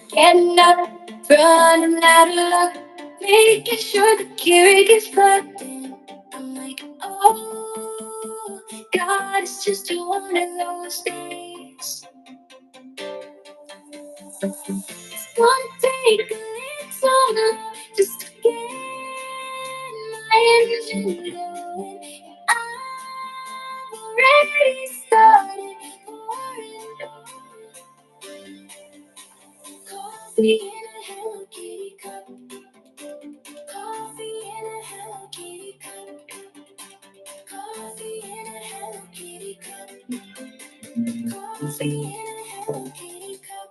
Getting up, running out of luck, making sure the gear gets plugged in. I'm like, oh, God, it's just one of those days. Gonna take a little love just to get my engine going. I've already started pouring coffee in a Hello Kitty cup. Coffee in a Hello Kitty cup. Coffee in a Hello Kitty cup. Coffee in a Hello Kitty cup.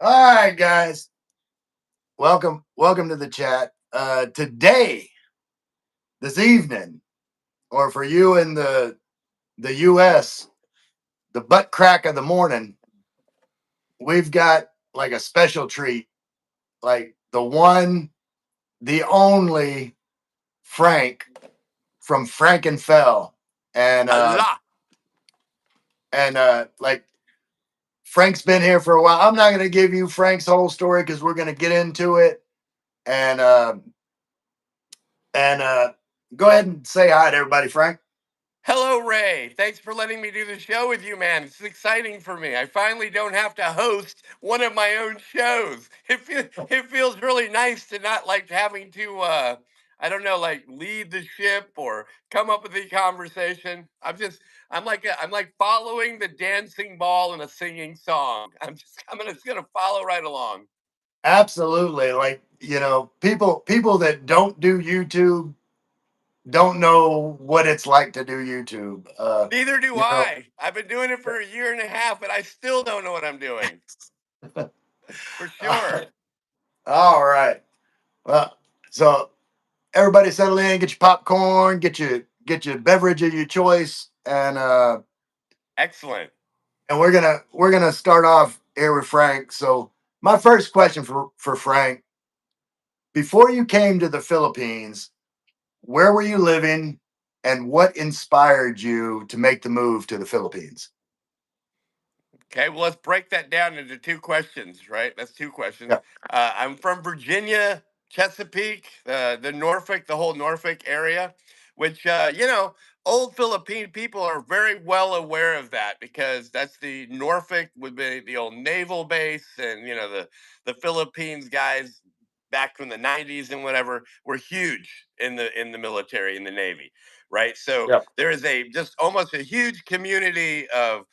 All right, guys. Welcome to the chat. Today, this evening, or for you in the US, the butt crack of the morning, we've got like a special treat, like the one, the only Frank from Frank and Fel. And like Frank's been here for a while. I'm not going to give you Frank's whole story because we're going to get into it. And go ahead and say hi to everybody, Frank. Hello, Ray. Thanks for letting me do the show with you, man. It's exciting for me. I finally don't have to host one of my own shows. It feels really nice to not like having to, I don't know, like lead the ship or come up with the conversation. I'm like following the dancing ball in a singing song. I'm just gonna follow right along. Absolutely. Like, people that don't do YouTube don't know what it's like to do YouTube. Neither do You know, I. I've been doing it for a year and a half, but I still don't know what I'm doing. For sure. All right. Well, so everybody settle in, get your popcorn, get your beverage of your choice, and Excellent. we're gonna start off here with Frank. So my first question for Frank: before you came to the Philippines, where were you living, and what inspired you to make the move to the Philippines? Okay, well, let's break that down into two questions, right? That's two questions. Yeah. I'm from Virginia, Chesapeake, the Norfolk, the whole Norfolk area, which, old Philippine people are very well aware of that because that's the Norfolk would be the old naval base. And, the Philippines guys back from the 90s and whatever were huge in the military, in the Navy, right? So Yeah. there is just almost a huge community of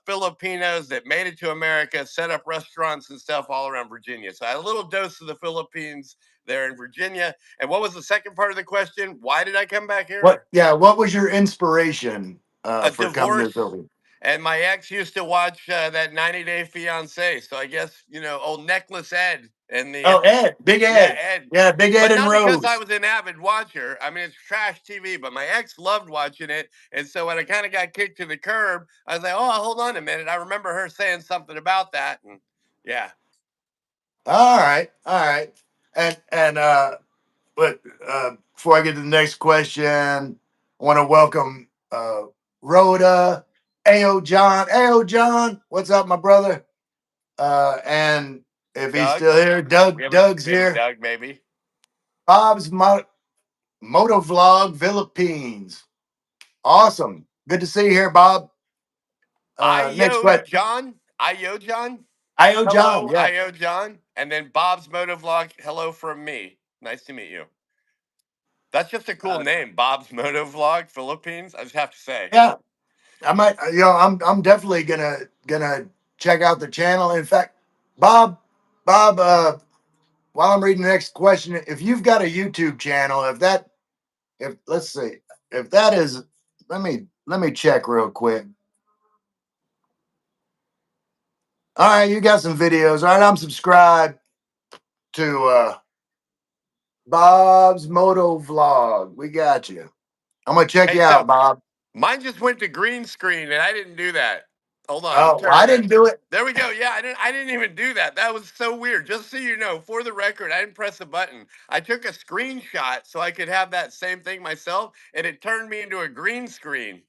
Filipinos that made it to America, set up restaurants and stuff all around Virginia. So I had a little dose of the Philippines there in Virginia. And what was the second part of the question? Why did I come back here? What was your inspiration A for coming to the divorce. Philippines? And my ex used to watch that 90 Day Fiance. So I guess, old Necklace Ed and the, Oh, Ed, Big yeah, Ed. Ed. Yeah, Big Ed But and not because I Rose. was an avid watcher. I mean, it's trash TV, but my ex loved watching it. And so when I kind of got kicked to the curb, I was like, oh, hold on a minute. I remember her saying something about that. And yeah. All right, all right. And but before I get to the next question, I want to welcome Rhoda, Ao John. Ao John, what's up, my brother? And if he's Doug, still here, we Doug, have a Doug's maybe here. Doug, maybe. Bob's Moto Vlog Philippines. Awesome. Good to see you here, Bob. Next Io question. John. Io John. Ao John, Hello, yeah. Io John. And then Bob's Motovlog. Hello from me. Nice to meet you. That's just a cool Uh, name, Bob's Motovlog Philippines. I just have to say. yeah. I might, I'm definitely gonna check out the channel. In fact, Bob, while I'm reading the next question, if you've got a YouTube channel, if let's see, if that is, let me check real quick. All right, you got some videos. All right, I'm subscribed to Bob's Moto Vlog. We got you. I'm gonna check Hey, you out, so Bob. mine just went to green screen, and I didn't do that. Hold on, I'm Oh, well, I turning it. didn't do it. There we go. Yeah, I didn't even do that. That was so weird. Just so you know, for the record, I didn't press the button. I took a screenshot so I could have that same thing myself, and it turned me into a green screen.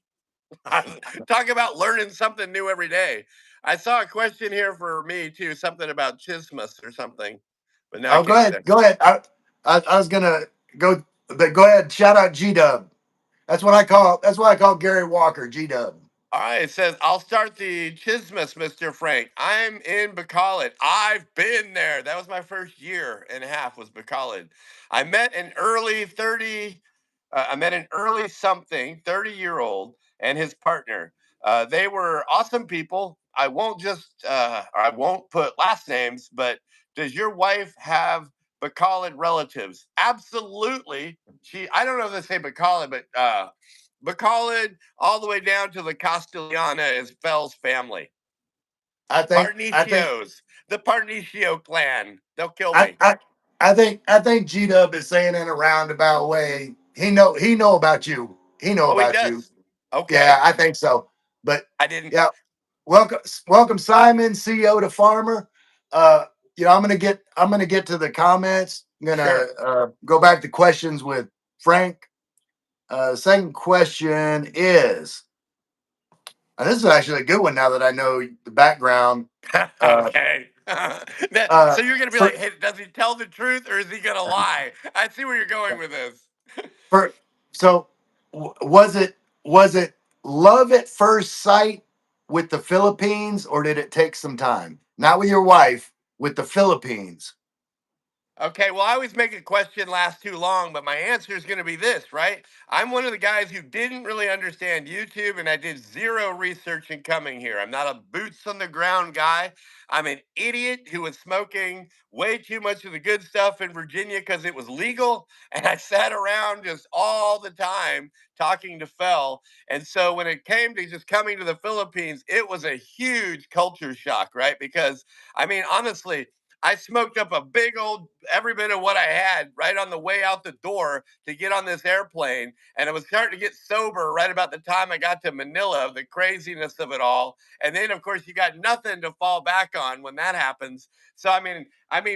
Talk about learning something new every day. I saw a question here for me too, something about chismus or something, but now I Oh, go can't ahead. say. Go ahead. I was gonna go, but go ahead. Shout out G Dub. That's what I call. That's what I call Gary Walker. G Dub. All right, it says, I'll start the chismus, Mr. Frank. I'm in Bacolod. I've been there. That was my first year and a half was Bacolod. I met an early 30, I met an early something, 30-year-old and his partner. They were awesome people. I won't put last names, but does your wife have Bacolod relatives? Absolutely. I don't know if they say Bacolod, but Bacolod all the way down to the Castellana is Fel's family. I think. I think. Parnicios, the Parnicio clan. They'll kill I. me. I. I think G Dub is saying in a roundabout way. He know about you. He know Oh, he about you. does. Okay. Yeah, I think so. But I didn't. yeah, welcome Simon, CEO to Farmer. Uh, I'm gonna get to the comments. I'm gonna Sure. go back to questions with Frank. Second question is, and this is actually a good one now that I know the background. Uh, Okay. So you're gonna be like, for hey, does he tell the truth or is he gonna lie? I see where you're going with this. for so was it love at first sight with the Philippines, or did it take some time? Not with your wife, with the Philippines. Okay, well, I always make a question last too long, but my answer is going to be this, right? I'm one of the guys who didn't really understand YouTube, and I did zero research in coming here. I'm not a boots on the ground guy. I'm an idiot who was smoking way too much of the good stuff in Virginia because it was legal, and I sat around just all the time talking to Fel. And so when it came to just coming to the Philippines, it was a huge culture shock, right? Because I mean, honestly, I smoked up a big old every bit of what I had right on the way out the door to get on this airplane. And I was starting to get sober right about the time I got to Manila, the craziness of it all. And then of course you got nothing to fall back on when that happens. So I mean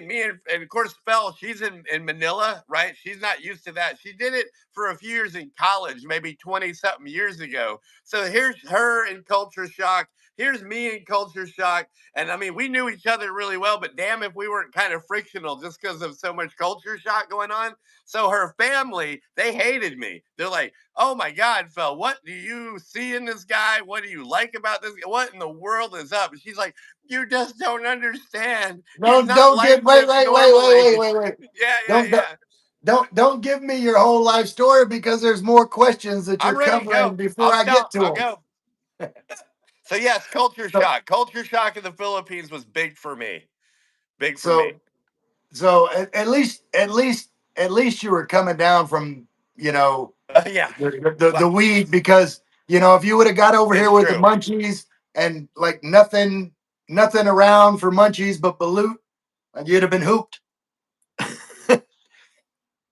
me and of course Fel, she's in Manila, right? She's not used to that. She did it for a few years in college, maybe 20 something years ago. So here's her in culture shock. Here's me in culture shock. And I mean, we knew each other really well, but damn if we weren't kind of frictional just because of so much culture shock going on. So her family, they hated me. They're like, oh my God, Phil, what do you see in this guy? What do you like about this? What in the world is up? And she's like, you just don't understand. He's not Don't like give wait this wait wait wait wait normally. wait wait. Yeah, yeah, Don't don't yeah. don't give me your whole life story because there's more questions that I'm you're ready to covering go. before I get to I'll them. go. So yes, culture So shock. Culture shock in the Philippines was big for me. Big for me. so at least you were coming down from you know Yeah. the Well, weed because if you would have got over here it's with the true. munchies and like nothing around for munchies but balut, you'd have been hooped.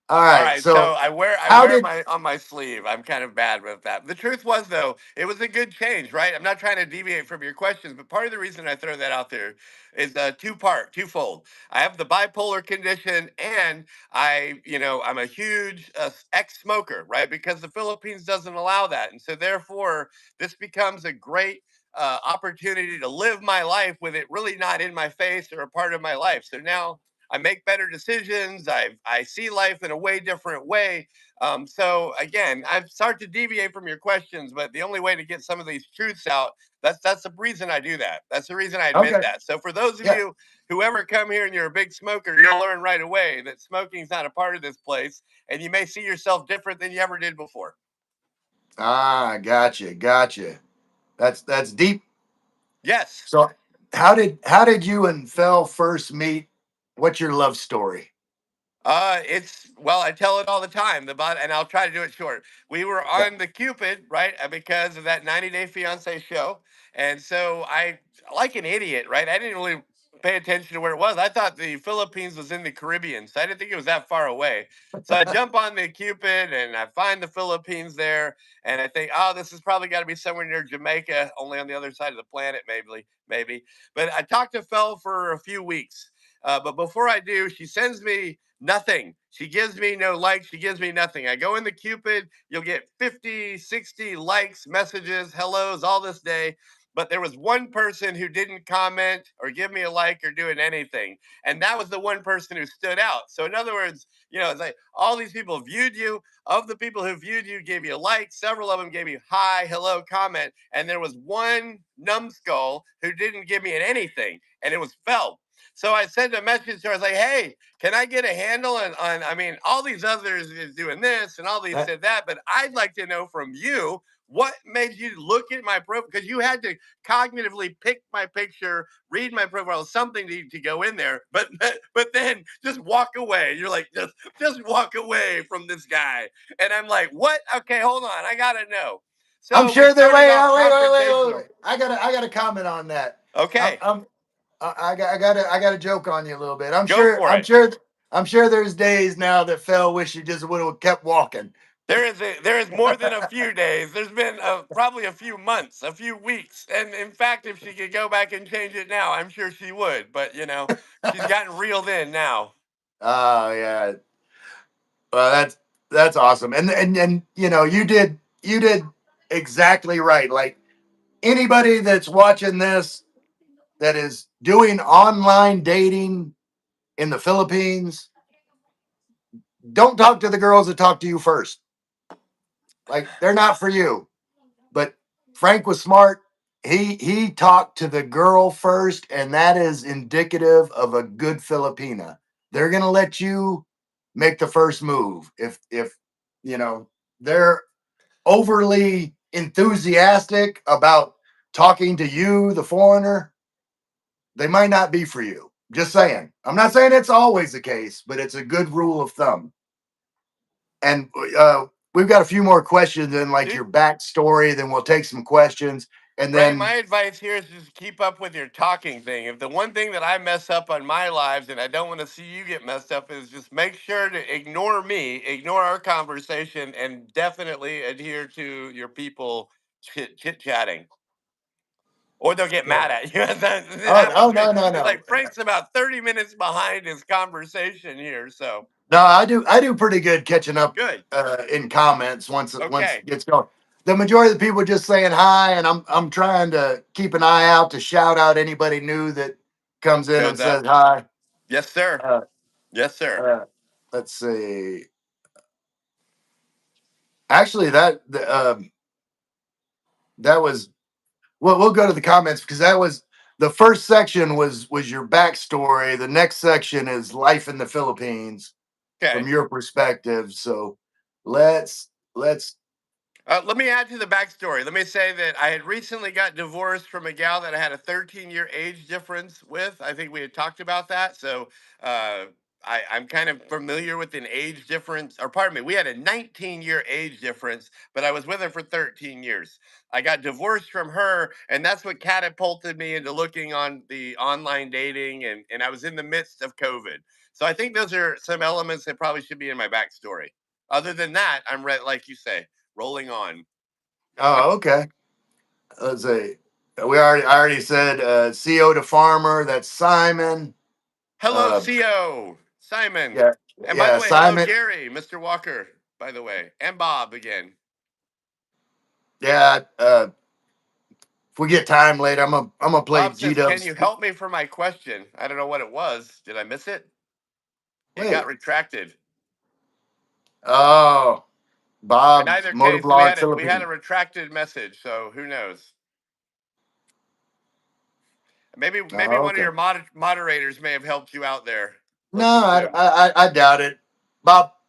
All All right, right, so so I how wear did my on my sleeve. I'm kind of bad with that. The truth was though, it was a good change, right? I'm not trying to deviate from your questions, but part of the reason I throw that out there is twofold. I have the bipolar condition, and I'm a huge ex-smoker, right? Because the Philippines doesn't allow that, and so therefore, this becomes a great opportunity to live my life with it really not in my face or a part of my life. So now I make better decisions. I see life in a way different way. So again, I've started to deviate from your questions, but the only way to get some of these truths out, that's the reason I do that. That's the reason I admit okay? that. So for those of Yeah. you who ever come here and you're a big smoker, you'll learn right away that smoking is not a part of this place, and you may see yourself different than you ever did before. Ah, gotcha. That's deep. Yes. So how did you and Fel first meet? What's your love story? It's well, I tell it all the time. And I'll try to do it short. We were Yeah. on the Cupid, right? Because of that 90 Day Fiance show, and so I, like an idiot, right? I didn't really. pay attention to where it was. I thought the Philippines was in the Caribbean, so I didn't think it was that far away. So I jump on the Cupid and I find the Philippines there, and I think, oh, this has probably got to be somewhere near Jamaica, only on the other side of the planet, maybe. But I talked to Fel for a few weeks. But before I do, she sends me nothing. She gives me no likes. She gives me nothing. I go in the Cupid, you'll get 50, 60 likes, messages, hellos all this day. But there was one person who didn't comment or give me a like or doing anything. And that was the one person who stood out. So, in other words, it's like all these people viewed you. Of the people who viewed you, gave you a like. Several of them gave you hi, hello, comment. And there was one numbskull who didn't give me an anything. And it was Fel. So I sent a message to her. I was like, hey, can I get a handle on I mean, all these others is doing this and all these That- said that, but I'd like to know from you what made you look at my profile, because you had to cognitively pick my picture, read my profile, something to go in there, but then just walk away. You're like, just walk away from this guy. And I'm like, what? Okay, hold on. I gotta know. I'm So we sure that started wait, off wait. confrontational. I gotta comment on that. I'm, Okay, I'm I got to joke on you a little bit. I'm go sure for I'm it. sure I'm sure there's days now that Fel wish he just would have kept walking. There is more than a few days. There's been probably a few months, a few weeks, and in fact, if she could go back and change it now, I'm sure she would. But she's gotten reeled in now. Oh yeah. Well, that's awesome. And you did exactly right. Like anybody that's watching this that is doing online dating in the Philippines, don't talk to the girls that talk to you first. Like they're not for you. But Frank was smart. He talked to the girl first, and that is indicative of a good Filipina. They're gonna let you make the first move. If you know they're overly enthusiastic about talking to you, the foreigner, they might not be for you. Just saying. I'm not saying it's always the case, but it's a good rule of thumb. And we've got a few more questions in like Dude, your backstory. Then we'll take some questions, and Frank, my then advice here is just keep up with your talking thing. If the one thing that I mess up on my lives, and I don't want to see you get messed up, is just make sure to ignore me, ignore our conversation, and definitely adhere to your people chit chatting, or they'll get yeah. mad at you. That Oh happens. no It's no. like Frank's about 30 minutes behind his conversation here. So No, I do pretty good catching up good. in comments once Okay. it gets going. The majority of the people just saying hi, and I'm trying to keep an eye out to shout out anybody new that comes in and Shows says up. hi. Yes, sir. Uh, Yes, sir. uh, let's see. Actually, that was well. We'll go to the comments because that was the first section was your backstory. The next section is life in the Philippines from Okay. your perspective. So let's. Let me add to the backstory. Let me say that I had recently got divorced from a gal that I had a 13-year age difference with. I think we had talked about that. So uh, I'm kind of familiar with an age difference, or pardon me, we had a 19-year age difference, but I was with her for 13 years. I got divorced from her, and that's what catapulted me into looking on the online dating, and I was in the midst of COVID. So I think those are some elements that probably should be in my backstory. Other than that, I'm ready, like you say, rolling on. Oh, okay. Let's see. I already said CO to farmer. That's Simon. Hello, Uh, CO, Simon. yeah, And by the yeah, way, hello, Simon. Gary, Mr. Walker, by the way, and Bob again. Yeah. If we get time later, I'm gonna play Bob G says, can Dubs. you help me for my question? I don't know what it was. Did I miss it? It got Wait. retracted. Oh, In Bob's either case, we Motovlog had a Philippines. retracted message, so who knows? Maybe Oh, one of okay. your moderators may have helped you out there. No, Let's assume. I doubt it.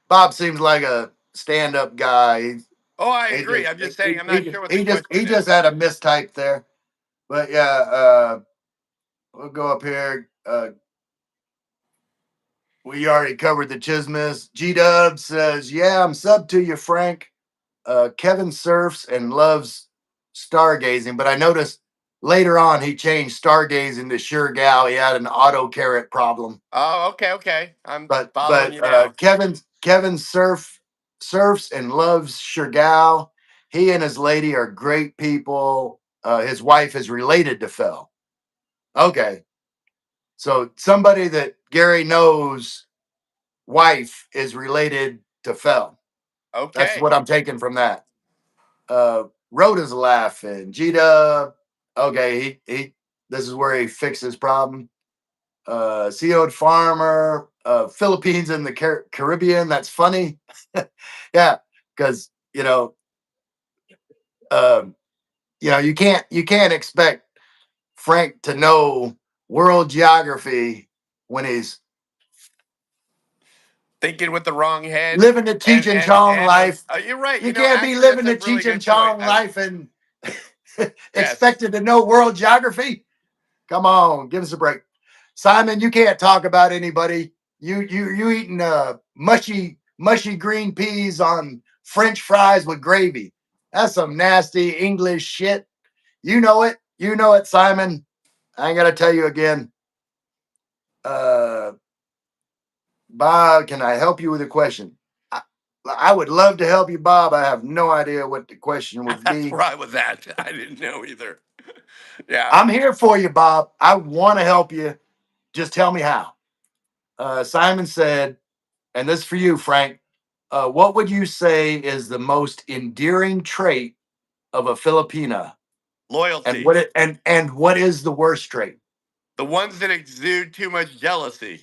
Bob seems like a stand up guy. Oh, I He agree. just I'm just saying I'm he not just sure what the he just he question just is. had a mistype there. But yeah, we'll go up here. We already covered the Chismis. G Dub says, "Yeah, I'm sub to you, Frank. Kevin surfs and loves stargazing, but I noticed later on he changed stargazing to sure gal. He had an auto carrot problem. Oh, okay, okay. I'm But following you now. Kevin surfs and loves Shergal. He and his lady are great people. His wife is related to Fel. Okay, so somebody that Gary knows wife is related to Fel. That's Okay. what I'm taking from that. Rhoda's laughing. Gita, okay, he this is where he fixed his problem. CO'd farmer, Philippines in the Caribbean. That's funny. Yeah, because um, you can't expect Frank to know world geography when he's Thinking with the wrong head. living the Cheech and Chong life. You're right. You You know, can't be actually, that's living a the really Cheech and good point. Chong life and Yes. expected to know world geography. Come on, give us a break. Simon, you can't talk about anybody. You eating mushy green peas on French fries with gravy. That's some nasty English shit. You know it. You know it, Simon. I ain't gotta tell you again. Uh Bob, can I help you with a question? I would love to help you, Bob. I have no idea what the question would That's be. where I was at. I didn't know either. Yeah. I'm here for you, Bob. I want to help you. Just tell me how. Simon said, and this is for you, Frank. What would you say is the most endearing trait of a Filipina, and Loyalty. what is the worst trait? The ones that exude too much jealousy.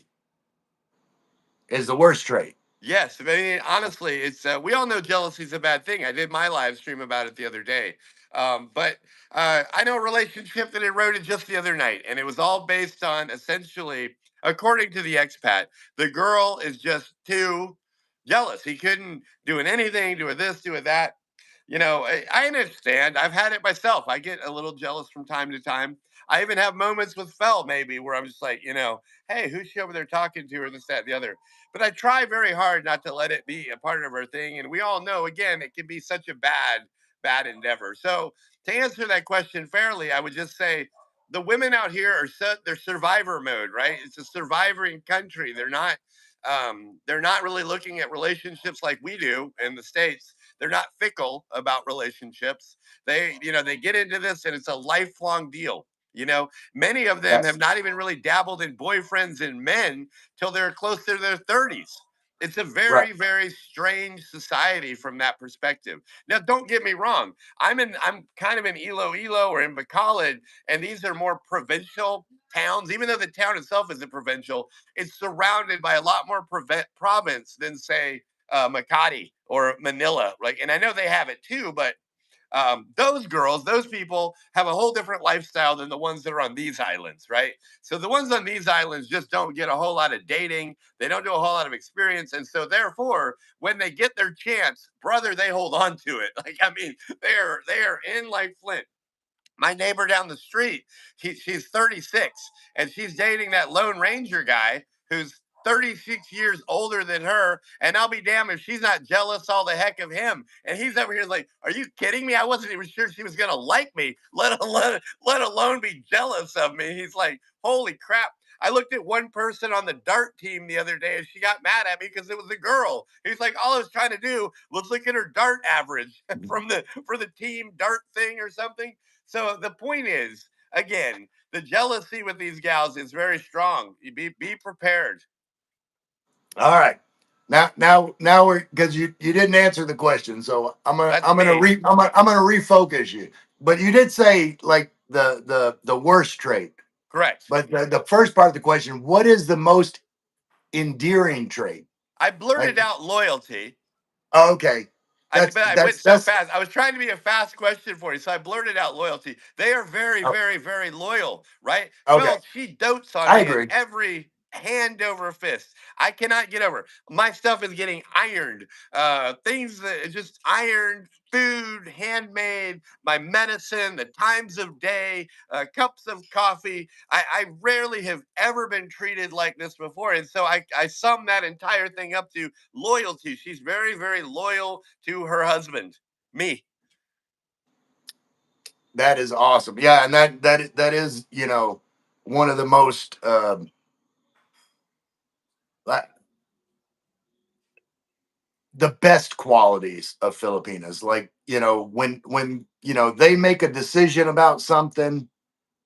Is the worst trait? Yes, I mean honestly, it's we all know jealousy is a bad thing. I did my live stream about it the other day, but I know a relationship that eroded just the other night, and it was all based on essentially, according to the expat, the girl is just too jealous. He couldn't doing anything, doing this, doing that. You know, I understand. I've had it myself. I get a little jealous from time to time. I even have moments with Fel maybe where I'm just like, hey, who's she over there talking to, or this, that, and the other. But I try very hard not to let it be a part of our thing. And we all know, again, it can be such a bad endeavor. So to answer that question fairly, I would just say the women out here they're survivor mode, right? It's a surviving country. They're not really looking at relationships like we do in the States. They're not fickle about relationships. They get into this and it's a lifelong deal. Many of them have Yes. not even really dabbled in boyfriends and men till they're close to their 30s. It's a Right. very, very strange society from that perspective. Now, don't get me wrong. I'm kind of in Iloilo or in Bacolod, and these are more provincial towns. Even though the town itself isn't provincial, it's surrounded by a lot more province than say Makati or Manila. Like, and I know they have it too, but those girls, those people have a whole different lifestyle than the ones that are on these islands, right? So the ones on these islands just don't get a whole lot of dating. They don't do a whole lot of experience. And so therefore, when they get their chance, brother, they hold on to it. Like, I mean, they are in like Flint. My neighbor down the street, she's 36 and she's dating that Lone Ranger guy who's 36 years older than her. And I'll be damned if she's not jealous all the heck of him. And he's over here like, are you kidding me? I wasn't even sure she was going to like me, let alone be jealous of me. He's like, holy crap. I looked at one person on the dart team the other day and she got mad at me because it was a girl. He's like, all I was trying to do was look at her dart average for the team dart thing or something. So the point is, again, the jealousy with these gals is very strong. You be prepared. All right. Now we're because you didn't answer the question, so I'm gonna That's I'm gonna me. re I'm gonna refocus you. But you did say like the worst trait. Correct. But the first part of the question, what is the most endearing trait? I blurted Like, out loyalty. oh, okay, But I went so that's fast. I was trying to be a fast question for you, so I blurted out loyalty. They are very, oh, very, very loyal, right? okay. Phil, she dotes on I me in agree. every hand over fist. I cannot get over. My stuff is getting ironed. Things that is just ironed, food, handmade, my medicine, the times of day, cups of coffee. I rarely have ever been treated like this before, and so I sum that entire thing up to loyalty. She's very, very loyal to her husband, me. That is awesome. Yeah, and that is, you know, one of the most like, the best qualities of Filipinos. Like, you know, when you know they make a decision about something,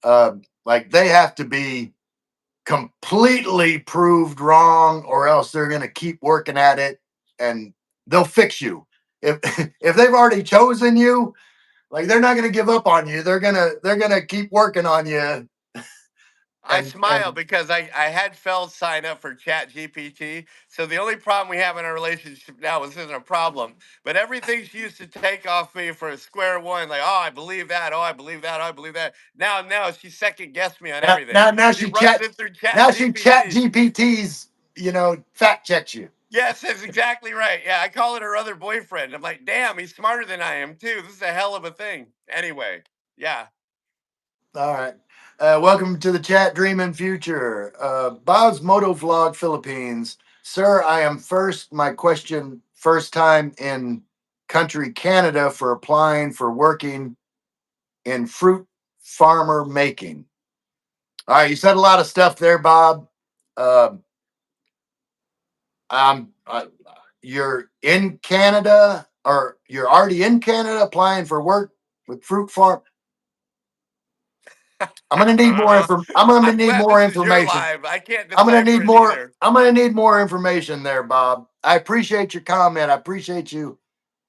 uh, like they have to be completely proved wrong, or else they're gonna keep working at it, and they'll fix you. If if they've already chosen you, like they're not gonna give up on you. They're gonna keep working on you. I smile And because I had Fel sign up for Chat GPT. So the only problem we have in our relationship now is isn't a problem. But everything she used to take off me for a square one, like, oh, I believe that. Oh, I believe that. Oh, I believe that. Now she second guessed me on now, everything. now, now She she runs chat it through Chat now she chat GPT. GPT's, you know, fact checks you. Yes, that's exactly right. Yeah, I call it her other boyfriend. I'm like, damn, he's smarter than I am too. This is a hell of a thing. Anyway, yeah. All right. Welcome to the chat, Dreaming Future. Bob's Moto Vlog Philippines. Sir, I am first. My question, first time in country Canada for applying for working in fruit farmer making. All right, you said a lot of stuff there, Bob. Uh, uh, you're in Canada, or you're already in Canada applying for work with fruit farm. I'm gonna need more info. I'm gonna I'm need glad more this is your information. live. I can't decipher it either. I'm gonna need more information there, Bob. I appreciate your comment. I appreciate you,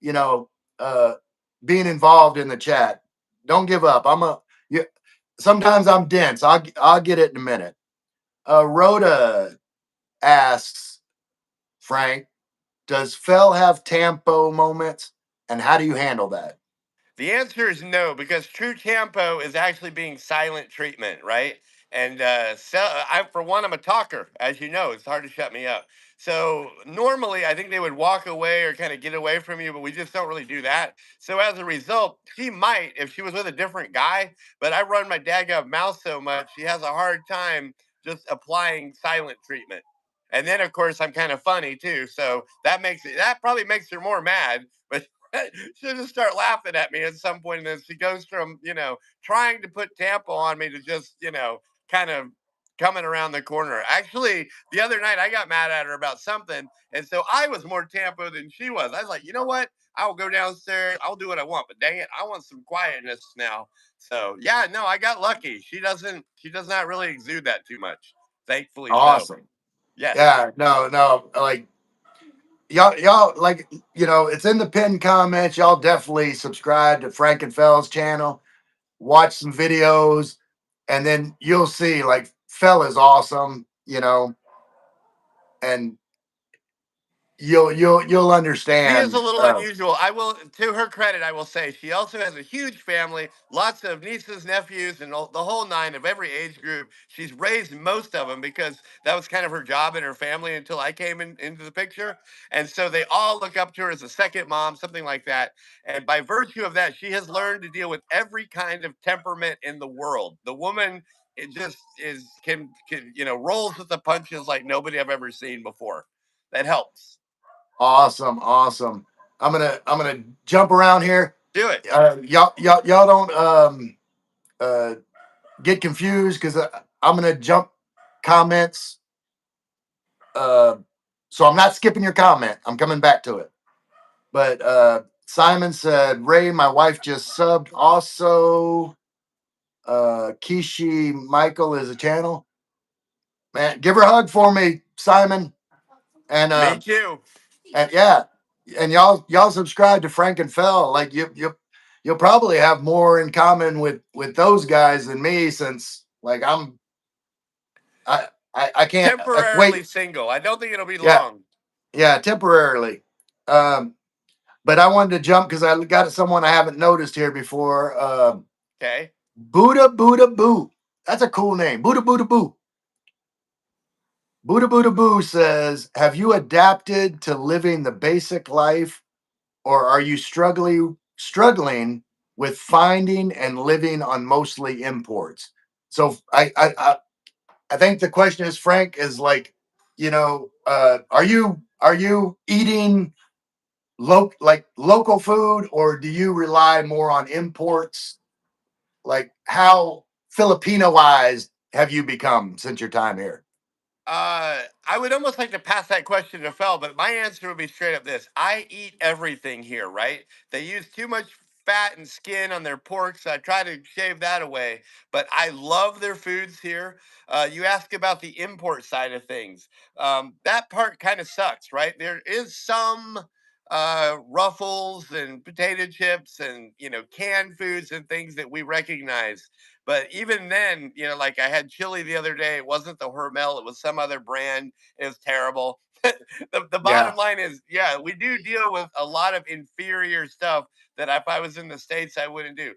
you know, uh, being involved in the chat. Don't give up. You, sometimes I'm dense. I'll get it in a minute. Rhoda asks Frank, does Fel have tampo moments, and how do you handle that? The answer is no, because true tempo is actually being silent treatment, right? And so, for one, I'm a talker, as you know. It's hard to shut me up. So normally, I think they would walk away or kind of get away from you, but we just don't really do that. So as a result, she might if she was with a different guy. But I run my daggum mouth so much, she has a hard time just applying silent treatment. And then, of course, I'm kind of funny too, so that probably makes her more mad. But she'll just start laughing at me at some point, and then she goes from trying to put Tampa on me to just kind of coming around the corner. Actually, the other night I got mad at her about something, and so I was more Tampa than she was. I was like, you know what? I'll go downstairs. I'll do what I want, but dang it, I want some quietness now. So yeah, no, I got lucky. She doesn't. She does not really exude that too much. Thankfully, so Awesome. yes. Yeah. No. No. Like y'all like, you know, it's in the pinned comments. Y'all definitely subscribe to Frank and Fel's channel, watch some videos, and then you'll see like Fel is awesome, you know, and you'll She is a understand. little unusual. I will, to her credit, I will say she also has a huge family, lots of nieces, nephews, and the whole nine of every age group. She's raised most of them because that was kind of her job in her family until I came into the picture. And so they all look up to her as a second mom, something like that. And by virtue of that, she has learned to deal with every kind of temperament in the world. The woman, it just is can rolls with the punches like nobody I've ever seen before. That helps. Awesome, awesome. I'm gonna jump around here. Do it. Y'all don't uh get confused, because I'm gonna jump comments. Uh, so I'm not skipping your comment. I'm coming back to it. But Simon said, Ray, my wife just subbed. Also, Kishi Michael is a channel. Man, give her a hug for me, Simon. And Me too. yeah, and y'all subscribe to Frank and Fel. Like you'll probably have more in common with those guys than me, since like I I can't wait. Temporarily single. I don't think it'll be Yeah, long. yeah, temporarily. Um, but I wanted to jump because I got someone I haven't noticed here before. Okay. Buddha Boo. That's a cool name. Buddha Boo. Buddha Boo says, "Have you adapted to living the basic life, or are you struggling with finding and living on mostly imports?" So I think the question is, Frank, is like, you know, are you eating local food, or do you rely more on imports? like how Filipinoized have you become since your time here? I would almost like to pass that question to Fel, but my answer would be straight up this. I eat everything here, right? They use too much fat and skin on their pork, so I try to shave that away. But I love their foods here. You ask about the import side of things. That part kind of sucks, right? There is some ruffles and potato chips and canned foods and things that we recognize, but even then, like I had chili the other day. It wasn't the Hormel, it was some other brand. It was terrible. The Yeah, bottom line is, yeah, we do deal with a lot of inferior stuff that if I was in the States, I wouldn't do.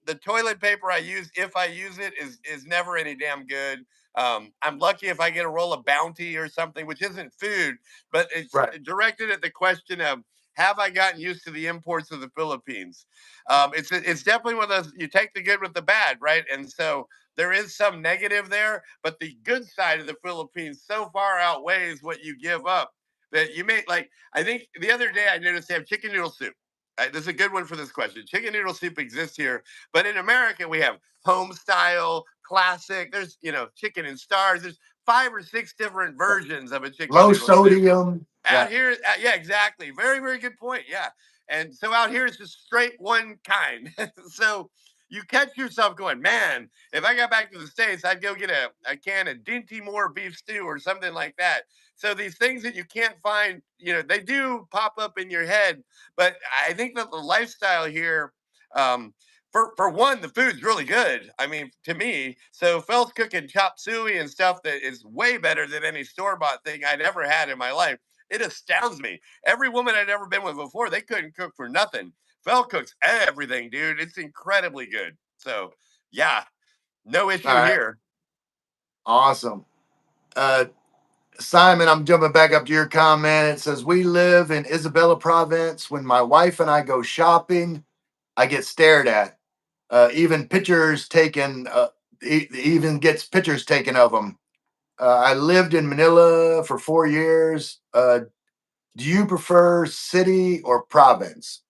The toilet paper I use, if I use it, is never any damn good. I'm lucky if I get a roll of Bounty or something, which isn't food, but it's right. directed at the question of, have I gotten used to the imports of the Philippines? It's definitely one of those, you take the good with the bad, right? And so there is some negative there, but the good side of the Philippines so far outweighs what you give up that you may like. I think the other day I noticed they have chicken noodle soup. This is a good one for this question. Chicken noodle soup exists here, but in America we have home style, classic. There's chicken and stars. There's 5 or 6 different versions of a chicken Low noodle soup. sodium. Out Yeah. here, yeah, exactly. Very, very good point. Yeah. And so out here, it's just straight one kind. So you catch yourself going, man, if I got back to the States, I'd go get a can of Dinty Moore beef stew or something like that. So these things that you can't find, they do pop up in your head. But I think that the lifestyle here, um, for one, the food's really good. I mean, to me, so Fel's cooking chop suey and stuff that is way better than any store bought thing I'd ever had in my life. It astounds me. Every woman I'd ever been with before, they couldn't cook for nothing. Fel cooks everything, dude. It's incredibly good. So, yeah, no All issue right. here. Awesome. Uh, Simon, I'm jumping back up to your comment. It says, we live in Isabela province. When my wife and I go shopping, I get stared at. Even pictures taken, even gets pictures taken of them. I lived in Manila for 4 years. Do you prefer city or province?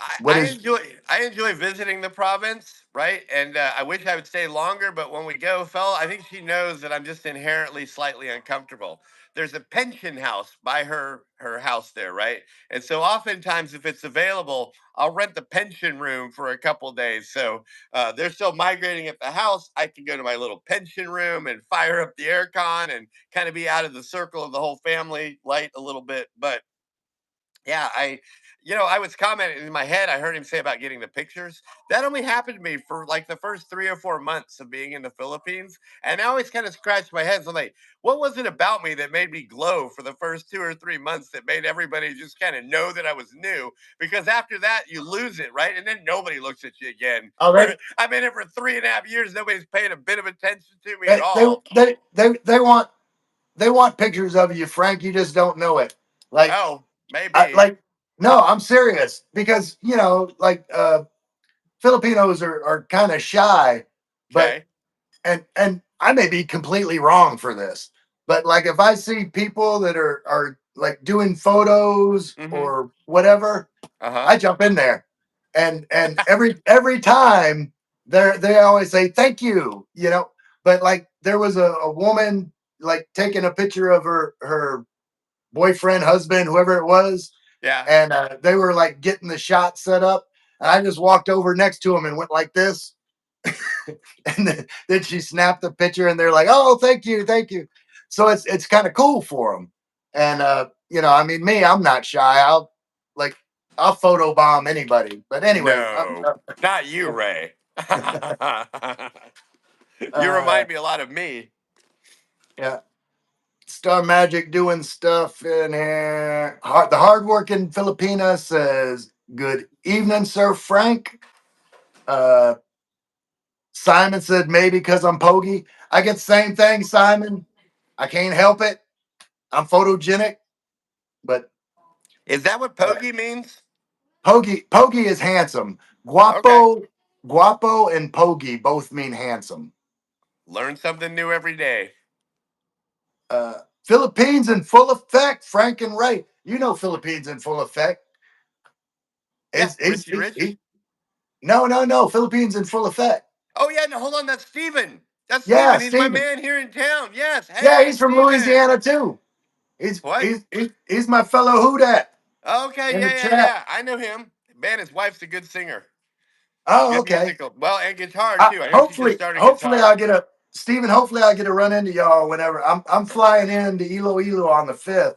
I, What I is, enjoy I enjoy visiting the province, right? And I wish I would stay longer, but when we go, Fel, I think she knows that I'm just inherently slightly uncomfortable. There's a pension house by her house there, right? And so oftentimes, if it's available, I'll rent the pension room for a couple days. So they're still migrating at the house. I can go to my little pension room and fire up the aircon and kind of be out of the circle of the whole family light a little bit, but yeah, I was commenting in my head. I heard him say about getting the pictures. That only happened to me for like the first 3 or 4 months of being in the Philippines. And I always kind of scratched my head. So I'm like, what was it about me that made me glow for the first 2 or 3 months that made everybody just kind of know that I was new? Because after that, you lose it, right? And then nobody looks at you again. oh, Where I've been here for 3.5 years, nobody's paying a bit of attention to me at they, they, all. they want pictures of you, Frank. You just don't know it. Like, Oh, maybe. like, no, I'm serious because, like, Filipinos are kind of shy, but Okay. and I may be completely wrong for this, but like if I see people that are like doing photos Mm-hmm. or whatever, Uh-huh. I jump in there, and every time they always say thank you. But like there was a woman like taking a picture of her boyfriend, husband, whoever it was, Yeah. and they were like getting the shot set up, and I just walked over next to him and went like this, and then she snapped the picture, and they're like, "Oh, thank you, thank you." So it's kind of cool for them, and I mean, me, I'm not shy. Like I'll photo bomb anybody. But anyway, No, not you, Ray. You uh, remind me a lot of me. yeah, Star Magic doing stuff in here. The hardworking Filipina says, "Good evening, Sir Frank." Uh, Simon said, "Maybe because I'm pogy." I get the same thing, Simon. I can't help it. I'm photogenic, but Is that what uh, Pogi means? Pogi is handsome. Okay. Guapo and Pogi both mean handsome. Learn something new every day. Philippines in full effect. Frank and Ray, Philippines in full effect. Yeah, Is he's, Richie he's, he, Rich. No, no, no. Philippines in full effect. Oh yeah, no, hold on, that's Steven. That's Yeah, Steven. He's my Steven. man here in town. Yes. Yeah, Hey, he's from Steven. Louisiana too. He's What? he's he's, he's my fellow who dat Okay, in the yeah, yeah, chat. yeah. I know him. Man, his wife's a good singer. Oh, Good okay. musical. Well, and guitar too. I heard she just Hopefully, started hopefully guitar. I'll get a Stephen. Hopefully I'll get to run into y'all whenever I'm flying into Iloilo on the 5th,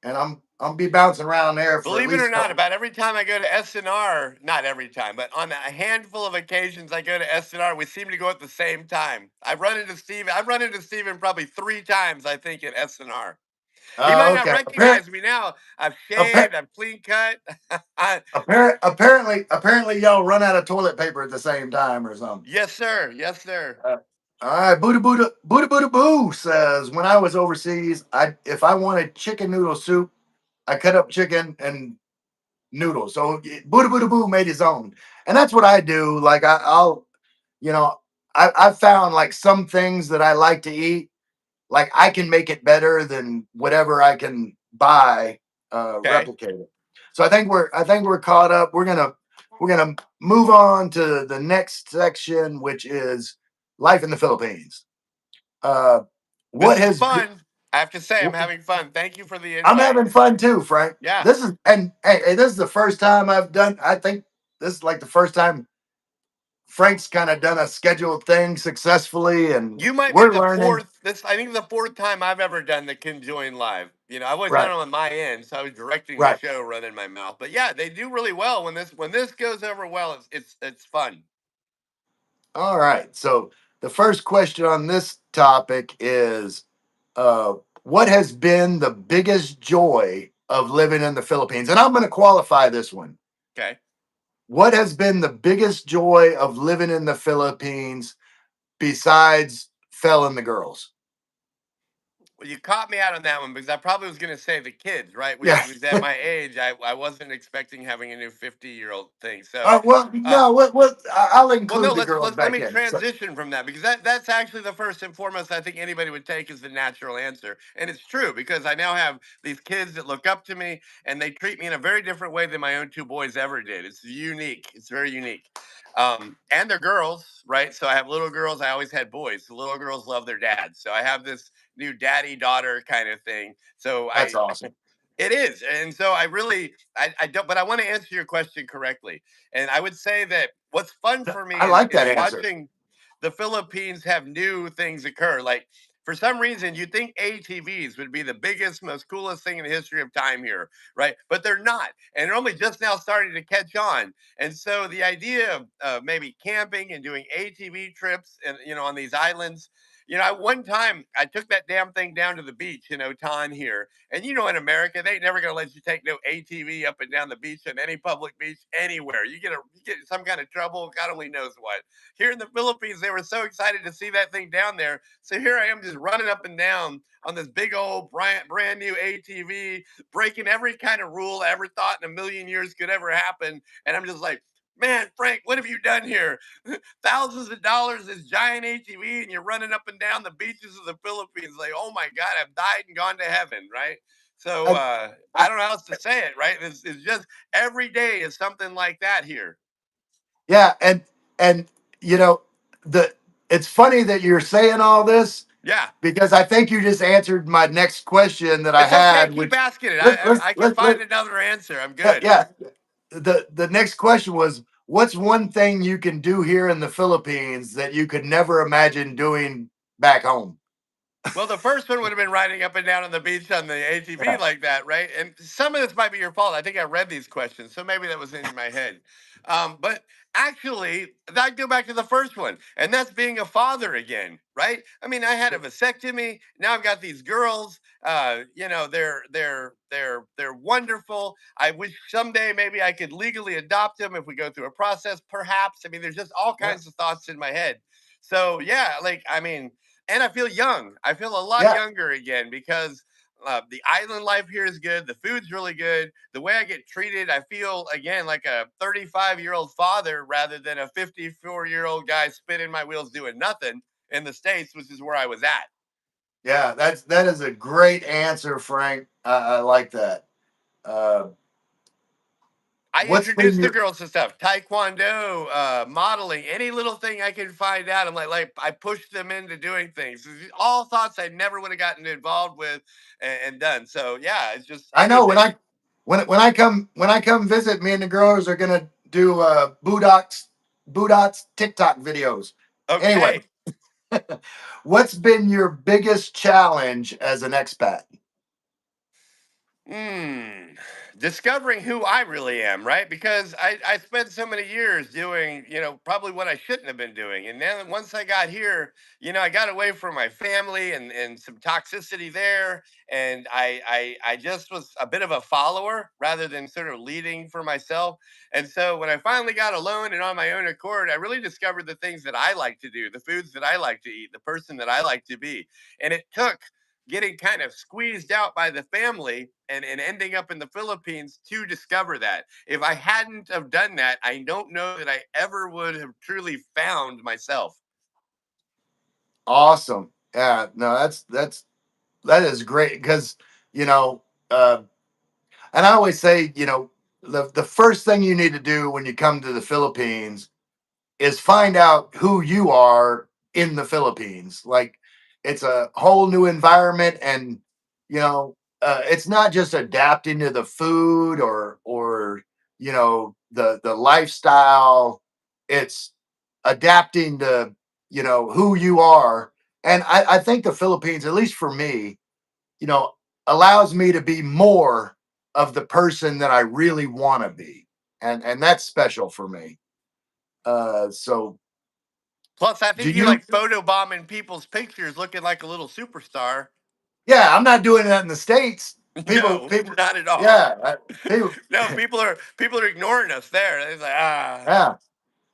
and I'm be bouncing around there for at Believe it or least a not, couple. about every time I go to SNR, not every time, but on a handful of occasions I go to SNR, we seem to go at the same time. I've run into Steven probably 3 times, I think, at SNR. He might not Okay. recognize me now. I've shaved, I've clean cut. Apparently y'all run out of toilet paper at the same time or something. Yes, sir. Yes, sir. All right, Buddha Boo says when I was overseas, I if I wanted chicken noodle soup, I cut up chicken and noodles. So Buddha Boo made his own, and that's what I do. Like I'll, you know, I found like some things that I like to eat, like I can make it better than whatever I can buy, Okay. replicate it. So I think we're caught up. We're gonna move on to the next section, which is life in the Philippines. Uh, what This is has fun. I have to say, I'm having fun. Thank you for the I'm invite. having fun too, Frank. Yeah. This is and hey, this is the first time I've done. I think this is like the first time Frank's kind of done a scheduled thing successfully, and You might be we're the learning. fourth. I think the fourth time I've ever done the conjoin live. I've always done Right, it on my end, so I was directing the right. show, running my mouth. But yeah, they do really well when this goes over well. It's fun. All right. So the first question on this topic is, uh, what has been the biggest joy of living in the Philippines? And I'm going to qualify this one. Okay. What has been the biggest joy of living in the Philippines besides Fel and the girls? Well, you caught me out on that one because I probably was going to say the kids, right? Yeah. Which at my age, I wasn't expecting having a new 50-year-old thing. So, Well, uh, no. I'll well, no, include the girls let back me in. So, transition from that because that's actually the first and foremost I think anybody would take as the natural answer, and it's true because I now have these kids that look up to me and they treat me in a very different way than my own 2 boys ever did. It's unique. It's very unique. And they're girls, right? So I have little girls. I always had boys. The little girls love their dads. So I have this new daddy daughter kind of thing. So that's awesome. it is. And so I don't, but I want to answer your question correctly. And I would say that what's fun for me I like is that answer. watching the Philippines have new things occur. Like for some reason, you think ATVs would be the biggest, most coolest thing in the history of time here, right? But they're not, and they're only just now starting to catch on. And so the idea of maybe camping and doing ATV trips, and on these islands. One time I took that damn thing down to the beach in Otan here, and in America, they ain't never gonna let you take no ATV up and down the beach on any public beach anywhere. You get some kind of trouble, God only knows what. Here in the Philippines, they were so excited to see that thing down there. So here I am just running up and down on this big old brand new ATV, breaking every kind of rule I ever thought in a million years could ever happen. And I'm just like, man, Frank, what have you done here? Thousands of dollars, this giant ATV, and you're running up and down the beaches of the Philippines. Like, oh my God, I've died and gone to heaven, right? So I, I don't know how else to say it, right? It's just every day is something like that here. Yeah, and you know the it's funny that you're saying all this Yeah. because I think you just answered my next question that I It's okay. had, Keep which asking it. I can find let another answer. I'm yeah, good. yeah. The next question was, what's one thing you can do here in the Philippines that you could never imagine doing back home? Well, the first one would have been riding up and down on the beach on the ATV Yeah, like that, right? And some of this might be your fault. I think I read these questions, so maybe that was in my head. But actually, I'd go back to the first one, and that's being a father again, right? I mean, I had a vasectomy. Now I've got these girls. They're wonderful. I wish someday maybe I could legally adopt them if we go through a process, perhaps. I mean, there's just all yeah, kinds of thoughts in my head. So yeah, like I mean and I feel young. I feel a lot yeah, younger again because the island life here is good. The food's really good. The way I get treated, I feel again like a 35-year-old father rather than a 54-year-old guy spinning my wheels doing nothing in the States, which is where I was at. yeah. That is a great answer, Frank. I like that. Uh, I What's been introduce the your girls to stuff, taekwondo, modeling, any little thing I can find out. I'm like I push them into doing things. All thoughts I never would have gotten involved with and done. So yeah, it's just I know anything. when I come visit, me and the girls are gonna do Budok's TikTok videos. Anyway, Okay. what's been your biggest challenge as an expat? Hmm. Discovering who I really am, right? Because I spent so many years doing, probably what I shouldn't have been doing. And then once I got here, I got away from my family and some toxicity there. And I just was a bit of a follower rather than sort of leading for myself. And so when I finally got alone and on my own accord, I really discovered the things that I like to do, the foods that I like to eat, the person that I like to be. And it took getting kind of squeezed out by the family and ending up in the Philippines to discover that. If I hadn't have done that, I don't know that I ever would have truly found myself. Awesome. Yeah, no, that is great because you know, uh, and I always say, the first thing you need to do when you come to the Philippines is find out who you are in the Philippines. Like it's a whole new environment, and it's not just adapting to the food or the lifestyle. It's adapting to who you are, and I think the Philippines, at least for me, you know, allows me to be more of the person that I really want to be, and that's special for me. So Plus, I do think you you? like photobombing people's pictures looking like a little superstar. Yeah, I'm not doing that in the states. No, People, not at all. yeah, people, No, people are ignoring us there. It's like, yeah.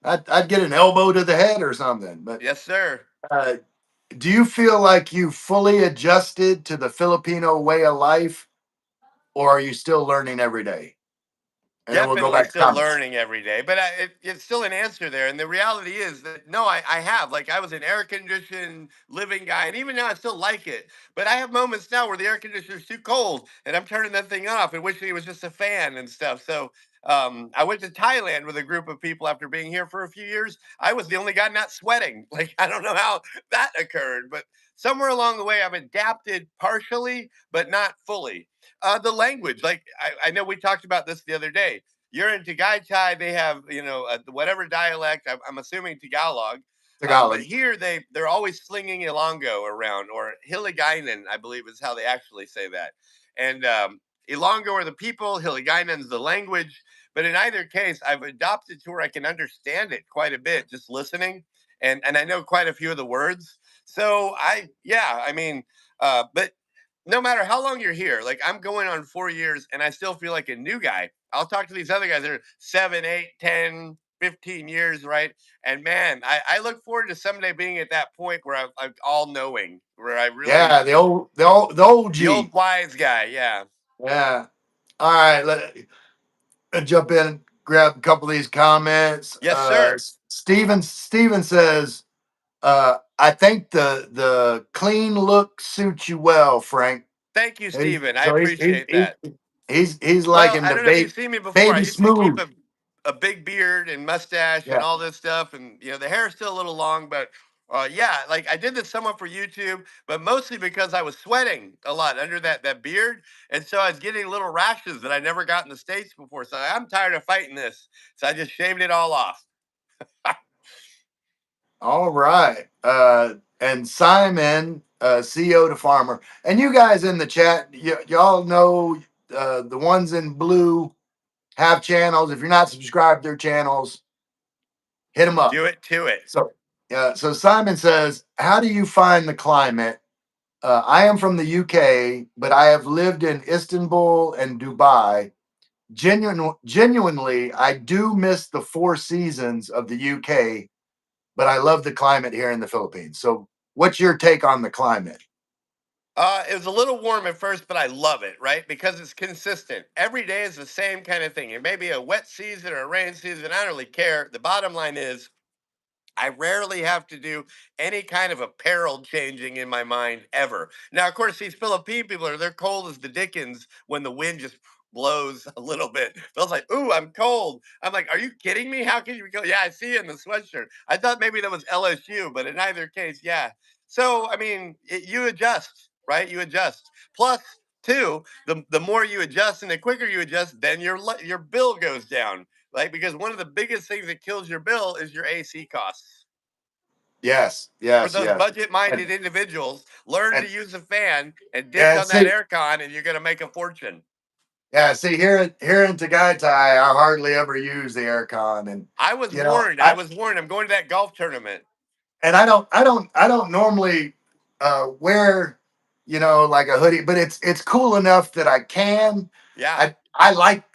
I'd get an elbow to the head or something. But yes, sir. uh, do you feel like you fully adjusted to the Filipino way of life, or are you still learning every day? And then we'll go Definitely back to still comments. learning every day, but it's still an answer there. And the reality is that no, I have. Like I was an air conditioned living guy, and even now I still like it. But I have moments now where the air conditioner's too cold, and I'm turning that thing off and wishing it was just a fan and stuff. So I went to Thailand with a group of people after being here for a few years. I was the only guy not sweating. Like I don't know how that occurred, but somewhere along the way I've adapted partially, but not fully. The language, like I know we talked about this the other day. You're in Tagaytay, they have whatever dialect. I'm assuming Tagalog, but Tagalog. here they're always slinging Ilonggo around, or Hiligaynon, I believe is how they actually say that. And Ilonggo are the people, Hiligaynon's the language. But in either case, I've adopted to where I can understand it quite a bit just listening, and I know quite a few of the words. So I mean, but no matter how long you're here, like I'm going on 4 years and I still feel like a new guy. I'll talk to these other guys that are 7, 8, 10, 15 years, right? And man, I look forward to someday being at that point where I'm all knowing, where I really, Yeah, the old the G. old wise guy. Yeah. Yeah. All right. Jump in, grab a couple of these comments. Yes, sir. Steven says, I think the clean look suits you well, Frank. Thank you, He's, Steven. I so appreciate that. he's Well, liking I the don't know if you've seen me before. I baby used to keep smooth. a big beard and mustache and Yeah. all this stuff, and the hair is still a little long, but yeah, like I did this somewhat for YouTube, but mostly because I was sweating a lot under that beard, and so I was getting little rashes that I never got in the States before. So I'm tired of fighting this, so I just shaved it all off. All right. And Simon, CEO to farmer, and you guys in the chat, y'all know the ones in blue have channels. If you're not subscribed to their channels, hit them up. Do it to it. So, so Simon says, "How do you find the climate? I am from the UK, but I have lived in Istanbul and Dubai. Genuinely, I do miss the four seasons of the UK, but I love the climate here in the Philippines. So, what's your take on the climate? It was a little warm at first, but I love it, right? Because it's consistent. Every day is the same kind of thing. It may be a wet season or a rain season. I don't really care. The bottom line is I rarely have to do any kind of apparel changing in my mind ever. Now, of course, these Philippine people they're cold as the Dickens when the wind just blows a little bit. Fel's like, "Ooh, I'm cold." I'm like, "Are you kidding me? How can you be cold?" Yeah, I see you in the sweatshirt. I thought maybe that was LSU, but in either case, yeah. So I mean, you adjust, right? You adjust. Plus, two, the more you adjust and the quicker you adjust, then your bill goes down. Like because one of the biggest things that kills your bill is your AC costs. Yes, For yes, those yes. budget-minded And individuals, learn to and use a fan and ditch yeah, on that see, aircon, and you're going to make a fortune. yeah, see here in Tagaytay, I hardly ever use the aircon, and I was you know, warned. I was warned. I'm going to that golf tournament. I don't normally wear, like a hoodie, but it's cool enough that I can. Yeah.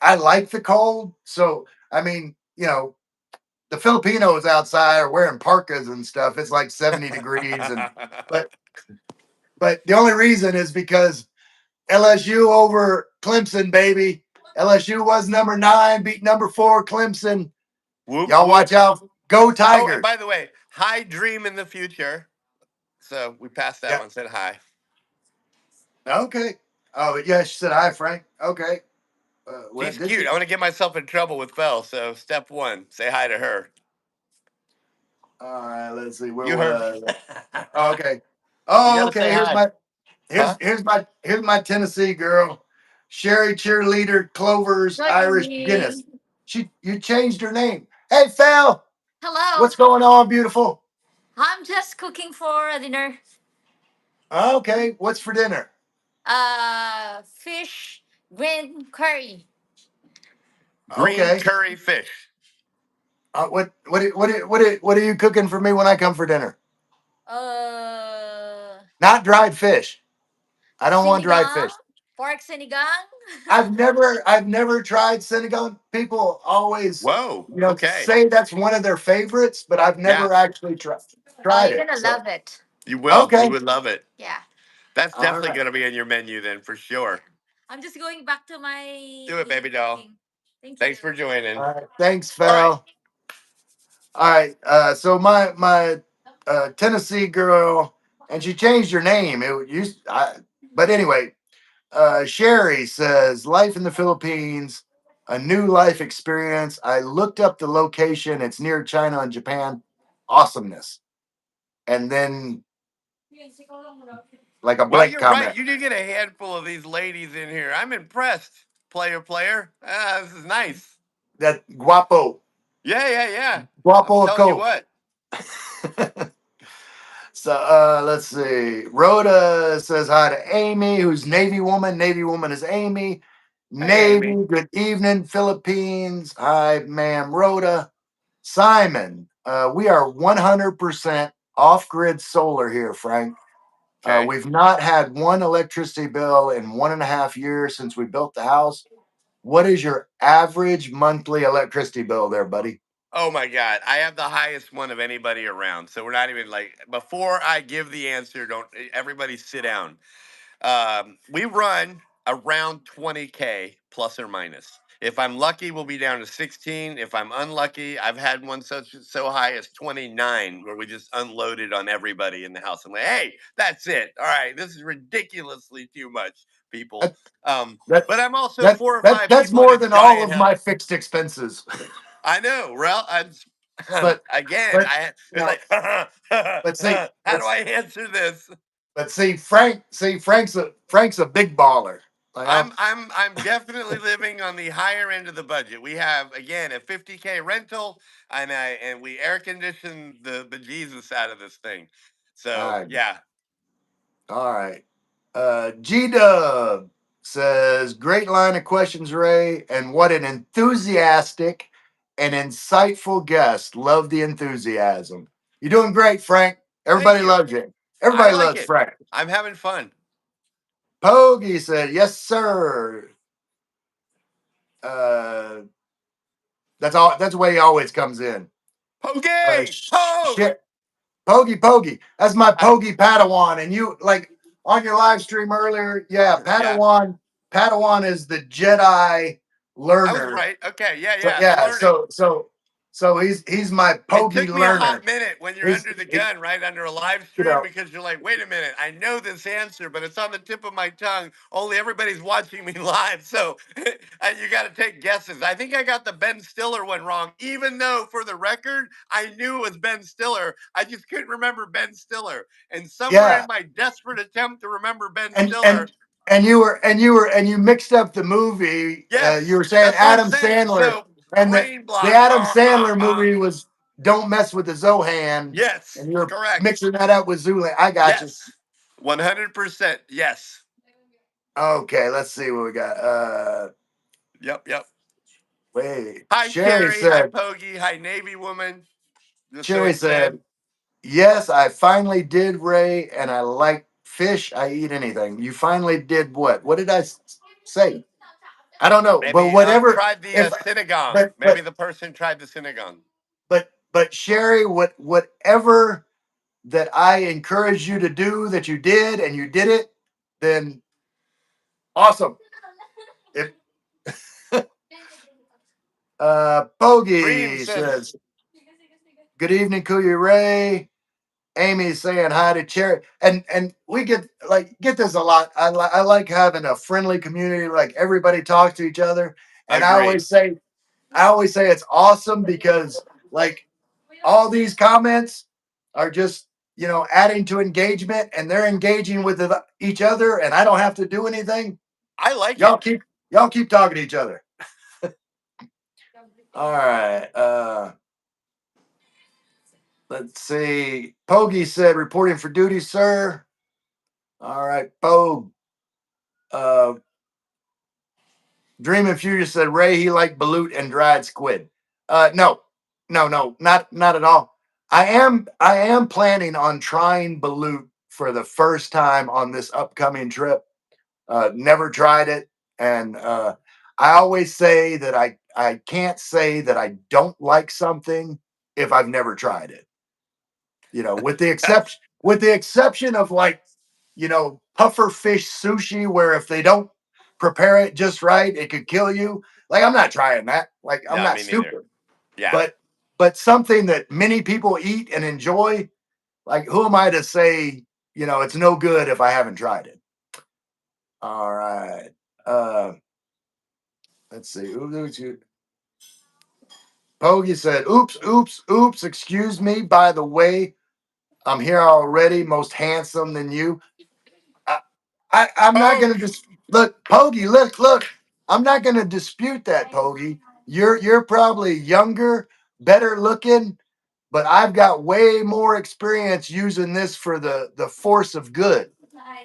I like the cold, so I mean, the Filipinos outside are wearing parkas and stuff. It's like 70 degrees, and but but the only reason is because LSU over Clemson, baby. LSU was number 9, beat number 4 Clemson. Whoop Y'all whoop. watch out, go Oh, and Tigers! by the way, high dream in the future. So we passed that Yeah, one. Said hi. okay. Oh yeah, she said hi, Frank. Okay. She's What did cute. she? I want to get myself in trouble with Fel. So step one, say hi to her. All right, let's see. Where You heard. was? Oh, okay. You Oh, got to okay. say hi. Huh? Here's my Tennessee girl, Sherry cheerleader Clover's Good Irish Guinness. evening. You changed her name. Hey, Fel, Hello. what's going on, beautiful? I'm just cooking for dinner. Okay, what's for dinner? Fish green curry. Green Okay. curry fish. What are you cooking for me when I come for dinner? Uh, Not dried fish. I don't want dried sinigang. fish. Pork sinigang. I've never tried Senegal. People always, Whoa. Okay. say that's one of their favorites, but I've Yeah, never actually tried You're it. gonna So love it. you will. You okay, would love it. Yeah. That's all definitely right, going to be in your menu then for sure. I'm just going back to Do it, my baby doll. cooking. Thank you. Thanks for joining. all right. Thanks, All right. Fel. All right. So my Tennessee girl, and she changed her name. It used, but anyway, Sherry says life in the Philippines, a new life experience. I looked up the location. It's near China and Japan. Awesomeness. And then like a Well, blank you're right. comment. You do get a handful of these ladies in here. I'm impressed, player. This is nice. That guapo, Yeah. I'm guapo telling you co. what. So let's see. Rhoda says hi to Amy, who's Navy woman. Navy woman is Amy. Hey, Amy. Navy, good evening, Philippines. Hi, ma'am, Rhoda. Simon, we are 100% off grid solar here, Frank. Okay. We've not had one electricity bill in 1.5 years since we built the house. What is your average monthly electricity bill there, buddy? Oh my God. I have the highest one of anybody around. So we're not even like, before I give the answer, don't everybody sit down. We run around 20K plus or minus. If I'm lucky, we'll be down to 16. If I'm unlucky, I've had one so high as 29 where we just unloaded on everybody in the house. I'm like, hey, that's it. All right, this is ridiculously too much, people. That, Um, that, but I'm also four or five that's people in more a than all giant of my house. fixed expenses. I know. Well, I'm but, again. but, It's like, but see, how do I answer this? Frank's a big baller. Like I'm definitely living on the higher end of the budget. We have again a 50K rental, and we air condition the bejesus out of this thing. So I yeah, all right. G Dub says, great line of questions, Ray, and what an enthusiastic and insightful guest. Love the enthusiasm. You're doing great, Frank. thank Everybody you. loves you. I Everybody like loves it. Frank. I'm having fun. Pogie said, yes, sir. Uh, that's all. That's the way he always comes in. Okay, Pogue. Shit. Pogie. That's my I, Pogie Padawan. And you like on your live stream earlier, yeah, yeah, Padawan. Padawan is the Jedi I was learner. right. Okay, So I'm yeah, learning. so So he's my It Pogie took me a hot learner. minute when you're He's under the he, gun, right under a live you stream, know, because you're like, wait a minute, I know this answer, but it's on the tip of my tongue. Only everybody's watching me live, so you got to take guesses. I think I got the Ben Stiller one wrong, even though for the record, I knew it was Ben Stiller. I just couldn't remember Ben Stiller, and somewhere yeah. in my desperate attempt to remember Ben And Stiller, you mixed up the movie. You yes, were saying that's what I'm Adam saying. Sandler, So and brain the block. Adam Sandler movie was Don't Mess with the Zohan, Yes, and you're correct. mixing that up with Zoolander. I got you. Yes, 100%. Yes. Okay, let's see what we got. Yep, yep. Wait, Hi, Sherry Sherry. Hi, said. Pogie. Hi, Navy Woman. Just so Sherry it said. said, "Yes, I finally did, Ray, and I like fish. I eat anything. You finally did what? What did I say? I don't know, but Maybe whatever. tried the If synagogue. but Maybe but the person tried the synagogue. but Sherry, whatever that I encouraged you to do that you did and you did it, then awesome. If Green Bogey says, says, "Good evening, Kuya Ray." Amy's saying hi to Cherry, and we get this a lot. I like having a friendly community, like everybody talks to each other, and agreed. I always say it's awesome because like all these comments are just adding to engagement, and they're engaging with each other, and I don't have to do anything. I like Y'all it. keep y'all keep talking to each other. All right. Let's see. Pogie said, reporting for duty, sir. All right, Pogue. Uh, Dream and Furious said Ray he liked balut and dried squid. No, no, not at all. I am planning on trying balut for the first time on this upcoming trip. Never tried it, and I always say that I can't say that I don't like something if I've never tried it. With the exception of like puffer fish sushi, where if they don't prepare it just right, it could kill you. Like I'm not trying that. Like I'm No, not me neither. stupid. Yeah. But something that many people eat and enjoy, like who am I to say, it's no good if I haven't tried it. All right. Uh let's see. Pogie said, oops, oops, oops, excuse me. By the way, I'm here already, most handsome than you. I'm not Oh, gonna just look, Pogie. Look. I'm not gonna dispute that, Pogie. You're probably younger, better looking, but I've got way more experience using this for the force of good.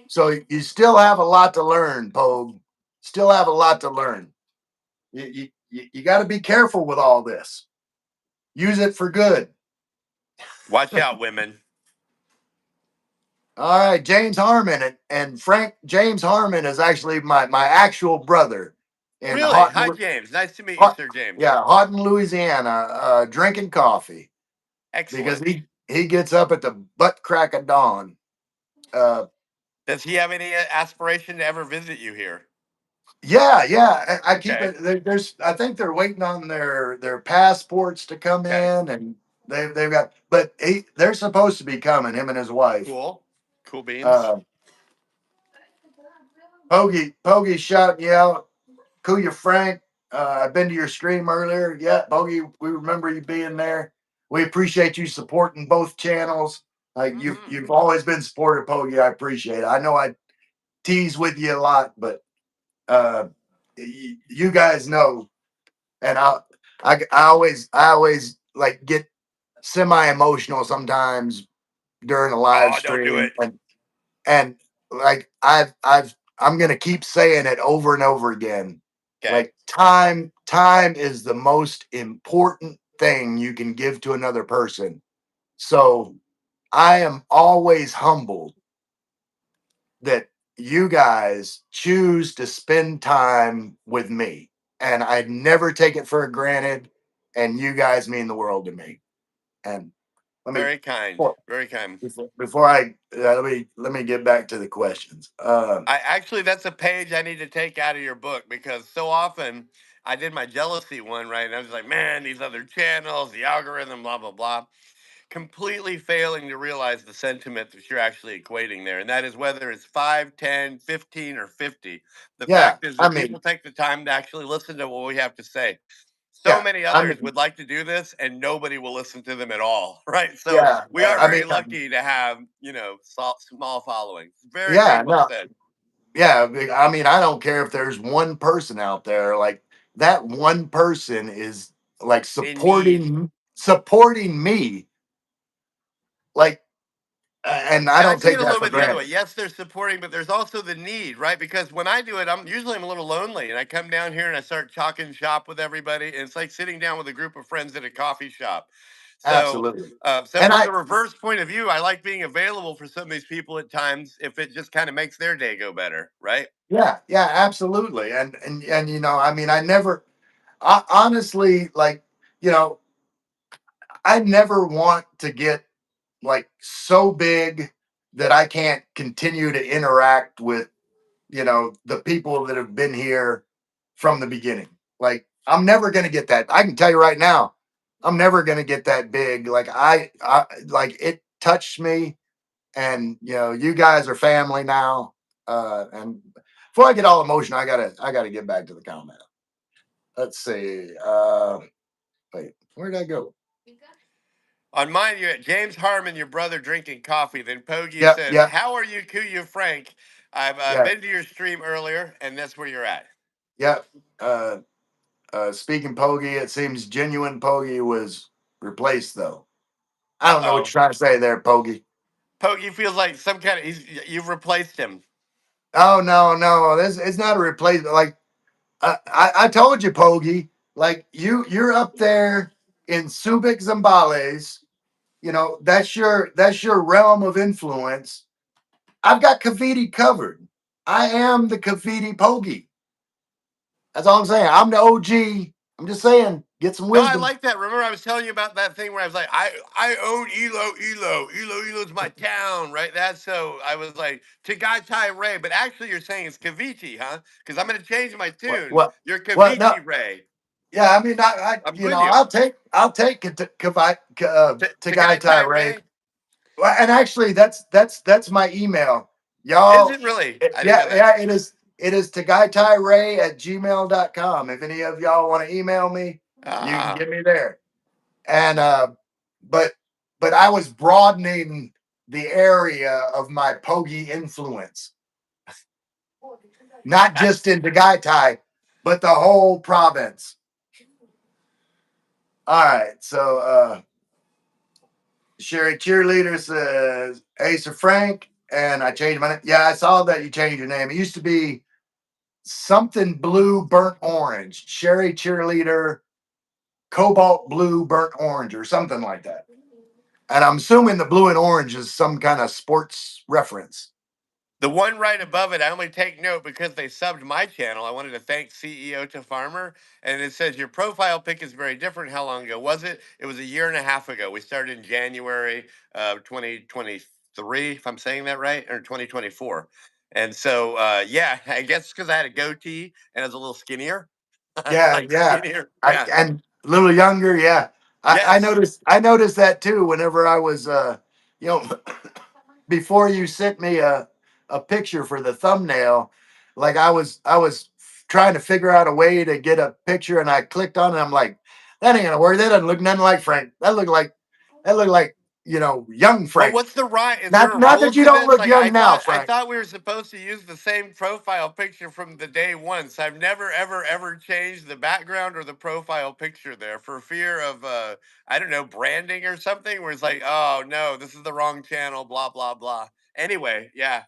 So you still have a lot to learn, Pogue. Still have a lot to learn. You got to be careful with all this. Use it for good. watch out, women. All right, James Harmon and Frank James Harmon is actually my actual brother in Really? Hi, James. Nice to meet you, Hot, Sir James. yeah, Houghton, Louisiana, drinking coffee because Excellent. he gets up at the butt crack of dawn. Uh, Does he have any aspiration to ever visit you here? yeah, I keep Okay. it. There's, I think they're waiting on their passports to come Okay. in, and they've got, but they're supposed to be coming. Him and his wife. Cool. Cool beans. Uh, Pogie shouting you out. Kuya Frank, I've been to your stream earlier. Yeah, Bogey, we remember you being there. We appreciate you supporting both channels. Like Mm-hmm. you've always been supportive, Pogie. I appreciate it. I know I tease with you a lot, but uh, you guys know, and I always like get semi emotional sometimes during a live Oh, don't do stream, it. and like I'm gonna keep saying it over and over again. Okay. Like time is the most important thing you can give to another person. So I am always humbled that you guys choose to spend time with me, and I never take it for granted. And you guys mean the world to me. And let me Very kind. before Very kind. before I let me get back to the questions. I actually, that's a page I need to take out of your book because so often I did my jealousy one, right? And I was like, man, these other channels, the algorithm, blah, blah, blah. Completely failing to realize the sentiment that you're actually equating there. And that is whether it's 5, 10, 15, or 50. The Yeah, fact is I that mean, people take the time to actually listen to what we have to say. So yeah, many I others mean, would like to do this and nobody will listen to them at all. Right. So yeah, we are I mean, very lucky to have, small followings. Very, very yeah, well no, said. yeah. I mean, I don't care if there's one person out there like that. One person is like In need. supporting me, like, and I And I don't see it take a that little for bit the other way. granted. Yes, they're supporting, but there's also the need, right? Because when I do it, I'm a little lonely, and I come down here and I start talking shop with everybody, and it's like sitting down with a group of friends at a coffee shop. So, Absolutely, so and from I, the reverse point of view, I like being available for some of these people at times if it just kind of makes their day go better, right? yeah, yeah, absolutely, and I mean, honestly, like, you know, I never want to get like so big that I can't continue to interact with, the people that have been here from the beginning. Like, I'm never going to get that. I can tell you right now, I'm never going to get that big. Like, I like it touched me, and you guys are family now. And before I get all emotional, I gotta get back to the comment. Let's see. Wait, where did I go? On mine, you had James Harmon, your brother, drinking coffee. Then Pogie Yep, says, yep, "How are you, Kuya Frank? I've yeah, been to your stream earlier, and that's where you're at." yep. Uh, Speaking Poggy, it seems genuine Poggy was replaced though. I Uh don't know what oh. you're trying to say there, Poggy. Pogie feels like some kind of you've replaced him. Oh no, no, this it's not a replacement. Like I told you, Poggy. Like you're up there in Subic Zambales. That's your realm of influence. I've got Kaviti covered. I am the Kaviti Poggy. That's all I'm saying. I'm the OG. I'm just saying, get some No, I wisdom. like that. Remember, I was telling you about that thing where I was like, I own Elo's my town, right? That's so I was like Tagatai Ray, but actually you're saying it's Kaviti, huh? Because I'm gonna change my What? tune. What? You're What? No. Kaviti Ray. Yeah, I mean, I I'm with you. I'll take Tagai Tagatai Ray. Ray. Well, and actually, that's my email, Is y'all. it really? I didn't know Yeah, that. yeah, it is Ray at gmail.com. If any of y'all want to email me, you can Ah, get me there. And but but I was broadening the area of my Pogi influence, not just in Tagaitai, but the whole province. All right, so Sherry Cheerleader says Ace or Frank, and I changed my name. Yeah, I saw that you changed your name. It used to be something blue, burnt orange. Sherry Cheerleader, cobalt blue, burnt orange, or something like that. And I'm assuming the blue and orange is some kind of sports reference. the one right above it, I only take note because they subbed my channel. I wanted to thank CEO to Farmer. And it says, your profile pic is very different. How long ago was it? It was a year and a half ago. We started in January of 2023, if I'm saying that right, or 2024. And so, yeah, I guess because I had a goatee and I was a little skinnier. Yeah, Like yeah. skinnier. I Yeah. and a little younger, yeah. I Yes. noticed that too whenever I was you know before you sent me a picture for the thumbnail, like I was trying to figure out a way to get a picture and I clicked on it. I'm like, that ain't gonna work. That doesn't look nothing like Frank. That looked like young But Frank. what's the right? Is there Not a not rule that you to don't this? look Like young now, I Frank. thought we were supposed to use the same profile picture from the day one. So I've never ever ever changed the background or the profile picture there for fear of I don't know, branding or something where it's like, oh no, this is the wrong channel, blah blah blah. Anyway, yeah.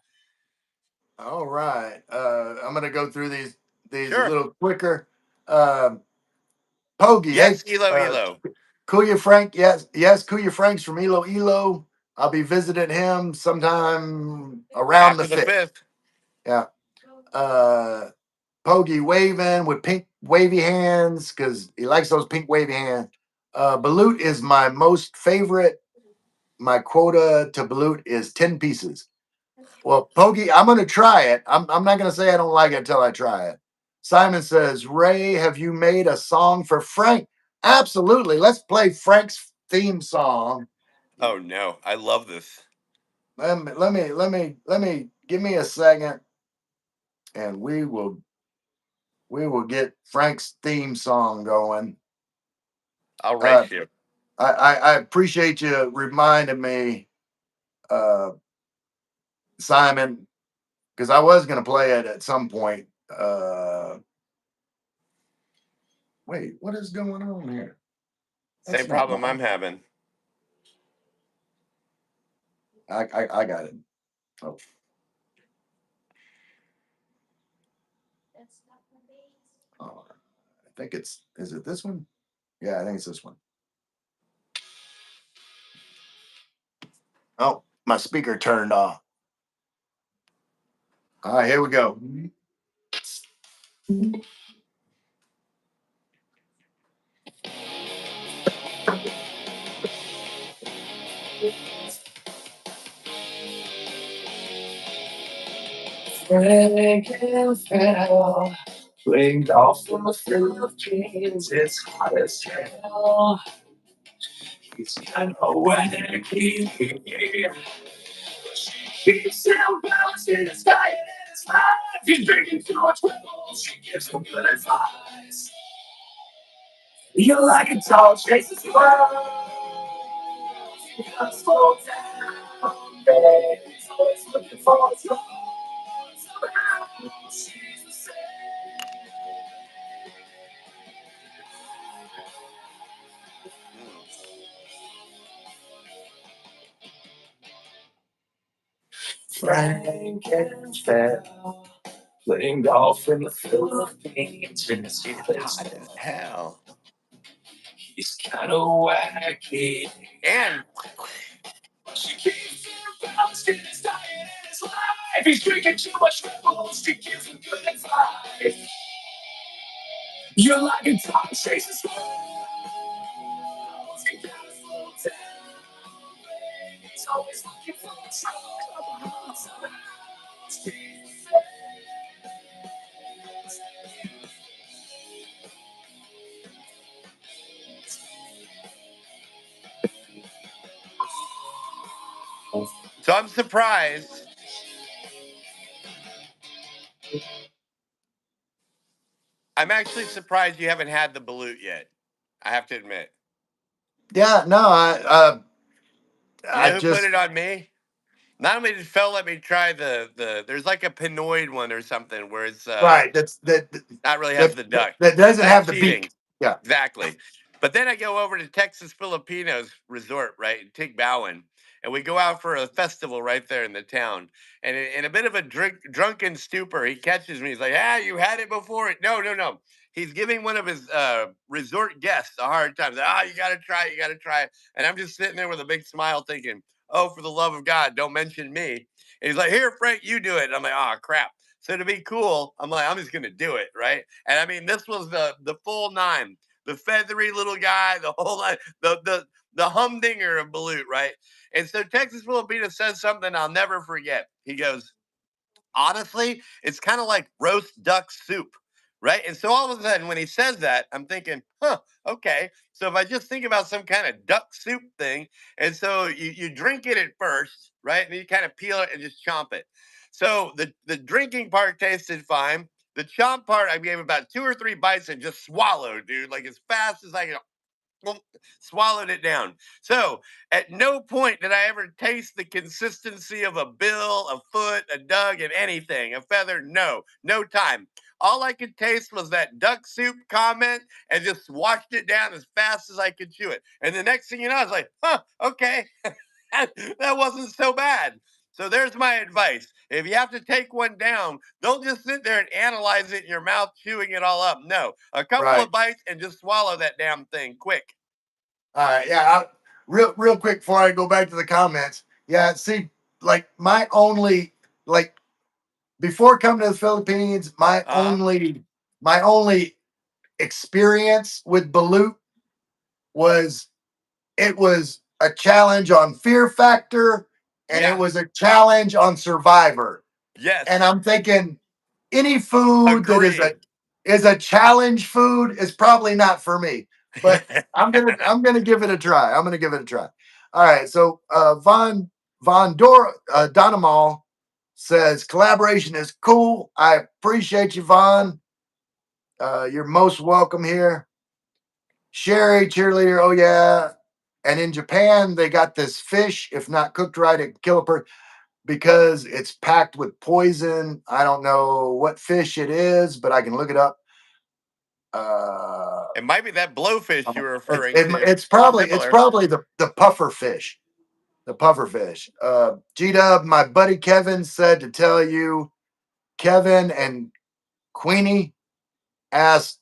All right. I'm gonna go through these a Sure. little quicker. Um Pogie, hey, Yes, Elo. Kuya Frank, yes, yes, Kuya Frank's from Ilo. I'll be visiting him sometime around the After the 5th. fifth. Yeah. Uh Pogie waving with pink wavy hands because he likes those pink wavy hands. Balut is my most favorite. My quota to Balut is 10 pieces. Well, Pogie, I'm gonna try it. I'm not gonna say I don't like it until I try it. Simon says, Ray, have you made a song for Frank? Absolutely. Let's play Frank's theme song. Oh no, I love this. Let me give me a second, and we will get Frank's theme song going. I'll race you. I appreciate you reminding me, Simon, because I was going to play it at some point. Wait, what is going on here? Same problem I'm having. I got it. Oh. Oh, I think is it this one? Yeah, I think it's this one. Oh, my speaker turned off. All right, here we go. Frank and Fel, playing golf from the Philippines. It's hot as hell. He's kind of wacky. He's still bouncing his diet in his life. He's drinking too much Red Bull. She gives him good advice. You like a dog chases world. You gotta slow down, babe. He's always looking for a job. Somehow she's the same. Frank and Fel, playing golf in the Philippines. It's hot as hell. He's kind of wacky. And She keeps him balanced in his diet and his life. He's drinking too much Red Bull. She gives him good advice. You're like a dog chases world. You gotta slow down. He's always looking for trouble. Somehow she's the same. so I'm surprised. I'm actually surprised you haven't had the balut yet. I have to admit. Yeah, no, You know who put just it on me? Not only did Fel let me try the there's like a Pinoy one or something where it's right. not really has the duck. That doesn't That's have the cheating. beak. Yeah, Exactly. But then I go over to Texas Filipinos Resort, right, in Tigbowen, and we go out for a festival right there in the town. And in a bit of a drunken stupor, he catches me. He's like, "Ah, you had it before." No, no, no. He's giving one of his resort guests a hard time. He's like, "Ah, you got to try it. You got to try it." And I'm just sitting there with a big smile, thinking, "Oh, for the love of God, don't mention me." And he's like, "Here, Frank, you do it." And I'm like, "Oh, crap." So to be cool, I'm like, I'm just gonna do it, right? And I mean, this was the full nine, the feathery little guy, the whole line, the humdinger of balut, right? And so Texas Filipino says something I'll never forget. He goes, honestly, it's kind of like roast duck soup, right? And so all of a sudden, when he says that, I'm thinking, huh, okay. So if I just think about some kind of duck soup thing, and so you drink it at first, right? And you kind of peel it and just chomp it. So the drinking part tasted fine. The chomp part, I gave about 2 or 3 bites and just swallowed, dude, like as fast as I could swallowed it down. So at no point did I ever taste the consistency of a bill, a foot, a dug, and anything, a feather. No, no time. All I could taste was that duck soup comment and just washed it down as fast as I could chew it. And the next thing you know, I was like, huh, okay, that wasn't so bad. So there's my advice. If you have to take one down, don't just sit there and analyze it in your mouth, chewing it all up. No, a couple right. of bites and just swallow that damn thing quick. All right, yeah. Real quick before I go back to the comments. Yeah, see, like my only like before coming to the Philippines, Uh-huh. my only experience with balut was it was a challenge on Fear Factor and it Yeah. was a challenge on Survivor. And Yes. I'm thinking any food that is a Agree. is a challenge food. It's probably not for me, but I'm gonna give it a try. I'm gonna give it a try. All right. So Donamal says collaboration is cool. I appreciate you, Von. You're most welcome here. Sherry, cheerleader. Oh yeah. And in Japan, they got this fish. If not cooked right, it can kill a person because it's packed with poison. I don't know what fish it is, but I can look it up. It might be that blowfish you were referring to. It's It's probably similar. the puffer fish. The puffer fish. G Dub, my buddy Kevin said to tell you, Kevin and Queenie asked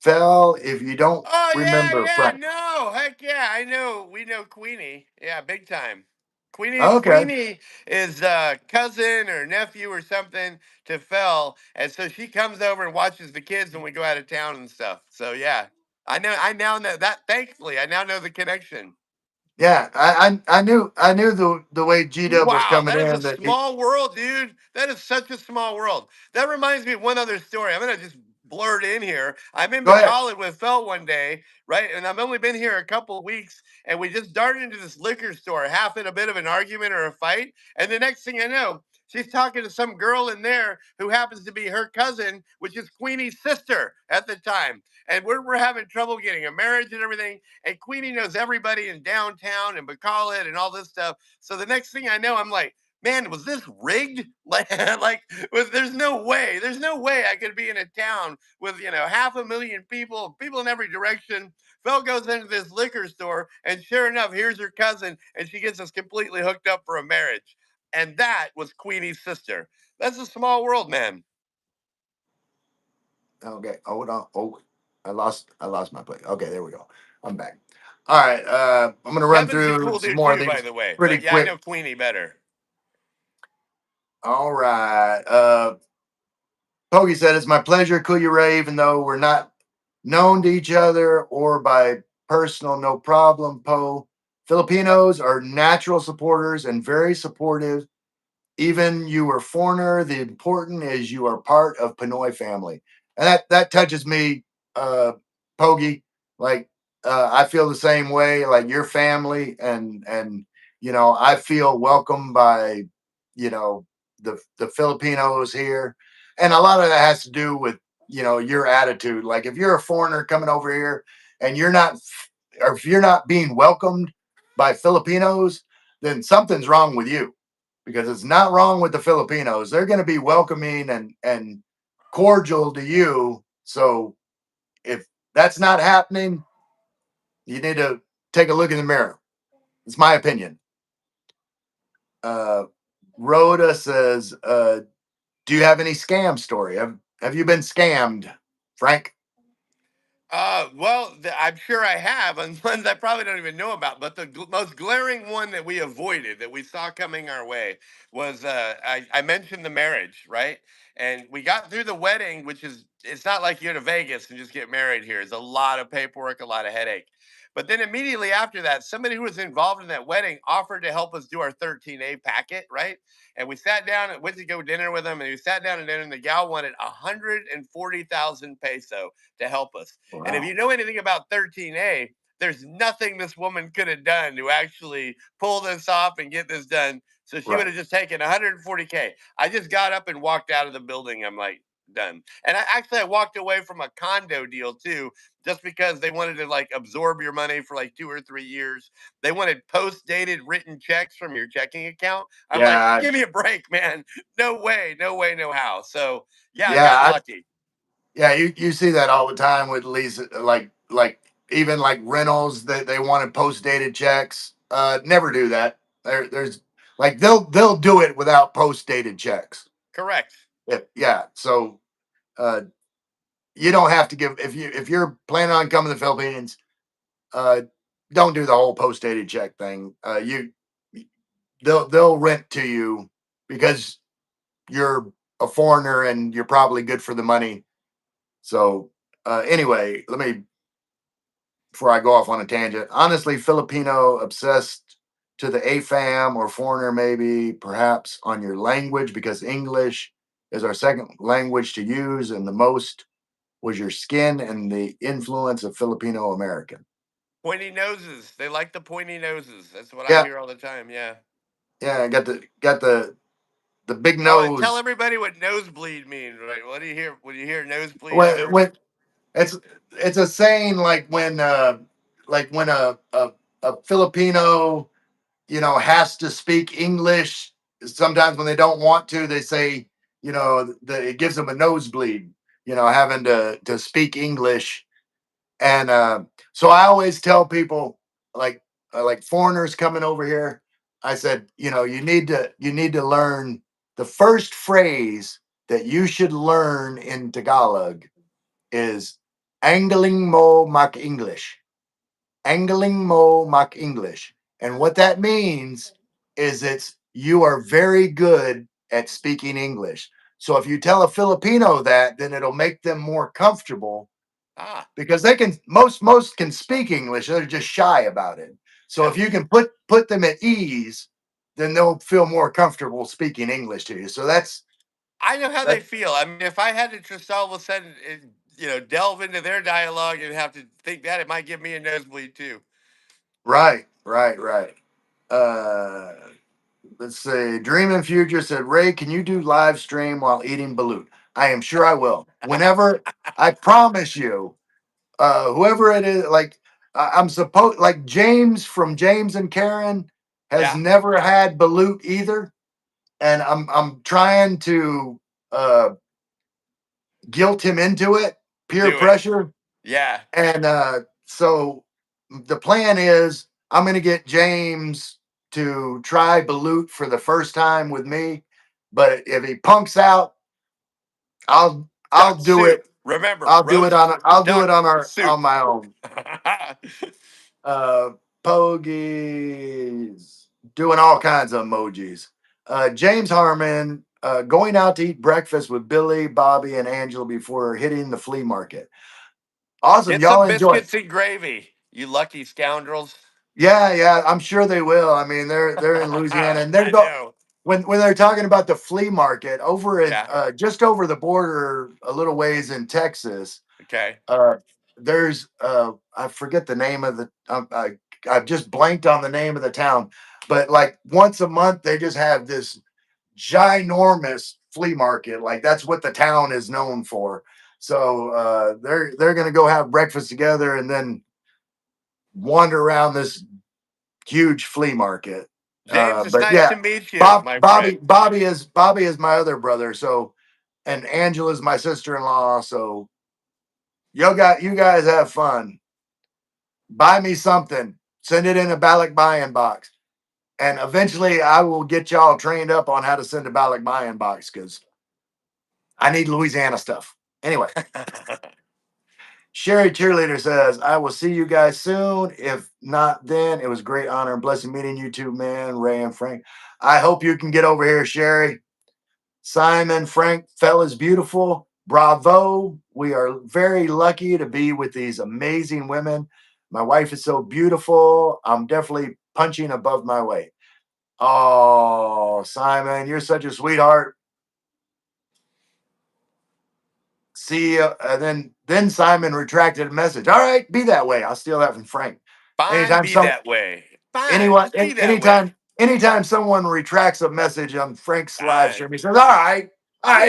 Fel if you don't Oh yeah, remember yeah, Frank. no, heck yeah, I know. We know Queenie, yeah, big time. Queenie, Okay. Queenie is cousin or nephew or something to Fel, and so she comes over and watches the kids when we go out of town and stuff. So yeah, I know. I now know that. Thankfully, I now know the connection. Yeah, I knew the way G Dub was Wow, coming that is a in that he, small world, dude. That is such a small world. That reminds me of one other story. I'm gonna just blurt in here. I'm in go ahead. McAuliffe with Felt one day, right? And I've only been here a couple of weeks, and we just darted into this liquor store, half in a bit of an argument or a fight. And the next thing I know, she's talking to some girl in there who happens to be her cousin, which is Queenie's sister at the time. And we're having trouble getting a marriage and everything. And Queenie knows everybody in downtown and McAuliffe and all this stuff. So the next thing I know, I'm like, man, was this rigged? There's no way I could be in a town with, 500,000 people, people in every direction. Phil goes into this liquor store, and sure enough, here's her cousin, and she gets us completely hooked up for a marriage. And that was Queenie's sister. That's a small world, man. Okay, hold on. Oh, I lost my place. Okay, there we go. I'm back. All right, I'm gonna run Kevin's a through cool some dude more of too, by these the way. pretty But yeah, I quick. know Queenie better. All right. Poggy said, it's my pleasure, Kuya Ray, even though we're not known to each other or by personal, no problem, Poe. Filipinos are natural supporters and very supportive. Even you are foreigner, the important is you are part of Pinoy family. And that touches me, Poggy. Like I feel the same way, like your family and I feel welcomed by, you know, the Filipinos here. And a lot of that has to do with, your attitude. Like if you're a foreigner coming over here and you're not or if you're not being welcomed by Filipinos, then something's wrong with you because it's not wrong with the Filipinos. They're going to be welcoming and cordial to you. So if that's not happening, you need to take a look in the mirror. It's my opinion. Uh, Rhoda says, "Do you have any scam story? Have you been scammed, Frank?" Well, I'm sure I have, and ones I probably don't even know about. But the most glaring one that we avoided, that we saw coming our way, was I mentioned the marriage, right? And we got through the wedding, which is it's not like you go to Vegas and just get married here. It's a lot of paperwork, a lot of headache. But then immediately after that, somebody who was involved in that wedding offered to help us do our 13A packet, right? And we sat down and went to go dinner with them, and we sat down and dinner, and the gal wanted 140,000 peso to help us. And if Wow. you know anything about 13A, there's nothing this woman could have done to actually pull this off and get this done. So she would Right. have just taken 140K. I just got up and walked out of the building. I'm like, done. And I walked away from a condo deal too, just because they wanted to like absorb your money for like 2 or 3 years. They wanted post dated written checks from your checking account. I'm like, Yeah. give me a break, man. No way, no way, no how. So yeah, I Yeah. got lucky. Yeah, you see that all the time with lease, like even like rentals that they wanted post dated checks. Never do that. There's like they'll do it without post dated checks. Correct. Yeah. So uh, you don't have to give if you're planning on coming to the Philippines. Uh, don't do the whole post dated check thing. They'll rent to you because you're a foreigner and you're probably good for the money. So anyway, let me before I go off on a tangent. Honestly, Filipino obsessed to the AFAM or foreigner, maybe perhaps on your language because English is our second language to use and the most. was your skin and the influence of Filipino American. Pointy noses. They like the pointy noses. That's what I Yeah, hear all the time. Yeah. yeah, I got the big Tell nose. everybody what nosebleed means. Right? What do you hear when you hear nosebleed, When, Phil? when it's it's a saying like when a Filipino has to speak English. Sometimes when they don't want to, they say it gives them a nosebleed. Having to speak English. And so I always tell people, like foreigners coming over here, I said, you need to learn the first phrase that you should learn in Tagalog is angling mo mak English. Angling mo mak English. And what that means is it's you are very good at speaking English. So if you tell a Filipino that, then it'll make them more comfortable Ah, because they can most can speak English. They're just shy about it. So if no. you can put them at ease, then they'll feel more comfortable speaking English to you. So I know how they that feel. I mean, if I had to just all of a sudden, delve into their dialogue and have to think that, it might give me a nosebleed too. right. Uh, let's see. Dream and Future said, Ray, can you do live stream while eating balut? I am sure I will. Whenever I promise you, whoever it is, like I'm supposed like James from James and Karen has Yeah, never had balut either. And I'm trying to uh guilt him into it, peer do it. pressure. Yeah. And so the plan is I'm going to get James to try balut for the first time with me. But if he punks out, I'll Duck do soup. it. Remember, I'll do it roast duck on soup. my own. Uh, Pogies doing all kinds of emojis. James Harmon going out to eat breakfast with Billy, Bobby, and Angela before hitting the flea market. Awesome, Get y'all some enjoy. biscuits and gravy, you lucky scoundrels. Yeah, I'm sure they will. I mean, they're in Louisiana, and I know. when they're talking about the flea market over at Yeah. just over the border, a little ways in Texas. Okay. Uh, there's I forget the name of the I've just blanked on the name of the town, but like once a month they just have this ginormous flea market. Like that's what the town is known for. So they're gonna go have breakfast together and then wander around this huge flea market. James, it's But nice yeah, to meet you, my friend. Bobby is my other brother. So and Angela's my sister in law. So you guys have fun. Buy me something. Send it in a Balak buy-in box. And eventually I will get y'all trained up on how to send a Balak buy-in box because I need Louisiana stuff. Anyway, Sherry Cheerleader says, I will see you guys soon. If not then, it was a great honor and blessing meeting you two, man, Ray and Frank. I hope you can get over here, Sherry. Simon, Frank Fel is beautiful. Bravo. We are very lucky to be with these amazing women. My wife is so beautiful. I'm definitely punching above my weight. Oh, Simon, you're such a sweetheart. See you. And then Simon retracted a message. All right, be that way. I'll steal that from Frank. Fine, Anytime be some that way. Fine, anyone just be that way. anytime someone retracts a message on Frank's live Fine. stream, he says, all right,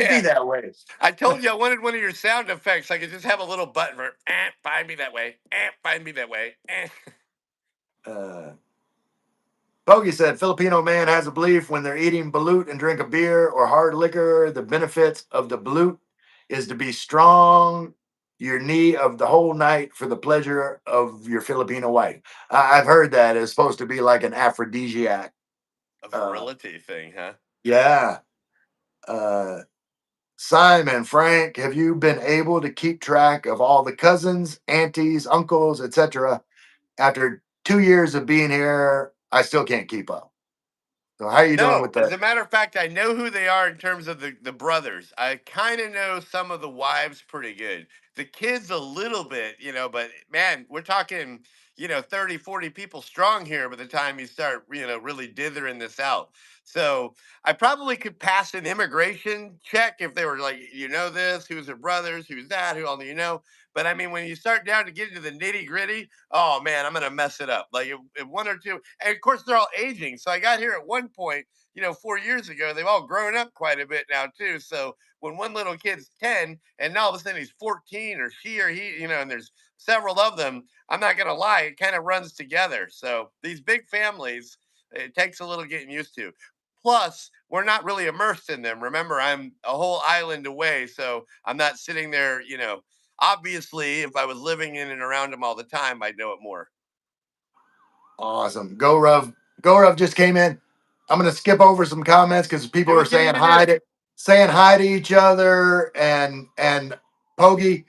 be Yeah. that way. I told you I wanted one of your sound effects. I could just have a little button for find me that way. Find me that way. Uh Bogey said Filipino man has a belief when they're eating balut and drink a beer or hard liquor, the benefits of the balut is to be strong your knee of the whole night for the pleasure of your Filipino wife. I've heard that it's supposed to be like an aphrodisiac. A Uh, virility thing, huh? yeah. Uh, Simon, Frank, have you been able to keep track of all the cousins, aunties, uncles, etc.? After 2 years of being here, I still can't keep up. So how are you doing with No, as that? a matter of fact, I know who they are in terms of the brothers. I kind of know some of the wives pretty good. The kids a little bit, but man, we're talking, 30, 40 people strong here by the time you start, really dithering this out. So I probably could pass an immigration check if they were like, this, who's their brothers, who's that, who all do you know? But I mean, when you start down to get into the nitty gritty, oh man, I'm gonna mess it up. Like if one or two, and of course they're all aging. So I got here at one point, 4 years ago. They've all grown up quite a bit now too. So when one little kid's 10 and now all of a sudden he's 14 or she or he, and there's several of them, I'm not gonna lie, it kind of runs together. So these big families, it takes a little getting used to. Plus, we're not really immersed in them. Remember, I'm a whole island away, so I'm not sitting there, obviously, if I was living in and around them all the time, I'd know it more. Awesome. Go Ruv. Go Ruv just came in. I'm gonna skip over some comments because people Do are what you need saying to hi do. to each other. And Pogi,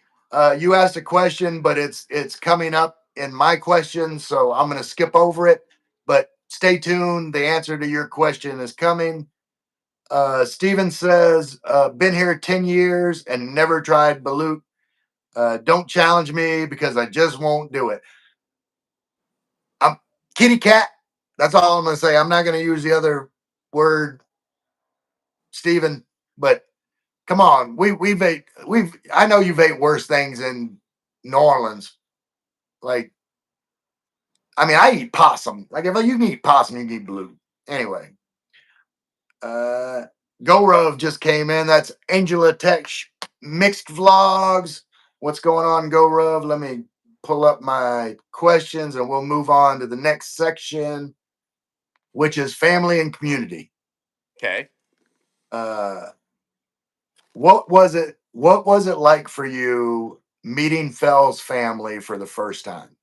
you asked a question, but it's coming up in my question, so I'm gonna skip over it. But stay tuned. The answer to your question is coming. Steven says, been here 10 years and never tried balut. Don't challenge me because I just won't do it. I'm kitty cat. That's all I'm gonna say. I'm not gonna use the other word, Steven, but come on. We've I know you've ate worse things in New Orleans. Like, I mean, I eat possum. Like if you can eat possum, you can eat blue. Anyway, uh Gorov just came in. That's Angela Tech mixed vlogs. What's going on, Gorov? Let me pull up my questions and we'll move on to the next section, which is family and community. Okay. Uh, what was it like for you meeting Fel's family for the first time?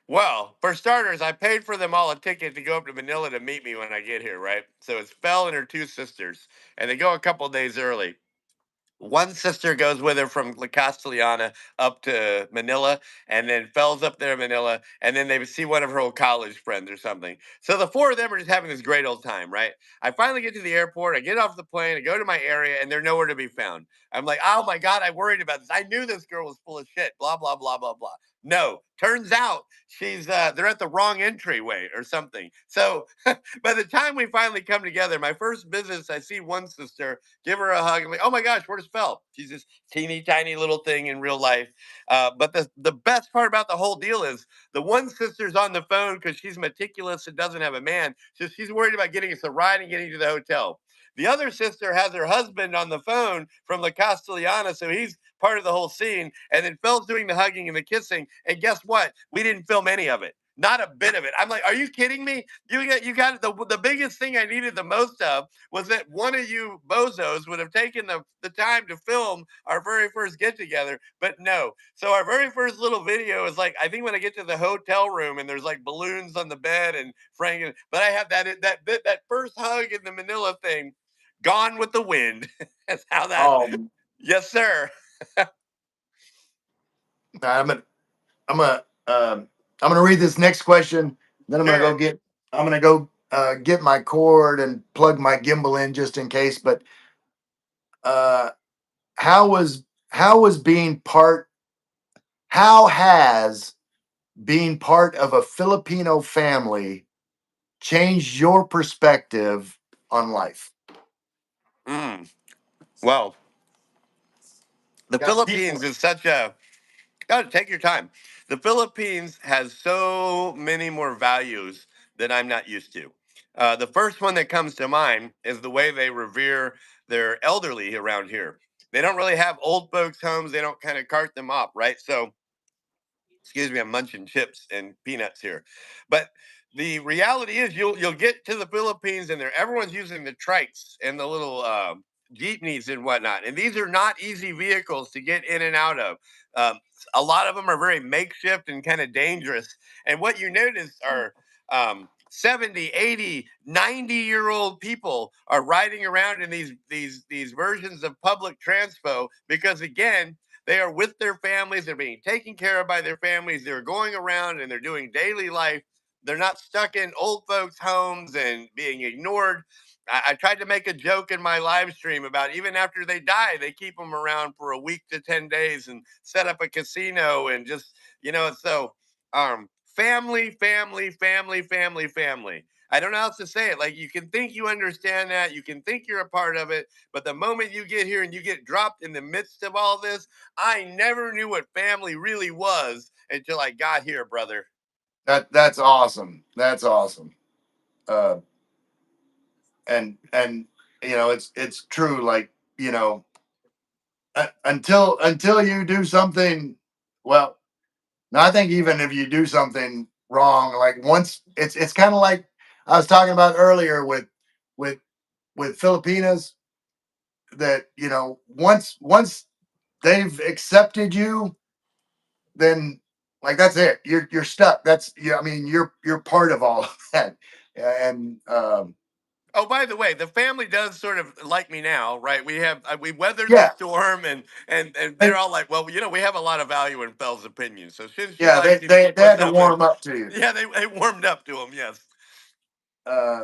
Well, for starters, I paid for them all a ticket to go up to Manila to meet me when I get here, right? So it's Fel and her two sisters, and they go a couple days early. One sister goes with her from La Castellana up to Manila, and then Fel's up there in Manila, and then they would see one of her old college friends or something. So the four of them are just having this great old time, right? I finally get to the airport, I get off the plane, I go to my area, and they're nowhere to be found. I'm like, oh my God, I worried about this. I knew this girl was full of shit, blah, blah, blah, blah, blah. No, turns out they're at the wrong entryway or something. So by the time we finally come together, my first business, I see one sister, give her a hug. I'm like, oh my gosh, where's Fel? She's this teeny tiny little thing in real life. But the best part about the whole deal is the one sister's on the phone because she's meticulous and doesn't have a man. So she's worried about getting us a ride and getting to the hotel. The other sister has her husband on the phone from La Castellana, so he's part of the whole scene. And then Fel's doing the hugging and the kissing. And guess what? We didn't film any of it. Not a bit of it. I'm like, are you kidding me? You got the biggest thing I needed the most of was that one of you bozos would have taken the time to film our very first get together, but no. So our very first little video is like, I think when I get to the hotel room and there's like balloons on the bed and Frank, but I have that first hug in the Manila thing, gone with the wind. That's how that. Oh, Yes, sir. I'm gonna I'm gonna I'm gonna read this next question. Then Sure. I'm gonna go get my cord and plug my gimbal in just in case. But uh, how was how was being part how has being part of a Filipino family changed your perspective on life? Mm. Well, the Got deep Philippines is such a. Gotta take your time. The Philippines has so many more values that I'm not used to. The first one that comes to mind is the way they revere their elderly around here. They don't really have old folks' homes. They don't kind of cart them up, right? So excuse me, I'm munching chips and peanuts here. But the reality is you'll get to the Philippines and everyone's using the trikes and the little jeepneys and whatnot. And these are not easy vehicles to get in and out of. Um, a lot of them are very makeshift and kind of dangerous. And what you notice are 70, 80, 90-year-old people are riding around in these versions of public transpo because again, they are with their families. They're being taken care of by their families. They're going around and they're doing daily life. they're not stuck in old folks' homes and being ignored. I tried to make a joke in my live stream about even after they die, they keep them around for a week to 10 days and set up a casino and just so family, family, family, family, family. I don't know how else to say it. Like you can think you understand that, you can think you're a part of it, but the moment you get here and you get dropped in the midst of all this, I never knew what family really was until I got here, brother. That's awesome. That's awesome. Uh, and it's true. Like until you do something, well, no, I think even if you do something wrong, like once it's kind of like I was talking about earlier with with Filipinas, that once they've accepted you, then like that's it. You're stuck. That's yeah. I mean, you're part of all of that. And Oh, by the way, the family does sort of like me now, right? We weathered the yeah, storm, and and they're all like, well, we have a lot of value in Fel's opinion, so she yeah, likes you to they keep us had to up. And warm up to you. yeah, they warmed up to him. Yes. Uh,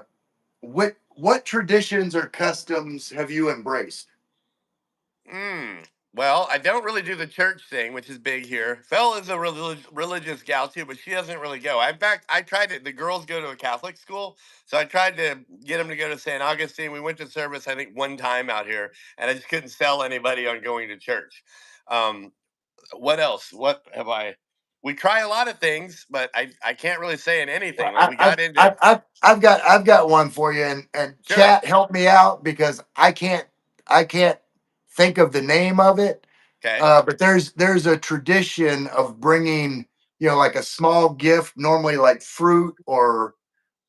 what traditions or customs have you embraced? Mm. Well, I don't really do the church thing, which is big here. Fel is a religious gal too, but she doesn't really go. In fact, I tried it. The girls go to a Catholic school, so I tried to get them to go to St. Augustine. We went to service, I think, one time out here, and I just couldn't sell anybody on going to church. Um, what else? What have I? We try a lot of things, but I can't really say in Well, anything. Like we got into. I've got one for you, and Sure. chat help me out because I can't think of the name of it. Okay. But there's a tradition of bringing like a small gift, normally like fruit or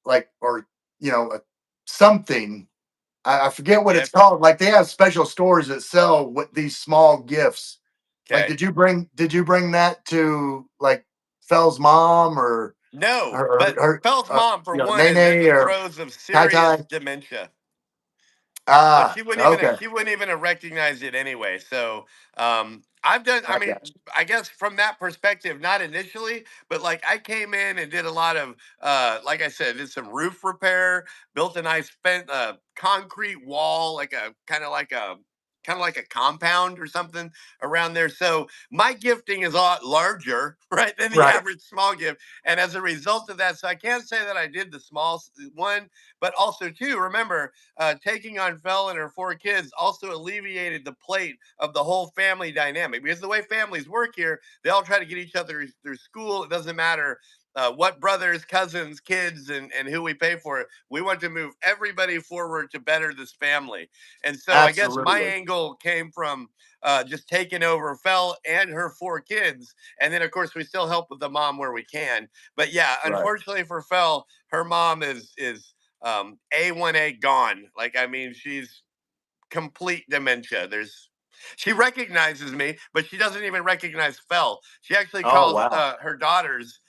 like or something. I forget what it's Gift. called. Like they have special stores that sell what these small gifts. Like Okay. did you bring that to like Fel's mom No, or but Fel's mom, for one, is in Nene the or throes of Tai serious Tai? dementia. So Ah, okay. she wouldn't even have recognized it anyway. So I've done. I I mean, got you. I guess from that perspective, not initially, but like I came in and did a lot of, like I said, did some roof repair, built a nice concrete wall, like a kind of like a compound or something around there. So my gifting is a lot larger, right, than the Right. average small gift. And as a result of that, so I can't say that I did the small one, but also too, remember taking on Fel and her four kids also alleviated the plate of the whole family dynamic, because the way families work here, they all try to get each other through school. It doesn't matter what brothers, cousins, kids, and who we pay for. We want to move everybody forward to better this family. And so I guess my Absolutely. angle came from just taking over Fel and her four kids. And then, of course, we still help with the mom where we can. But yeah, Right. unfortunately for Fel, her mom is A1A gone. Like, I mean, she's complete dementia. She recognizes me, but she doesn't even recognize Fel. She actually Oh calls wow. her daughters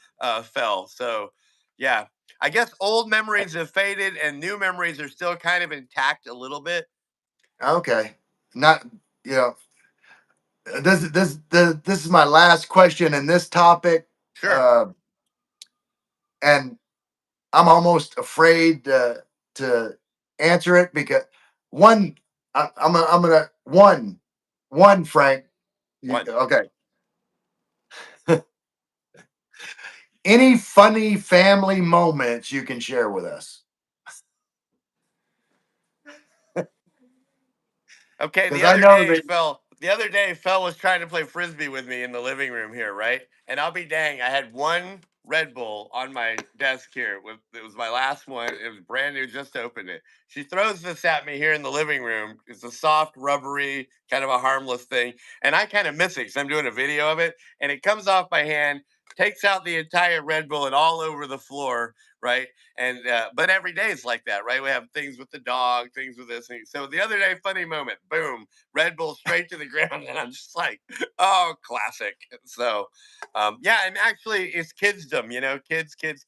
Fel. So, yeah, I guess old memories have faded and new memories are still kind of intact a little bit. Okay. Not you know this is my last question in this topic, Sure. uh, and I'm almost afraid to answer it because one, I'm gonna one Frank. One. Okay. Any funny family moments you can share with us? Okay, Because I know that. The other day, Fel was trying to play frisbee with me in the living room here, right? And I'll be dang, I had one Red Bull on my desk here. It was my last one. It was brand new, just opened it. She throws this at me here in the living room. It's a soft, rubbery, kind of a harmless thing. And I kind of miss it because I'm doing a video of it. And it comes off my hand, takes out the entire Red Bull and all over the floor, right? And but every day is like that, right? We have things with the dog, things with this thing. So the other day, funny moment, boom, Red Bull straight to the ground, and I'm just like, oh, classic. So yeah, and actually, it's kidsdom,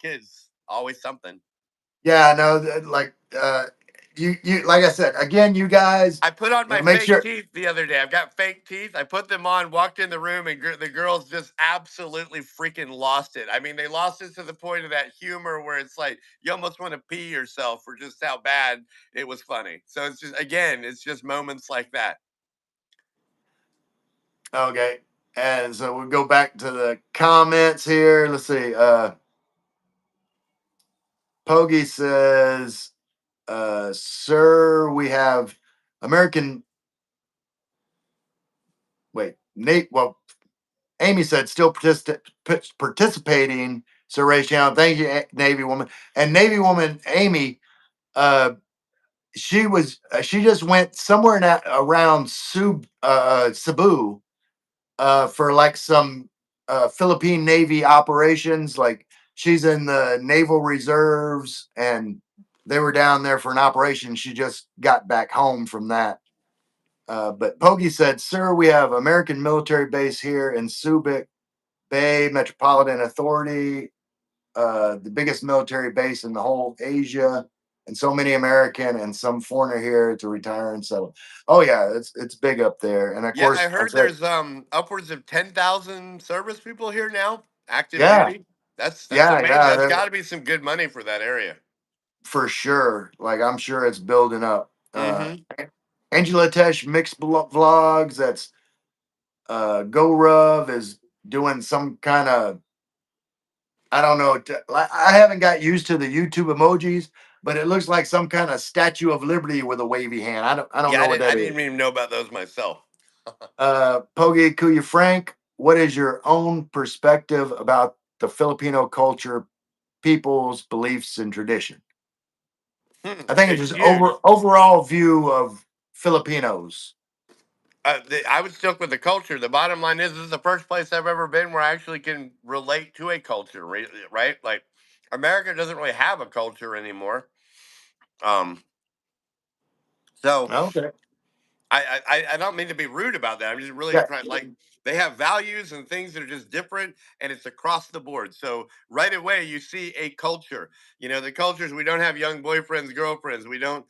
kids, always something. Yeah, no, like you like I said again, you guys, I put on my make fake sure. teeth the other day. I've got fake teeth. I put them on, walked in the room, and the girls just absolutely freaking lost it. I mean, they lost it to the point of that humor where it's like you almost want to pee yourself for just how bad it was funny. So it's just, again, it's just moments like that. Okay, and so we'll go back to the comments here. Let's see. Pogi says, "Sir, we have American." Wait, Nate. Well, Amy said still participating. Sir Ray Shannon, thank you, Navy woman. And Navy woman Amy, uh, she just went somewhere in around Cebu for like some Philippine Navy operations. Like she's in the Naval Reserves, and they were down there for an operation. She just got back home from that. But Poggy said, "Sir, we have American military base here in Subic Bay Metropolitan Authority, the biggest military base in the whole Asia, and so many American and some foreigner here to retire and settle." Oh yeah, it's big up there, and of Yeah, I course I heard said, there's upwards of 10,000 service people here now, active yeah, duty. That's yeah, amazing. yeah, That's got to be some good money for that area. for sure. Like I'm sure it's building up. Mm-hmm. Angela Tesh mixed vlogs. That's GoRuv is doing some kind of, I don't know. I haven't got used to the YouTube emojis, but it looks like some kind of Statue of Liberty with a wavy hand. I don't Yeah, know what I that is. didn't even know about those myself. Pogi Kuya Frank, what is your own perspective about the Filipino culture, people's beliefs and tradition? I think it's It's just huge. overall view of Filipinos. I would stick with the culture. The bottom line is, this is the first place I've ever been where I actually can relate to a culture, right? Like, America doesn't really have a culture anymore. Um, so Okay. I don't mean to be rude about that. I'm just really Yeah. trying, like, they have values and things that are just different, and it's across the board. So right away you see a culture. You know, the cultures, we don't have young boyfriends, girlfriends, we don't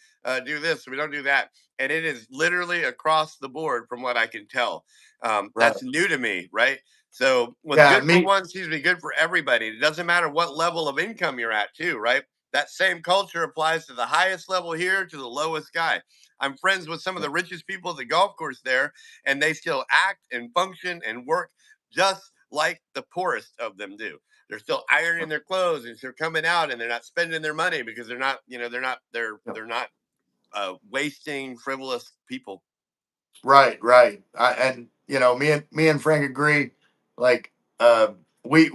do this, we don't do that, and it is literally across the board from what I can tell. Right. That's new to me, right? So what's Yeah. good for Me. one seems to be good for everybody. It doesn't matter what level of income you're at, too, right? That same culture applies to the highest level here to the lowest guy. I'm friends with some of the richest people at the golf course there, and they still act and function and work just like the poorest of them do. They're still ironing their clothes and they're coming out and they're not spending their money because they're not, they're not wasting frivolous people. Right. Right. And me and Frank agree. Like we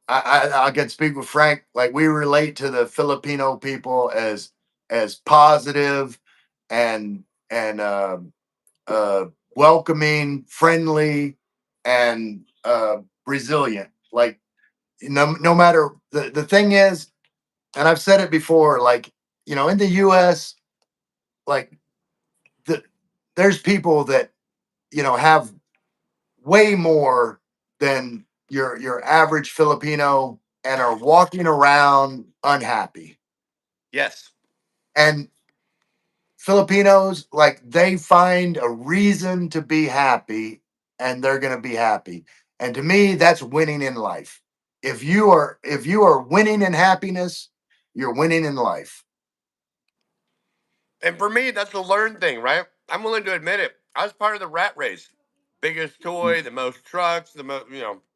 I can speak with Frank. Like we relate to the Filipino people as positive and welcoming, friendly, and resilient. Like no matter the thing is, and I've said it before. Like in the U.S., like the, there's people that have way more than your average Filipino and are walking around unhappy. Yes. And Filipinos, like they find a reason to be happy and they're going to be happy. And to me, that's winning in life. If you are winning in happiness, you're winning in life. And for me, that's a learned thing, right? I'm willing to admit it. I was part of the rat race. Biggest toy, the most trucks, the most,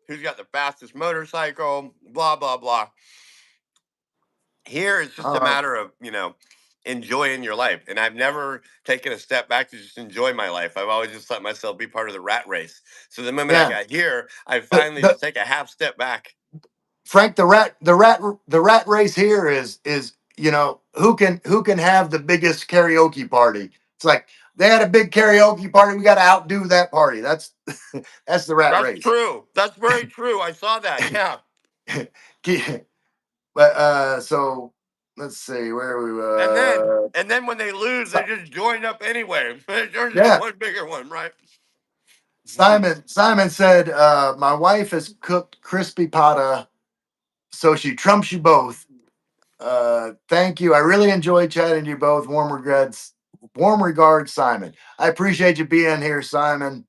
who's got the fastest motorcycle, blah, blah, blah. Here, it's just All a right. matter of, enjoying your life. And I've never taken a step back to just enjoy my life. I've always just let myself be part of the rat race. So the moment I Yeah. got here, I The finally the just take a half step back. Frank, the rat race here is who can have the biggest karaoke party. It's like they had a big karaoke party. We got to outdo that party. That's that's the rat That's race. true. That's very true. I saw that. Yeah. But so let's see where we And then when they lose, they Si- just join up anyway. It turns into yeah. one bigger one, right? Simon said my wife has cooked crispy pata, so she trumps you both. Thank you. I really enjoyed chatting to you both. Warm regards, Simon. I appreciate you being here, Simon.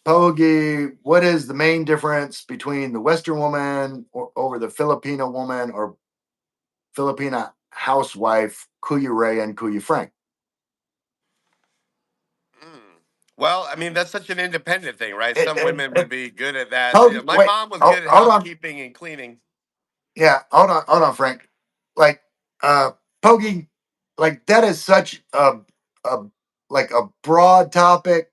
Pogi, what is the main difference between the Western woman over the Filipino woman or Filipina housewife, Kuya Ray and Kuya Frank? Mm. Well, I mean, that's such an independent thing, right? It, Some it, women would it, be good at that. Pogi, My wait, mom was good at hold on. housekeeping and cleaning. Yeah, hold on, Frank. Like, Pogi, like that is such a like a broad topic.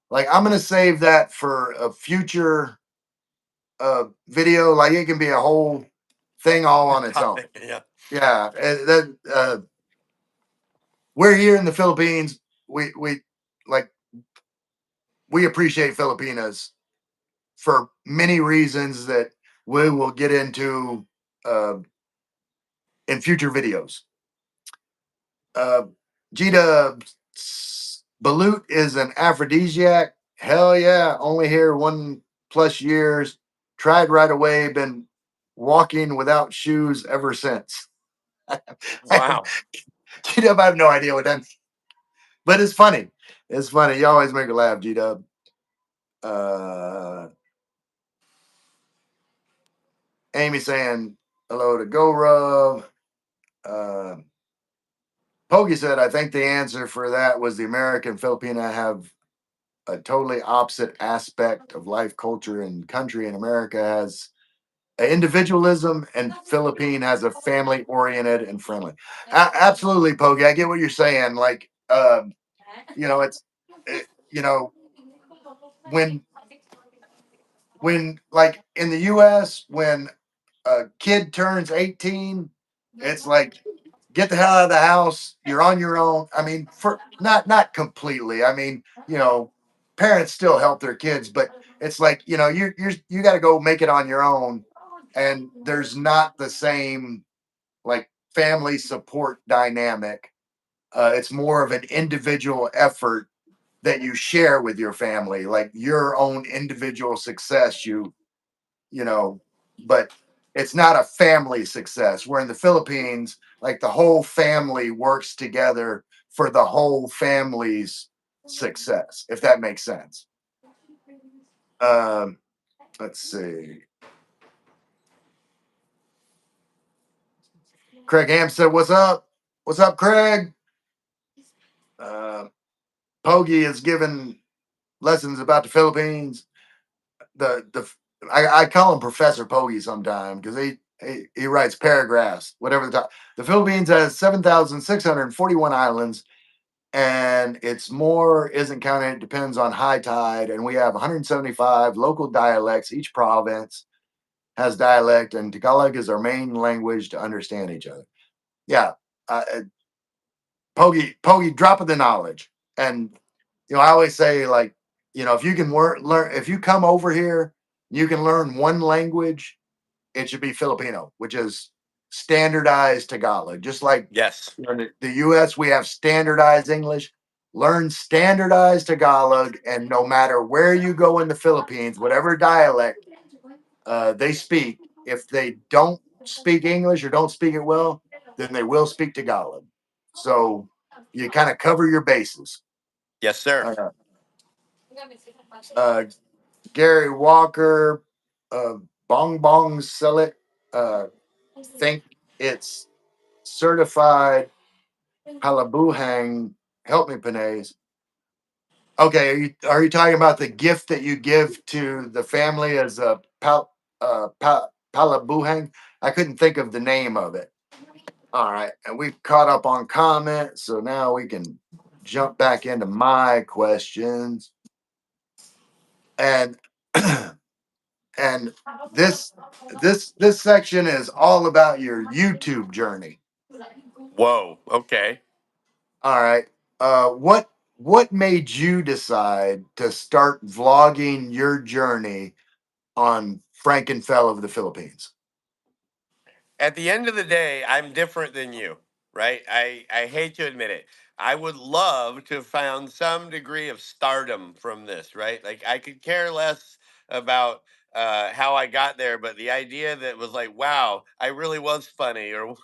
Like, I'm gonna save that for a future video. Like, it can be a whole thing all on its own. Yeah. Yeah, we're here in the Philippines. We like we appreciate Filipinas for many reasons that we will get into uh, in future videos. Uh, Gita Balut is an aphrodisiac. Hell yeah. Only here 1+ years. Tried right away. Been walking without shoes ever since. Wow. G Dub, I have no idea what that means, but it's funny. It's funny. You always make me laugh, G Dub. Uh, Amy saying hello to Go Rub. Uh, Pogi said, I think the answer for that was the American Filipina have a totally opposite aspect of life, culture, and country. In America has individualism, and Philippine has a family oriented and friendly. Absolutely, Pogi. I get what you're saying. Like, it's, you know, when like in the U.S. when a kid turns 18, it's like get the hell out of the house. You're on your own. I mean, for not completely. I mean, parents still help their kids, but it's like you got to go make it on your own, and there's not the same like family support dynamic. It's more of an individual effort that you share with your family, like your own individual success. You know, but it's not a family success. Where in the Philippines, like the whole family works together for the whole family's success, if that makes sense. Um, let's see. Craig Ham said, "What's up? What's up, Craig?" Uh, Pogi is giving lessons about the Philippines. The I call him Professor Pogi sometimes because he writes paragraphs, whatever the top. The Philippines has 7,641 islands, and it's more isn't counted. It depends on high tide, and we have 175 local dialects. Each province has dialect, and Tagalog is our main language to understand each other. Yeah, Pogi, drop of the knowledge, and I always say like, if you can learn, if you come over here, you can learn one language. It should be Filipino, which is standardized Tagalog. Just like Yes. in the U.S., we have standardized English. Learn standardized Tagalog, and no matter where you go in the Philippines, whatever dialect they speak, if they don't speak English or don't speak it well, then they will speak Tagalog. So you kind of cover your bases. Yes, sir. Uh, uh, Gary Walker, uh, Bong Bong Sell It, think it's certified Palabuhang. Help me, Panay. Okay, are you talking about the gift that you give to the family as a palabuhang? I couldn't think of the name of it. All right, and we've caught up on comments, so now we can jump back into my questions. And and this section is all about your YouTube journey. Whoa. Okay. All right. What made you decide to start vlogging your journey on Frank and Fel of the Philippines? At the end of the day, I'm different than you, right? I hate to admit it. I would love to have found some degree of stardom from this, right? Like I could care less about how I got there, but the idea that was like, wow, I really was funny, or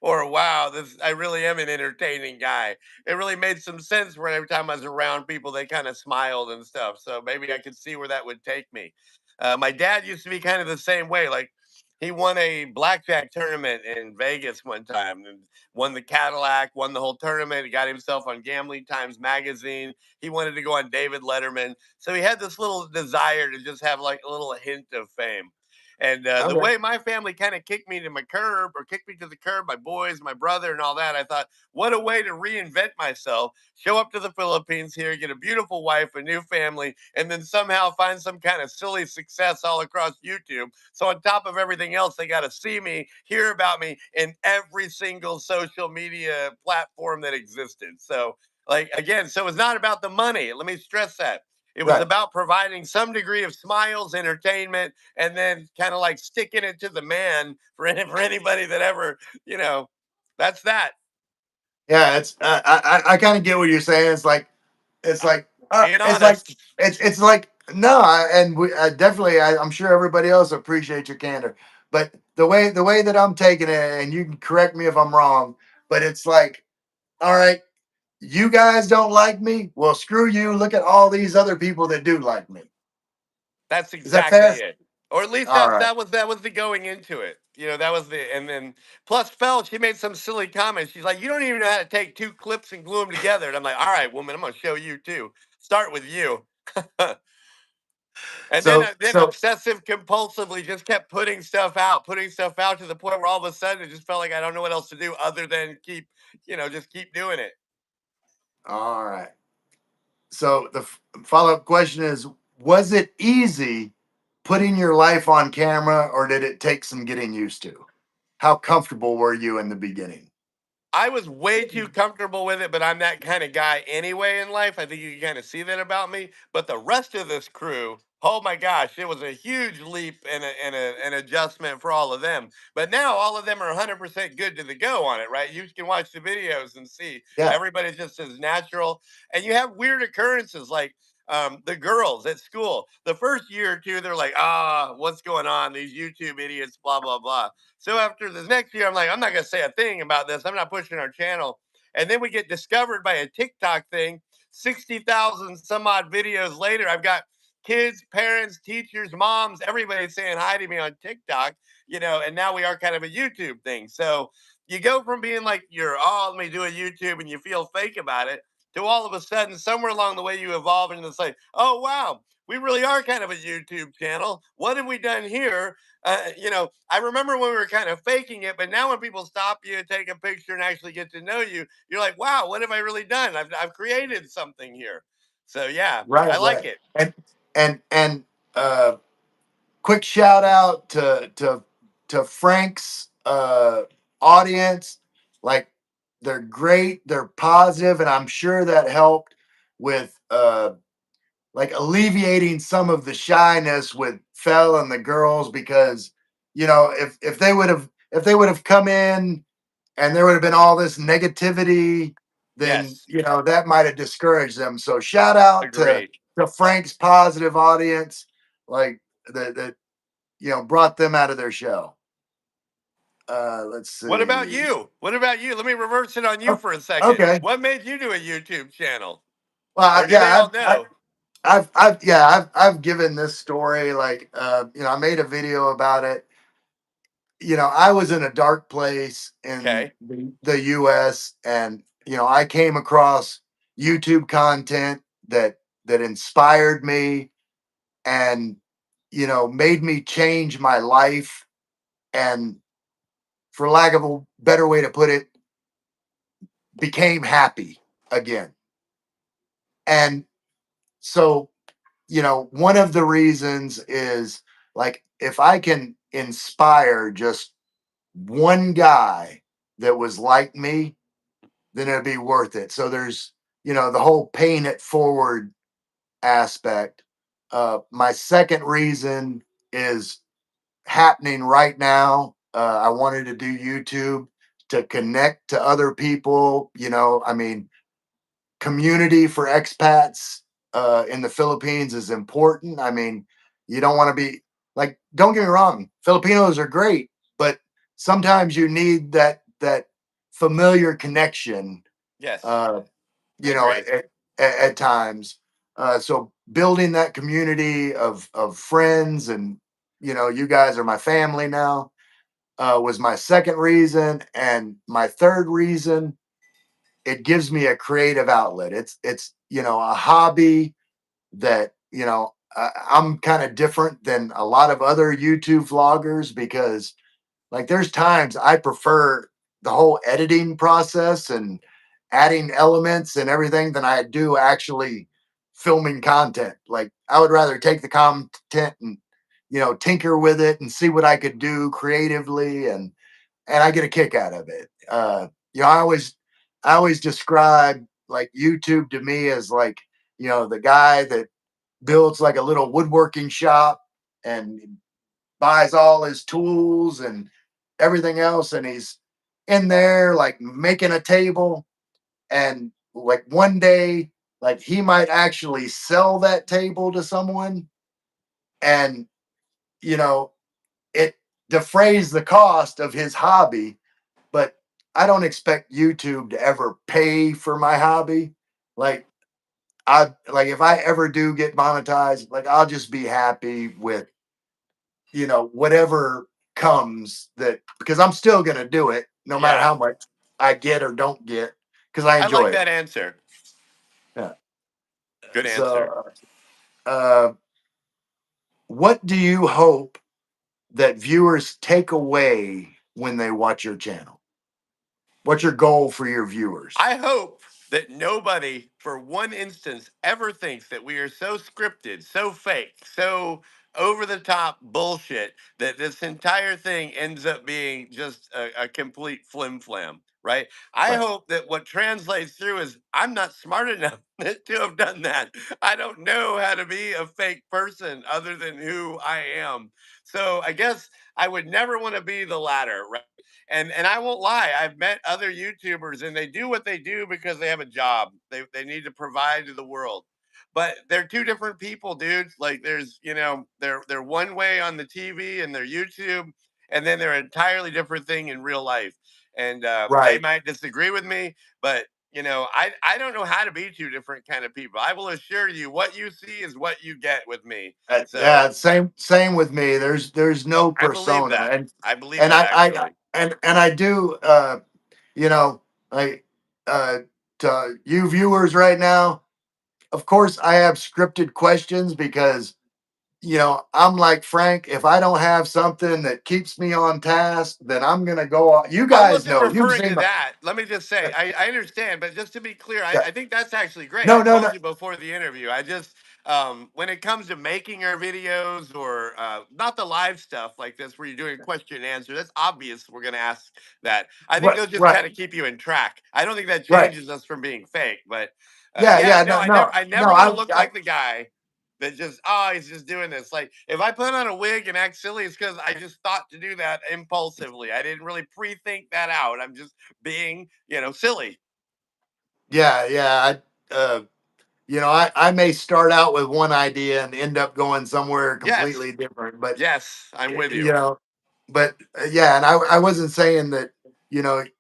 or wow, this I really am an entertaining guy. It really made some sense when every time I was around people, they kind of smiled and stuff. So maybe I could see where that would take me. My dad used to be kind of the same way. Like he won a blackjack tournament in Vegas one time and won the Cadillac, won the whole tournament. He got himself on Gambling Times magazine. He wanted to go on David Letterman. So he had this little desire to just have like a little hint of fame. And the Okay. way my family kind of kicked me to my curb, or kicked me to the curb, my boys, my brother, and all that, I thought, what a way to reinvent myself, show up to the Philippines here, get a beautiful wife, a new family, and then somehow find some kind of silly success all across YouTube. So, on top of everything else, they got to see me, hear about me in every single social media platform that existed. So, like, again, so it's not about the money. Let me stress that. It was Right. about providing some degree of smiles, entertainment, and then kind of like sticking it to the man for for anybody that ever, you know, that's that. Yeah, it's I kind of get what you're saying. It's like Being it's like honest. it's like no, and we definitely I'm sure everybody else appreciates your candor, but the way that I'm taking it, and you can correct me if I'm wrong, but it's like, all right, you guys don't like me, well, screw you. Look at all these other people that do like me. That's Is that exactly fair? it. Or at least All right. that was the going into it. You know, that was the and then plus Fel, she made some silly comments. She's like, "You don't even know how to take two clips and glue them together." And I'm like, "All right, woman, I'm gonna show you too. Start with you." And So then so obsessive compulsively just kept putting stuff out to the point where all of a sudden it just felt like I don't know what else to do other than keep, just keep doing it. all right. So the follow up question is: was it easy putting your life on camera, or did it take some getting used to? How comfortable were you in the beginning? I was way too comfortable with it, but I'm that kind of guy anyway in life. I think you can kind of see that about me. But the rest of this crew, oh my gosh, it was a huge leap and an adjustment for all of them. But now all of them are 100% good to the go on it, right? You can watch the videos and see Yeah. everybody's just as natural. And you have weird occurrences like the girls at school. The first year or two, they're like, what's going on? These YouTube idiots, blah, blah, blah. So after the next year, I'm like, I'm not gonna say a thing about this. I'm not pushing our channel. And then we get discovered by a TikTok thing. 60,000 some odd videos later, I've got kids, parents, teachers, moms, everybody saying hi to me on TikTok, and now we are kind of a YouTube thing. So you go from being like, let me do a YouTube and you feel fake about it, to all of a sudden, somewhere along the way, you evolve into it's like, oh, wow, we really are kind of a YouTube channel. What have we done here? I remember when we were kind of faking it, but now when people stop you, take a picture, and actually get to know you, you're like, wow, what have I really done? I've created something here. So yeah, I Right, like right. it. And uh quick shout out to Frank's audience. Like, they're great, they're positive, and I'm sure that helped with like alleviating some of the shyness with Fell and the girls, because if they would have come in and there would have been all this negativity, then Yes, that might have discouraged them. So shout out agreed. to Frank's positive audience, like that brought them out of their shell. Let's What about see. you? What about you? Let me reverse it on you Oh, for a second. okay. What made you do a YouTube channel? Well, Or do they yeah, all know? I've given this story, like, I made a video about it. I was in a dark place in Okay. the US, and I came across YouTube content that inspired me, and made me change my life, and, for lack of a better way to put it, became happy again. And so, one of the reasons is, like, if I can inspire just one guy that was like me, then it'd be worth it. So there's, the whole paying it forward aspect. My second reason is happening right now. I wanted to do YouTube to connect to other people. I mean, community for expats in the Philippines is important. I mean, you don't want to be. like, don't get me wrong, Filipinos are great, but sometimes you need that familiar connection. Yes, Uh, I you know, agree. at times. So building that community of friends, and you guys are my family now. Was my second reason, and my third reason, it gives me a creative outlet. It's a hobby that I'm kind of different than a lot of other YouTube vloggers, because like there's times I prefer the whole editing process and adding elements and everything than I do actually filming content. Like I would rather take the content and tinker with it and see what I could do creatively, and I get a kick out of it. I always describe like YouTube to me as like the guy that builds like a little woodworking shop and buys all his tools and everything else, and he's in there like making a table, and like one day like he might actually sell that table to someone, and you know it defrays the cost of his hobby. But I don't expect YouTube to ever pay for my hobby. Like like if I ever do get monetized, like I'll just be happy with whatever comes, that because I'm still gonna do it no matter Yeah, how much I get or don't get, because I I enjoy like it. that answer. Yeah. Good answer. So, uh, what do you hope that viewers take away when they watch your channel? What's your goal for your viewers? I hope that nobody, for one instance, ever thinks that we are so scripted, so fake, so over the top bullshit that this entire thing ends up being just a complete flim flam, right? I Right. hope that what translates through is I'm not smart enough to have done that. I don't know how to be a fake person other than who I am. So I guess I would never want to be the latter, right? And I won't lie, I've met other YouTubers and they do what they do because they have a job. They need to provide to the world. But they're two different people, dude. Like there's, they're one way on the TV and their YouTube, and then they're an entirely different thing in real life. And they Right. might disagree with me, but I don't know how to be two different kind of people. I will assure you, what you see is what you get with me. So Yeah, same with me. There's no I believe persona, that. and I believe and that I actually. and I do you know like to you viewers right now, of course I have scripted questions, because I'm like Frank. If I don't have something that keeps me on task, then I'm gonna go on. You I guys wasn't know. You've referring seen to my. that. Let me just say, I understand, but just to be clear, Yeah. I think that's actually great. I No, no, no. told you before the interview. I just, when it comes to making our videos or not the live stuff like this where you're doing question and answer, that's obvious we're going to ask that. I think Right, those just right, kind of keep you in track. I don't think that right. changes us from being fake, but Yeah, yeah, yeah. no, No, no, I no. never want to look like the guy that just, oh, he's just doing this. Like if I put on a wig and act silly, it's because I just thought to do that impulsively. I didn't really pre-think that out. I'm just being, silly. Yeah, yeah. I may start out with one idea and end up going somewhere Yes, completely different. But yes, I'm with you you. know, yeah, and I wasn't saying that.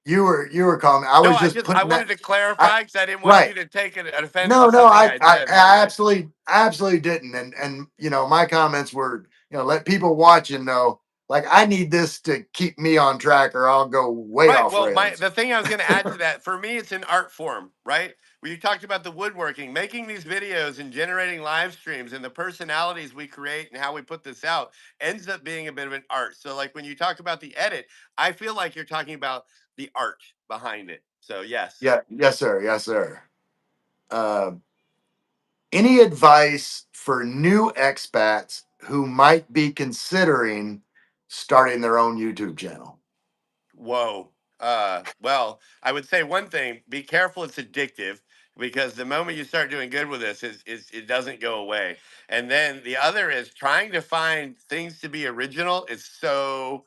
You were calling me. I No, was just I putting wanted that. to I clarify because I didn't want right. you to take an offense No, to no, something I said one I day. absolutely didn't. And my comments were, let people watching know, like I need this to keep me on track, or I'll go way Right. off Well, rails. the thing I was going to add to that, for me, it's an art form, right? When you talked about the woodworking, making these videos and generating live streams and the personalities we create and how we put this out ends up being a bit of an art. So, like when you talk about the edit, I feel like you're talking about the art behind it. So, yes. Yeah, yes, sir, yes, sir. Uh, any advice for new expats who might be considering starting their own YouTube channel? Whoa. Well, I would say one thing: be careful. It's addictive because the moment you start doing good with this, it doesn't go away. And then the other is trying to find things to be original is so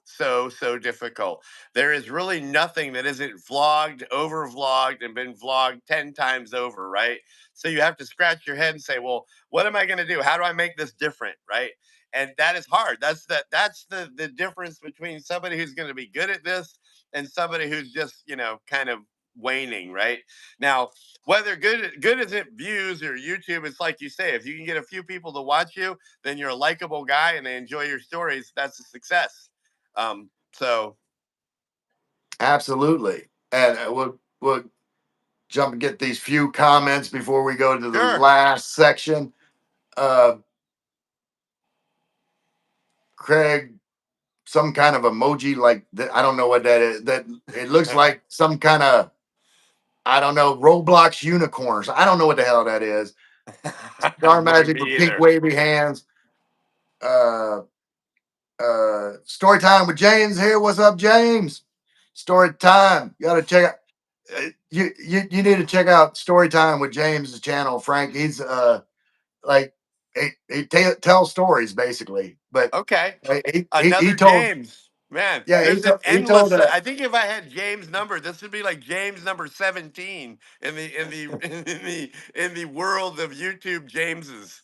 difficult. There is really nothing that isn't vlogged, over vlogged, and been vlogged 10 times over, right? So you have to scratch your head and say, well, what am I going to do? How do I make this different, right? and that is hard. That's the difference between somebody who's going to be good at this and somebody who's just, kind of waning, right? Now, whether good isn't views or YouTube, it's like you say, if you can get a few people to watch you, then you're a likable guy and they enjoy your stories. That's a success. So Absolutely. And we'll jump and get these few comments before we go to the sure. last section. Uh, Craig, some kind of emoji like that. I don't know what that is. That it looks like some kind of, I don't know, Roblox unicorns. I don't know what the hell that is. Star magic Me with pink either. wavy hands. Uh, Story time with James here. What's up, James? Story time. You got to check out. You need to check out Story Time with James' channel, Frank. He's like he tells stories basically, but Okay. he Another told, James. Man, yeah, there's an he told endless. I think if I had James number, this would be like James number 17 in the world of YouTube Jameses.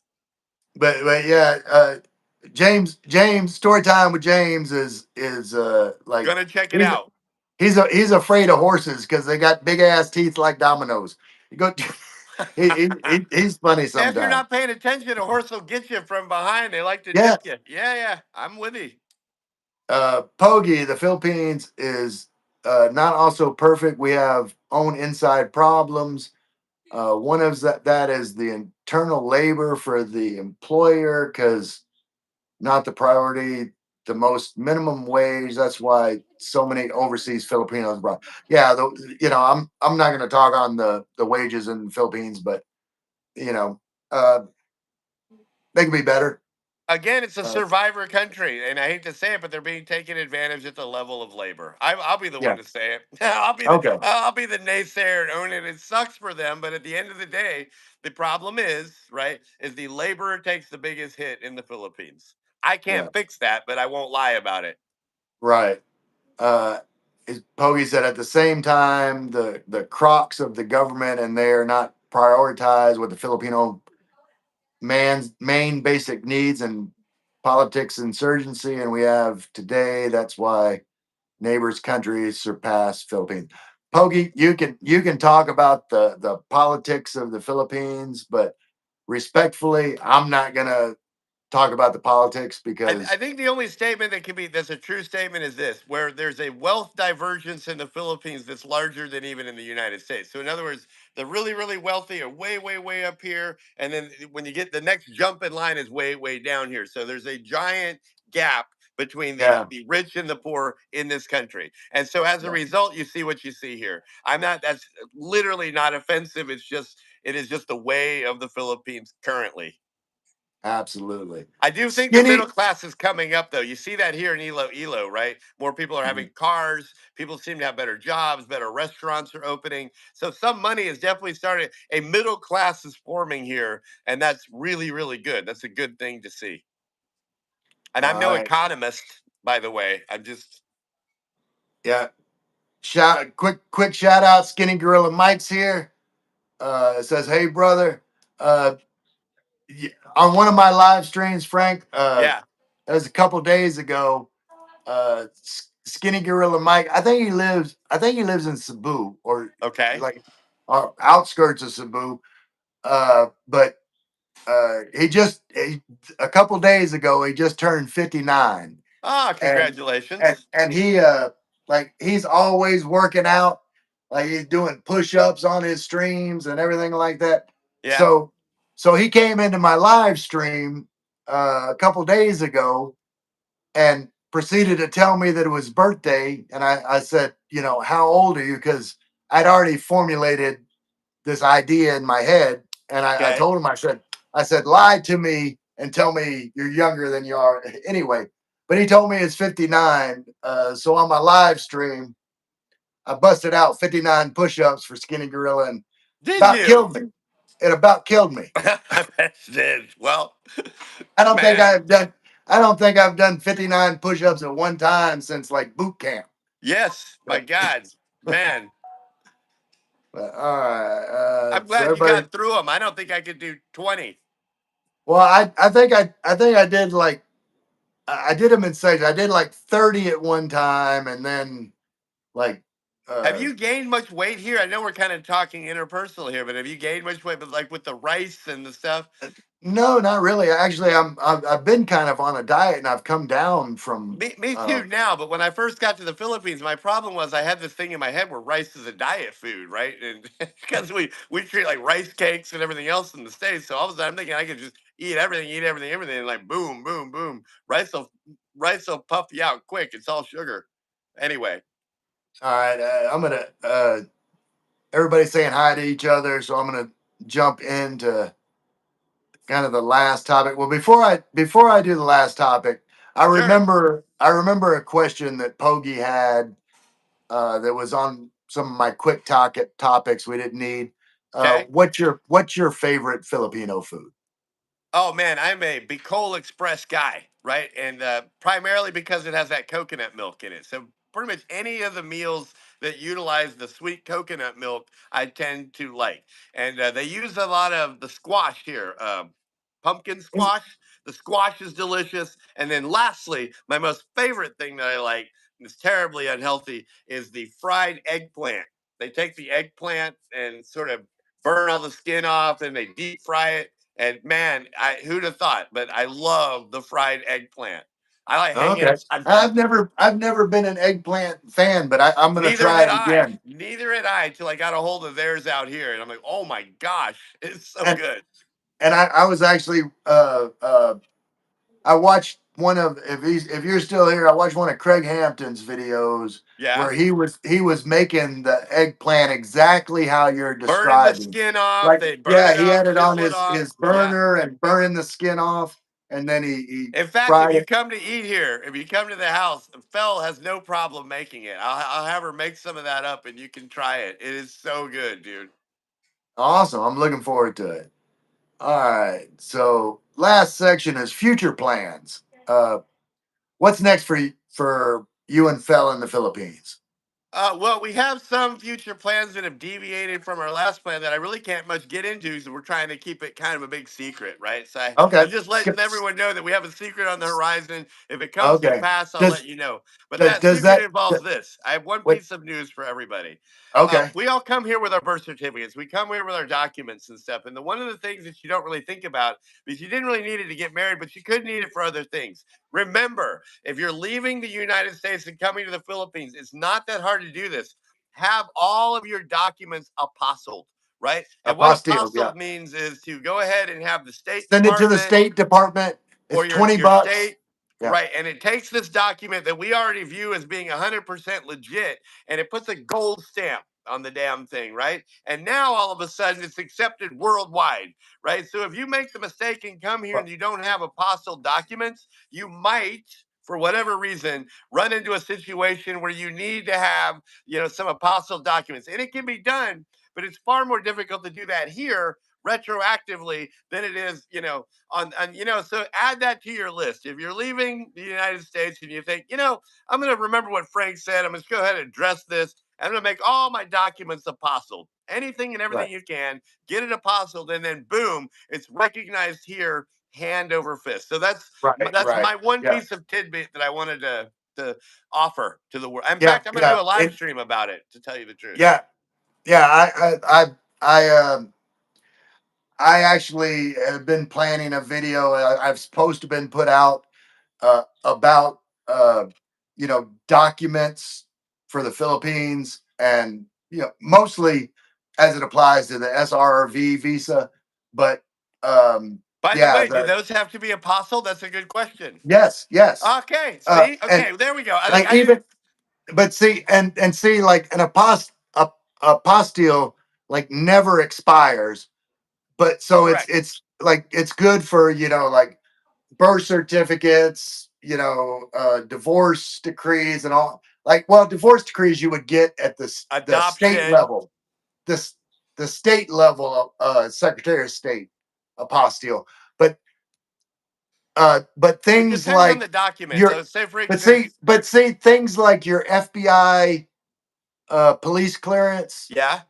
but yeah, James Story Time with James is like Gonna check it he's out. he's afraid of horses because they got big ass teeth like dominoes. You go, he's funny Yeah, if you're sometimes. not paying attention, a horse will get you from behind. They like to Yeah, nip you. Yeah, yeah. I'm with you. Pogi, the Philippines is not also perfect. We have own inside problems. One of that is the internal labor for the employer because not the priority, the most minimum wage. That's why so many overseas Filipinos brought. Yeah, I'm not going to talk on the wages in the Philippines, but you know uh, they can be better. Again, it's a Uh, survivor country, and I hate to say it, but they're being taken advantage at the level of labor. I'll be the one yeah. to say it. Okay. I'll be the naysayer and own it. It sucks for them, but at the end of the day, the problem is right is the laborer takes the biggest hit in the Philippines. I Yeah. can't fix that, but I won't lie about it. Right. uh, is Poggi said at the same time the crocs of the government and they are not prioritized with the Filipino man's main basic needs and politics insurgency, and we have today. That's why neighbors countries surpass Philippines. Poggi, you can talk about the politics of the Philippines, but respectfully, I'm not gonna talk about the politics I because think the only statement that can be that's a true statement is this, where there's a wealth divergence in the Philippines that's larger than even in the United States. So in other words, the really, really wealthy are way, way, way up here. And then when you get the next jump in line is way, way down here. So there's a giant gap between the, yeah, the rich and the poor in this country. And so as a yeah, result, you see what you see here. That's literally not offensive. It is just the way of the Philippines currently. absolutely. I do think the middle Skinny, class is coming up, though. You see that here in Ilo, right? More people are having cars. People seem to have better jobs. Better restaurants are opening. So some money is definitely starting. A middle class is forming here, and that's really, really good. That's a good thing to see. And I'm all no right, economist, by the way. I'm just yeah. Quick shout out, Skinny Gorilla Mike's here. It says, "Hey brother, uh, on one of my live streams, Frank, yeah, it was a couple days ago. Skinny Gorilla Mike, I think he lives in Cebu or okay. like outskirts of Cebu. But a couple days ago he just turned 59, Ah, and and congratulations. and he like he's always working out, like he's doing push-ups on his streams and everything like that. Yeah, So he came into my live stream a couple days ago and proceeded to tell me that it was birthday, and I said, how old are you, because I'd already formulated this idea in my head, and I okay. told him, I said, lie to me and tell me you're younger than you are. Anyway, but he told me it's 59. So on my live stream, I busted out 59 push-ups for Skinny Gorilla and Did about you? killed me. It about killed me. I bet you did. Well, I don't think man. I've done. I don't think I've done 59 push-ups at one time since like boot camp. Yes, my But, God, man. all right. I'm So glad you everybody. got through them. I don't think I could do 20. Well, I think I did like I did them in sections. I did like 30 at one time, and then like Have uh you gained much weight here? I know we're kind of talking interpersonal here, but have you gained much weight? But like with the rice and the stuff. no, not really. Actually, I've been kind of on a diet, and I've come down from Me too now, but when I first got to the Philippines, my problem was I had this thing in my head where rice is a diet food, right? And because we treat like rice cakes and everything else in the States, so all of a sudden I'm thinking I could just eat everything, and like boom, boom, boom, rice will puff you out quick. It's all sugar. Anyway, all right. I'm gonna everybody's saying hi to each other, so I'm gonna jump into kind of the last topic. Well, before I do the last topic, sure, I remember a question that Pogi had that was on some of my quick topics we didn't need. okay. What's your favorite Filipino food? Oh man, I'm a Bicol Express guy, right? And primarily because it has that coconut milk in it. So pretty much any of the meals that utilize the sweet coconut milk, I tend to like. And they use a lot of the squash here, pumpkin squash. The squash is delicious. And then lastly, my most favorite thing that I like, and it's terribly unhealthy, is the fried eggplant. They take the eggplant and sort of burn all the skin off, and they deep fry it, and man, who'd have thought? But I love the fried eggplant. I like hanging Okay, it. I've never been an eggplant fan, but I'm gonna Neither try had it I. again. Neither had I until I got a hold of theirs out here, and I'm like, oh my gosh, it's so And good. I was actually I watched one of if you're still here, I watched one of Craig Hampton's videos Yeah, where he was making the eggplant exactly how you're burning the describing. skin off. Like, They burn yeah, it he up, had it on chisel it his off. his Yeah. burner and burning the skin off, and then he In fact, if fried you it. come to eat here, if you come to the house, Fel has no problem making it. I'll have her make some of that up, and you can try it. It is so good, dude. Awesome. I'm looking forward to it. All right. So last section is future plans. What's next for you and Fel in the Philippines? Well, we have some future plans that have deviated from our last plan that I really can't much get into, so we're trying to keep it kind of a big secret, right? So I'm Okay. just letting everyone know that we have a secret on the horizon. If it comes to Okay. pass, I'll let Does you know. But does, that does secret that involves this. I have one what? piece of news for everybody. Okay. We all come here with our birth certificates. We come here with our documents and stuff. And one of the things that you don't really think about, because you didn't really need it to get married, but you could need it for other things. Remember, if you're leaving the United States and coming to the Philippines, it's not that hard to do this. Have all of your documents apostilled, right? And what Apostille. Yeah. apostilled means is to go ahead and have the State Send it to the Department State Department. It's or 20 your bucks. state, Yeah. right? And it takes this document that we already view as being 100% legit, and it puts a gold stamp on the damn thing, right? And now all of a sudden it's accepted worldwide, right? So if you make the mistake and come here and you don't have apostille documents, you might, for whatever reason, run into a situation where you need to have, some apostille documents. And it can be done, but it's far more difficult to do that here retroactively than it is, so add that to your list. If you're leaving the United States and you think, I'm going to remember what Frank said, I'm going to go ahead and address this. I'm going to make all my documents apostilled. Anything and Right. everything you can, get it apostilled, and then boom, it's recognized here, hand over fist. So that's Right. that's Right. my one Yeah. piece of tidbit that I wanted to offer to the world. In Yeah. fact, I'm going to Yeah. do a live stream about it, to tell you the truth. Yeah. Yeah. I actually have been planning a video. I've supposed to been put out about documents for the Philippines, and mostly as it applies to the SRV visa. But By the yeah, way, do those have to be apostle? That's a good question. yes, yes. Okay, see, And okay, there we go. like I didn't. even, but see, and see, like an apostille like never expires. But so it's Correct. it's like it's good for like birth certificates, divorce decrees and all. Like, well, divorce decrees you would get at the state Adoption. level, this the state level, Secretary of State apostille. But but It things depends on like the document. your, So, say for but see, instance, things like your FBI police clearance yeah,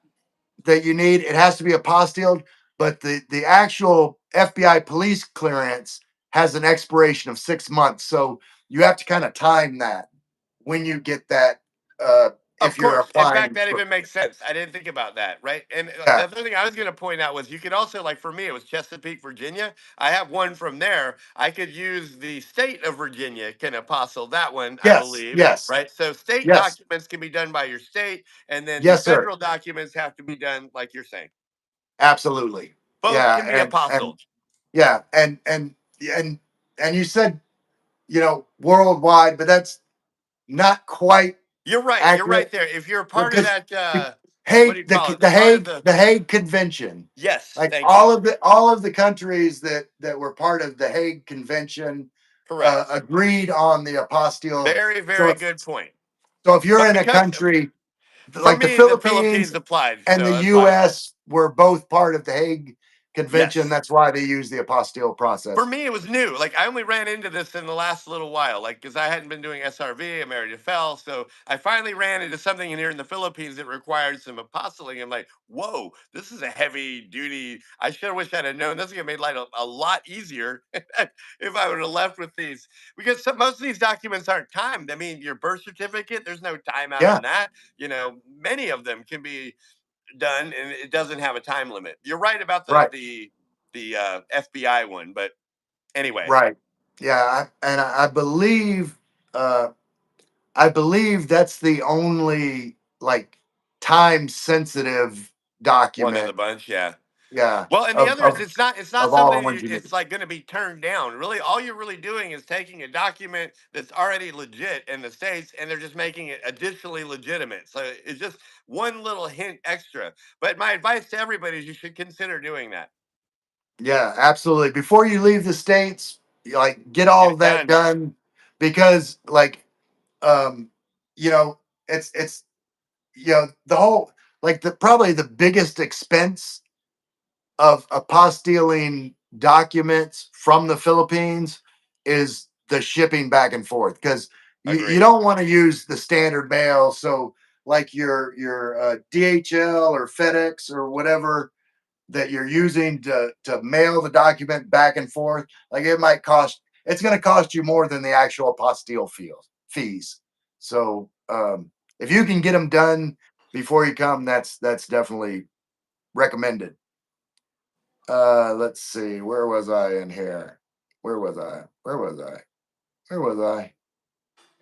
that you need, it has to be apostilled. But the actual FBI police clearance has an expiration of 6 months. So you have to kind of time that when you get that. Of If you're course. In fact, applying that for, even makes sense. I didn't think about that, right? And the yeah, other thing I was going to point out was you could also, like for me, it was Chesapeake, Virginia. I have one from there. I could use the state of Virginia can apostle that one, I yes, believe, yes, right? So state yes, documents can be done by your state, and then the yes, sir, federal documents have to be done like you're saying. absolutely, Both yeah, can be and apostles. yeah, and and you said worldwide, but that's not quite You're right. You're right accurate there. If you're a part of because that, the what do Hague, you call it? The the part of Hague, the the Hague Convention, yes, like thank you. all of the countries that were part of the Hague Convention Correct. agreed on the apostille. Very, So very good point. if you're But in a because country for like the me, the Philippines Philippines applied, and so the that's fine. U.S. were both part of the Hague Convention, Yes. that's why they use the apostille For process. me, it was new. Like I only ran into this in the last little while, like because I hadn't been doing SRV. I'm married to Fel, so I finally ran into something in here in the Philippines that required some apostling. I'm like, whoa, this is a heavy duty. I sure wish I'd have known. This is gonna make life a lot easier if I would have left with these, because most of these documents aren't timed. I mean, your birth certificate, there's no timeout Yeah, on that. Many of them can be done, and it doesn't have a time limit. You're right about the right, the the FBI one, but anyway, right. Yeah, and uh, I believe that's the only like time sensitive one of the document. bunch, yeah. Yeah, Well, and the other is it's not of all something the ones you need. it's like going to be turned down. Really, all you're really doing is taking a document that's already legit in the states, and they're just making it additionally legitimate. So it's just one little hint extra. But my advice to everybody is you should consider doing that. Yeah, absolutely. Before you leave the states, you, like get Get all of it that done. done because um you know it's the whole like the probably the biggest expense of apostilling documents from the Philippines is the shipping back and forth because you Agreed. don't want to use the standard mail. So like your DHL or FedEx or whatever that you're using to mail the document back and forth, like it's going to cost you more than the actual apostille fees. So if you can get them done before you come, that's definitely recommended. Let's see. Where was I in here? Where was I? Where was I? Where was I?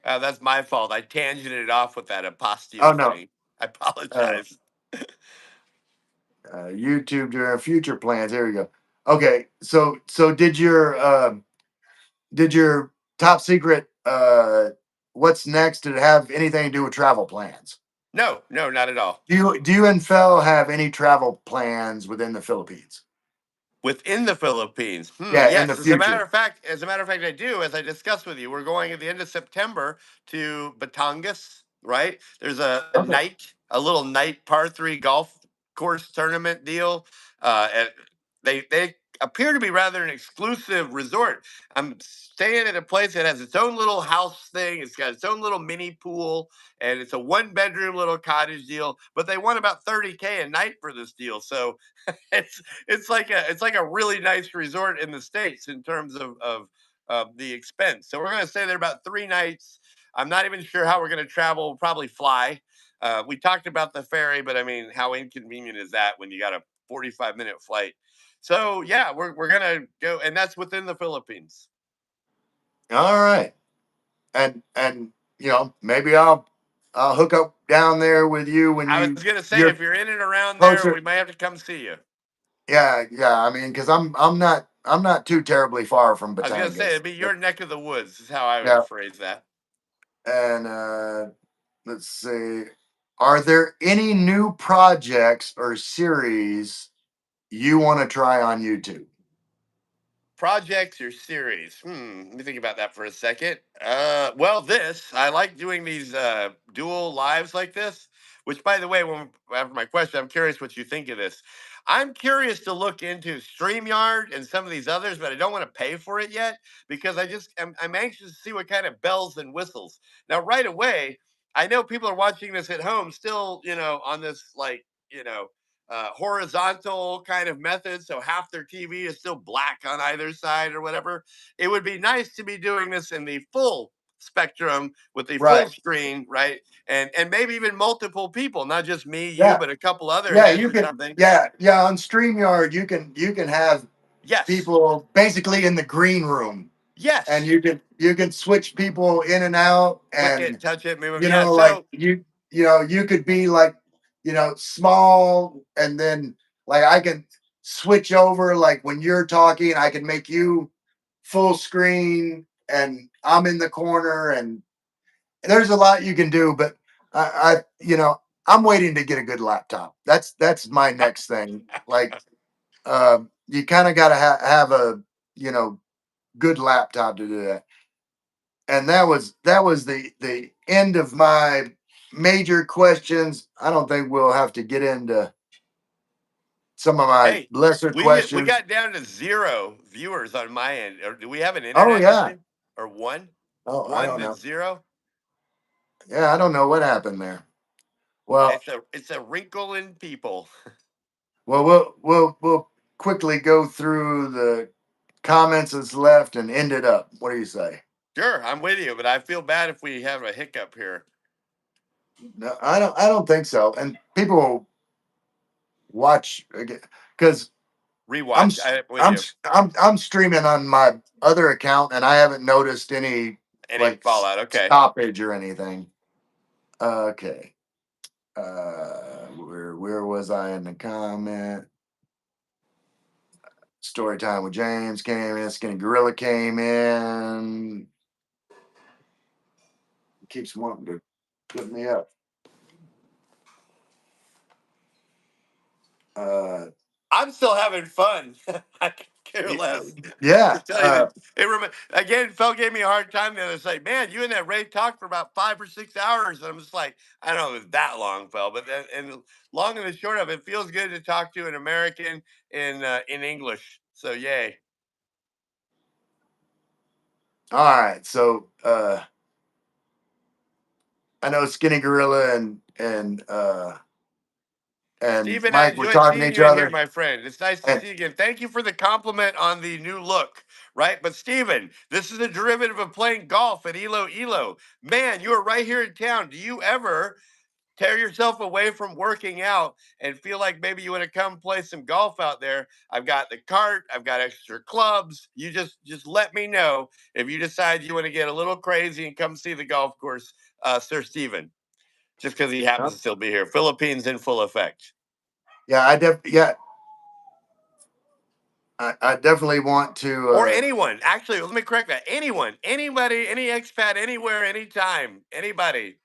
That's my fault. I tangented off with that Oh apostille no. thing. I Uh, apologize. YouTube during future plans. There we go. Okay. So did your top secret what's next? Did it have anything to do with travel plans? No, no, not at all. Do you and Fel have any travel plans within the Philippines? Within the Philippines. Yeah, in the Yes. future. As a matter of fact, I do. As I discussed with you, we're going at the end of September to Batangas. Right? There's Okay. a little night par 3 golf course tournament deal. And they appear to be rather an exclusive resort. I'm staying at a place that has its own little house thing. It's got its own little mini pool, and it's a 1 bedroom little cottage deal. But they want about 30K a night for this deal. So it's like a really nice resort in the states in terms of the expense. So we're going to stay there about 3 nights. I'm not even sure how we're going to travel. We'll probably fly. We talked about the ferry, but I mean, how inconvenient is that when you got a 45-minute flight? So yeah, we're gonna go, and that's within the Philippines. All right. And maybe I'll hook up down there with you when I was gonna say you're if you're in and around there, we closer. might have to come see you. Yeah, yeah. I mean, because I'm not too terribly far from I was gonna say Batangas. it'd be your neck of the woods, is how I would Yeah, phrase that. and let's see. Are there any new projects or series you want to try on YouTube? Projects or series? Let me think about that for a second. Well, this I like doing these dual lives like this. Which, by the way, after my question, I'm curious what you think of this. I'm curious to look into Streamyard and some of these others, but I don't want to pay for it yet because I'm anxious to see what kind of bells and whistles. Now, right away, I know people are watching this at home still, on this like, horizontal kind of method, so half their TV is still black on either side or whatever. It would be nice to be doing this in the full spectrum with the full Right. screen, right? And maybe even multiple people, not just me, you, Yeah. but a couple other Yeah. heads You or can. something. Yeah. Yeah. On StreamYard, you can have Yes, people basically in the green room, and yes. you can switch people in and out, Click it, and touch it, move it. Yeah. like So you could be like small, and then like I can switch over, like when you're talking I can make you full screen and I'm in the corner, and there's a lot you can do. But I I'm waiting to get a good laptop. That's my next thing. Like you kind of got to have a you know good laptop to do that. And that was the end of my major questions. I don't think we'll have to get into some of my hey, lesser we questions. got down to 0 viewers on my end. Or do we have an Oh internet yeah. issue? Or one? Oh, I One don't to know. zero? Yeah, I don't know what happened there. Well, It's a wrinkle in people. we'll quickly go through the comments that's left and end it up. What do you say? Sure, I'm with you, but I feel bad if we have a hiccup here. No, I don't think so. And people will watch again because I'm Rewatch. I'm with I'm you. I'm streaming on my other account, and I haven't noticed any Any like fallout? Okay. stoppage or anything. Okay. Where was I in the comment? Story time with James came in. Skinny Gorilla came in. Keeps wanting to put me up. Uh, I'm still having fun. I could care less. To yeah. tell you that, again, Fel gave me a hard time the other day. Man, you and that Ray talked for about 5 or 6 hours, and I'm just like, I don't know if it was that long, Fel, but and long and the short of it, feels good to talk to an American in English. So yay. All right. So I know Skinny Gorilla and Stephen, I Mike were enjoyed talking to seeing each you in here, other. my friend. It's nice to And see you again. Thank you for the compliment on the new look, right? But Stephen, this is a derivative of playing golf at Elo Elo. Man, you are right here in town. Do you ever tear yourself away from working out and feel like maybe you want to come play some golf out there? I've got the cart, I've got extra clubs. You just let me know if you decide you want to get a little crazy and come see the golf course, Sir Stephen, just because he happens to still be here. Philippines in full effect. yeah, I definitely want to. Or anyone. Actually, let me correct that. Anyone, anybody, any expat, anywhere, anytime, anybody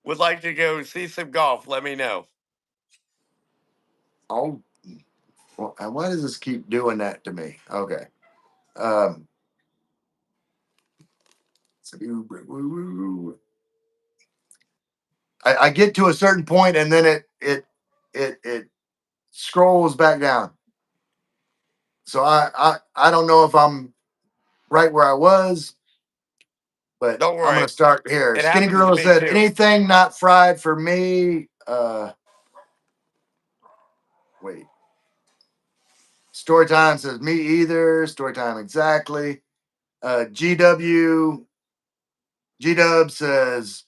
would like to go see some golf, let me know. Oh, well, and why does this keep doing that to me? Okay. Um, so I get to a certain point, and then it scrolls back down. So I don't know if I'm right where I was, but Don't I'm worry. gonna start here. It Skinny happens to Gorilla me said, too. "Anything not fried for me." Wait. Storytime says me either. Storytime exactly. GW G Dub says,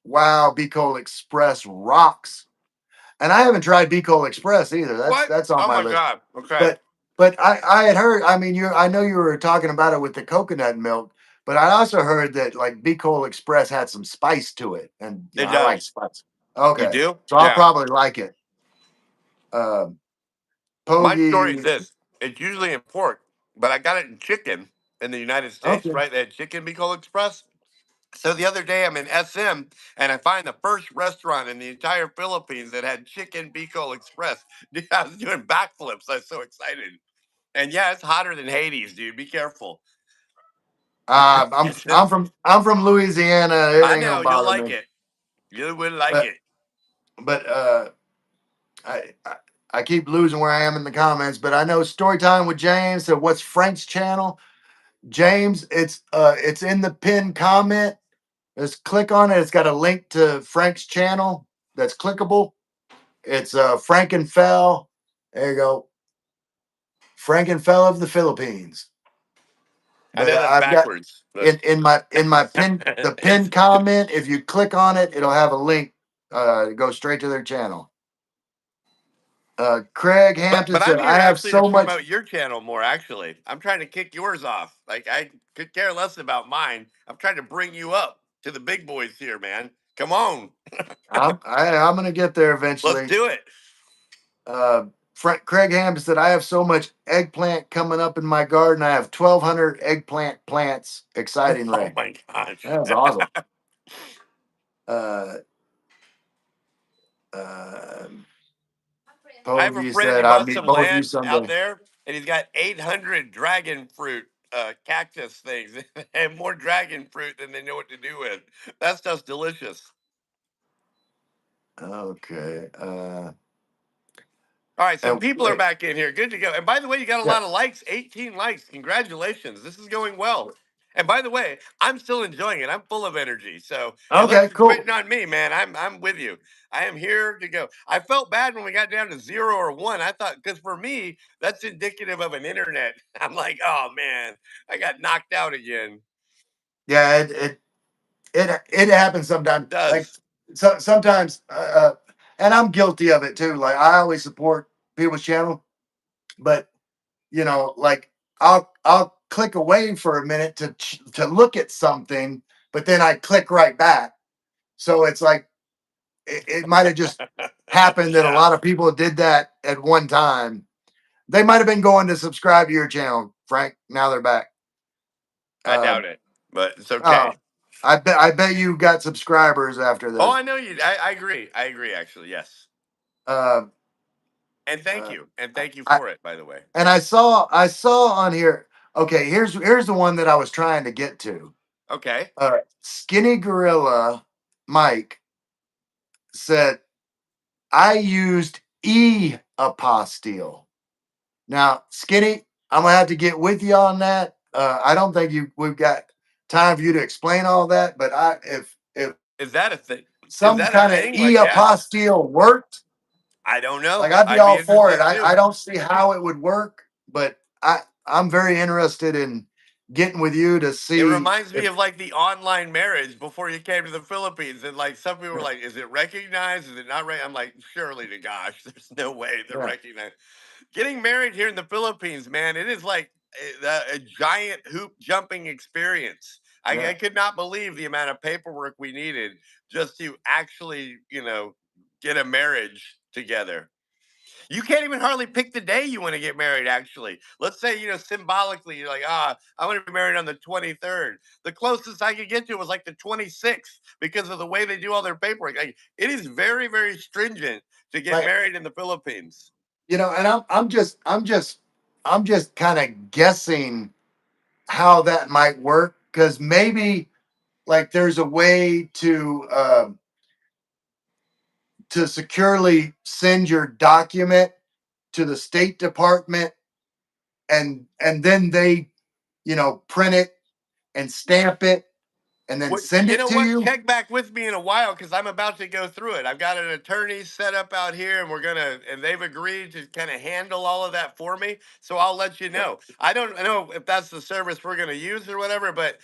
"Wow, B Cole Express rocks." And I haven't tried B Cole Express either. That's What? that's on Oh my my list. God. Okay. But I had heard. I mean, I know you were talking about it with the coconut milk, but I also heard that like B Cole Express had some spice to it, and It I like does. spice. You Okay, do? so I'll Yeah. probably like it. Um, My story is Pogie. this. It's usually in pork, but I got it in chicken in the United States, Okay. right? They had chicken Bicol Express. So the other day I'm in SM and I find the first restaurant in the entire Philippines that had chicken Bicol Express. Dude, I was doing backflips. I was so excited. And yeah, it's hotter than Hades, dude. Be careful. I'm from Louisiana. It I ain't know gonna you'll bother like me. it. You would like But it. but I, I I keep losing where I am in the comments. But I know Storytime with James. So what's Frank's channel? James, it's in the pinned comment. Just click on it. It's got a link to Frank's channel that's clickable. It's Frank and Fel. There you go, Frank and Fel of the Philippines. I But know that's I've got backwards, but in my pinned it's comment. If you click on it, it'll have a link. Go straight to their channel. Craig Hampton but I'm said, here "I have actually to so much." promote your channel more. Actually, I'm trying to kick yours off. Like I could care less about mine. I'm trying to bring you up to the big boys here, man. Come on, I'm gonna get there let's eventually. do it. Uh, Craig Hampton said, "I have so much eggplant coming up in my garden. I have 1,200 eggplant plants. Exciting, Oh Ray. my gosh. That's awesome." Uh, uh, I have a Pogi friend. He said, "I'll bought meet some both of you land out someday." there, and he's got 800 dragon fruit cactus things, and more dragon fruit than they know what to do with. That stuff's delicious. Okay. All right, some And people are wait, back in here. Good to go. And by the way, you got a yeah. lot of likes. 18 likes. Congratulations. This is going well. And by the way, I'm still enjoying it. I'm full of energy. So unless Okay, you're cool. quitting on me, man, I'm with you. I am here to go. I felt bad when we got down to 0 or 1. I thought because for me, that's indicative of an internet. I'm like, oh man, I got knocked out again. Yeah, it happens sometimes. It Like does. sometimes, and I'm guilty of it too. Like I always support people's channel, but like I'll click away for a minute to look at something, but then I click right back. So it's like it might have just happened that a Yeah, lot of people did that at one time. They might have been going to subscribe to your channel, Frank. Now they're back. I Uh, doubt it, but it's oh, okay. I bet you got subscribers after Oh, this. I know you. I agree. I agree, actually. Yes. Uh, And thank uh, you. And thank you I for it, by the way. and I saw on here. Okay, here's the one that I was trying to get to. Okay. Skinny Gorilla Mike said I used apostille. Now, Skinny, I'm gonna have to get with you on that. I don't think we've got time for you to explain all that, but if Is that a thing? Is some that a kind of thing? Like, yeah. apostille worked, I don't know. like I'd be I'd be all for it. interested I too. don't see how it would work, but I'm very interested in getting with you to It see reminds me if of like the online marriage before you came to the Philippines. And like some people were like, is it recognized? Is it not right? I'm like, surely to gosh, there's no way they're yeah, recognized. Getting married here in the Philippines, man, it is like a giant hoop jumping experience. I yeah. could not believe the amount of paperwork we needed just to actually, get a marriage together. You can't even hardly pick the day you want to get married, actually. Let's say, symbolically, you're like, I want to be married on the 23rd. The closest I could get to was like the 26th because of the way they do all their paperwork. Like, it is very, very stringent to get Like married in the Philippines. and I'm just kind of guessing how that might work because maybe like there's a way to securely send your document to the State Department and then they print it and stamp it and then What send you it know to what? you. Check back with me in a while because I'm about to go through it. I've got an attorney set up out here, and and they've agreed to kind of handle all of that for me. So I'll let you Yeah. know. I don't know if that's the service we're gonna use or whatever, but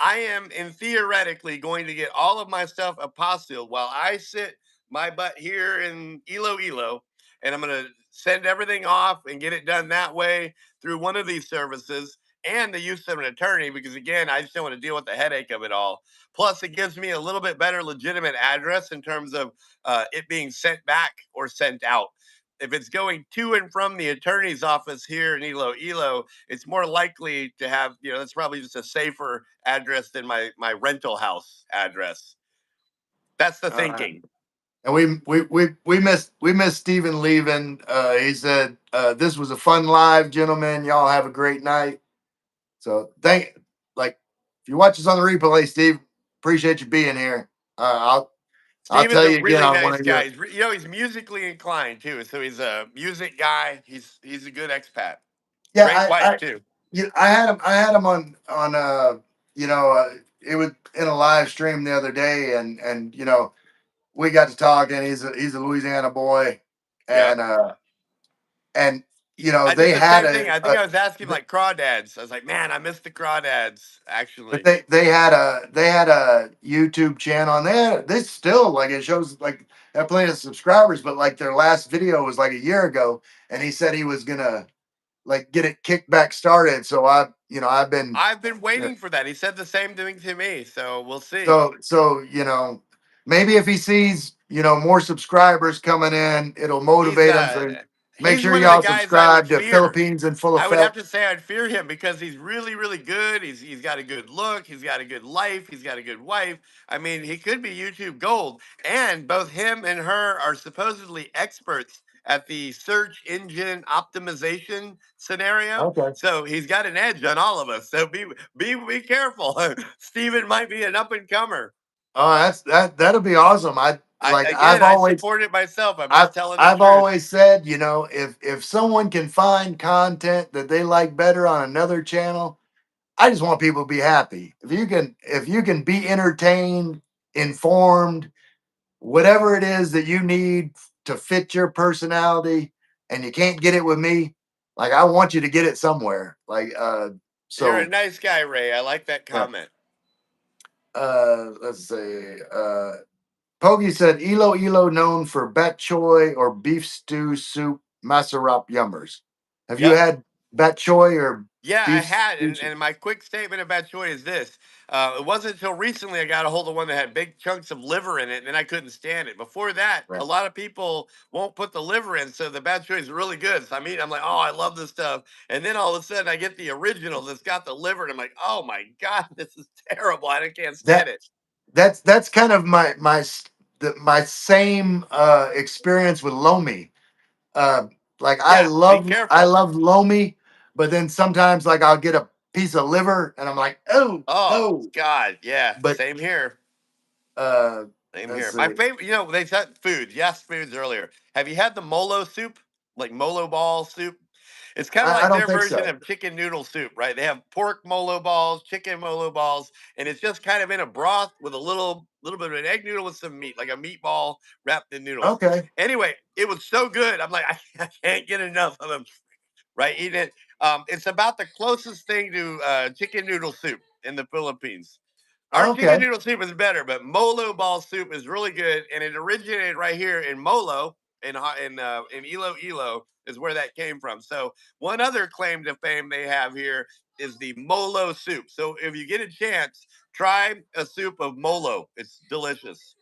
I am in theoretically going to get all of my stuff apostilled while I sit my butt here in Iloilo, and I'm gonna send everything off and get it done that way through one of these services and the use of an attorney because again I just don't want to deal with the headache of it all. Plus it gives me a little bit better legitimate address in terms of it being sent back or sent out. If it's going to and from the attorney's office here in Iloilo, it's more likely to have, that's probably just a safer address than my rental house address. That's the All right. thinking. And we missed Stephen leaving. He said this was a fun live, gentlemen. Y'all have a great night. So like if you watch us on the replay, Steve, appreciate you being here. I'll Steven's tell a you again really on one nice of guy. your. He's musically inclined too, so he's a music guy. He's a good expat. Yeah, Great wife too. I had him on it was in a live stream the other day, and we got to talking. He's a Louisiana boy, Yep. and you know I did they the had same thing. I think I was asking th- like crawdads. I was like, man, I miss the crawdads. but Actually, they had a YouTube channel, and they still like it shows like they have plenty of subscribers, but like their last video was like a year ago, and he said he was gonna like get it kicked back started. So I've been I've been you know, waiting for that. He said the same thing to me. So we'll see. so maybe if he sees more subscribers coming in, it'll He's motivate him. So make he's sure one of the y'all guys I would subscribe to fear. Philippines in Full I would have Effect. to say I'd fear him because he's really, really good. He's got a good look. He's got a good life. He's got a good wife. I mean, he could be YouTube gold. And both him and her are supposedly experts at the search engine optimization scenario. Okay. So he's got an edge on all of us. So be careful. Steven might be an up and comer. Oh, that'll be awesome. I support it myself. I'm just telling the I've truth. always said, if someone can find content that they like better on another channel, I just want people to be happy. If you can be entertained, informed, whatever it is that you need to fit your personality, and you can't get it with me, like I want you to get it somewhere. You're a So nice guy, Ray. I like that yeah. comment. Let's see. Pogi said Ilo Ilo known for bat choy or beef stew soup masarap yummers. Have you Yep. had bat choy or Yeah, I beef had, stew soup? and my quick statement about Joy is this: it wasn't until recently I got a hold of one that had big chunks of liver in it, and then I couldn't stand it. Before that, a Right. lot of people won't put the liver in, so the bad Joy is really good. So I'm like, oh, I love this stuff, and then all of a sudden I get the original that's got the liver, and I'm like, oh my god, this is terrible. I can't stand That it. that's kind of my same experience with lomi. Uh, like Yeah, be I careful. love lomi, but then sometimes like I'll get a piece of liver and I'm like, oh Oh no. God, yeah, But same here. uh, Same let's here. My see. favorite, they said foods. Yes, foods earlier. Have you had the molo soup? Like molo ball soup? It's kind of I like don't their think version so. of chicken noodle soup, right? They have pork molo balls, chicken molo balls, and it's just kind of in a broth with a little bit of an egg noodle with some meat, like a meatball wrapped in noodles. Okay. Anyway, it was so good. I'm like, I can't get enough of them, right? Eating it. It's about the closest thing to chicken noodle soup in the Philippines. Our chicken Okay. noodle soup is better, but Molo ball soup is really good, and it originated right here in Molo in Ilo is where that came from. So one other claim to fame they have here is the Molo soup. So if you get a chance, try a soup of Molo. It's delicious.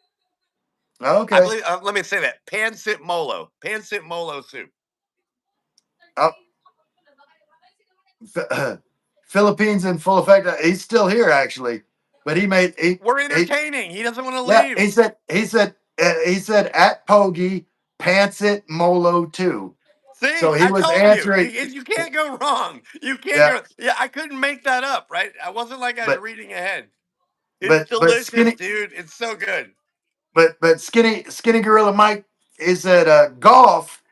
I Okay. believe. Let me say that pancit Molo soup. Oh, Philippines in Full Effect. He's still here actually, but We're he entertaining. He doesn't want to yeah, leave. he said at Pogi pants it Molo too. So See, he I was told you, answering. you can't go wrong. You can't Yeah, go. Yeah, I couldn't make that up, right? I wasn't like I was but reading ahead. It's but delicious, dude. It's so good. skinny gorilla Mike is at golf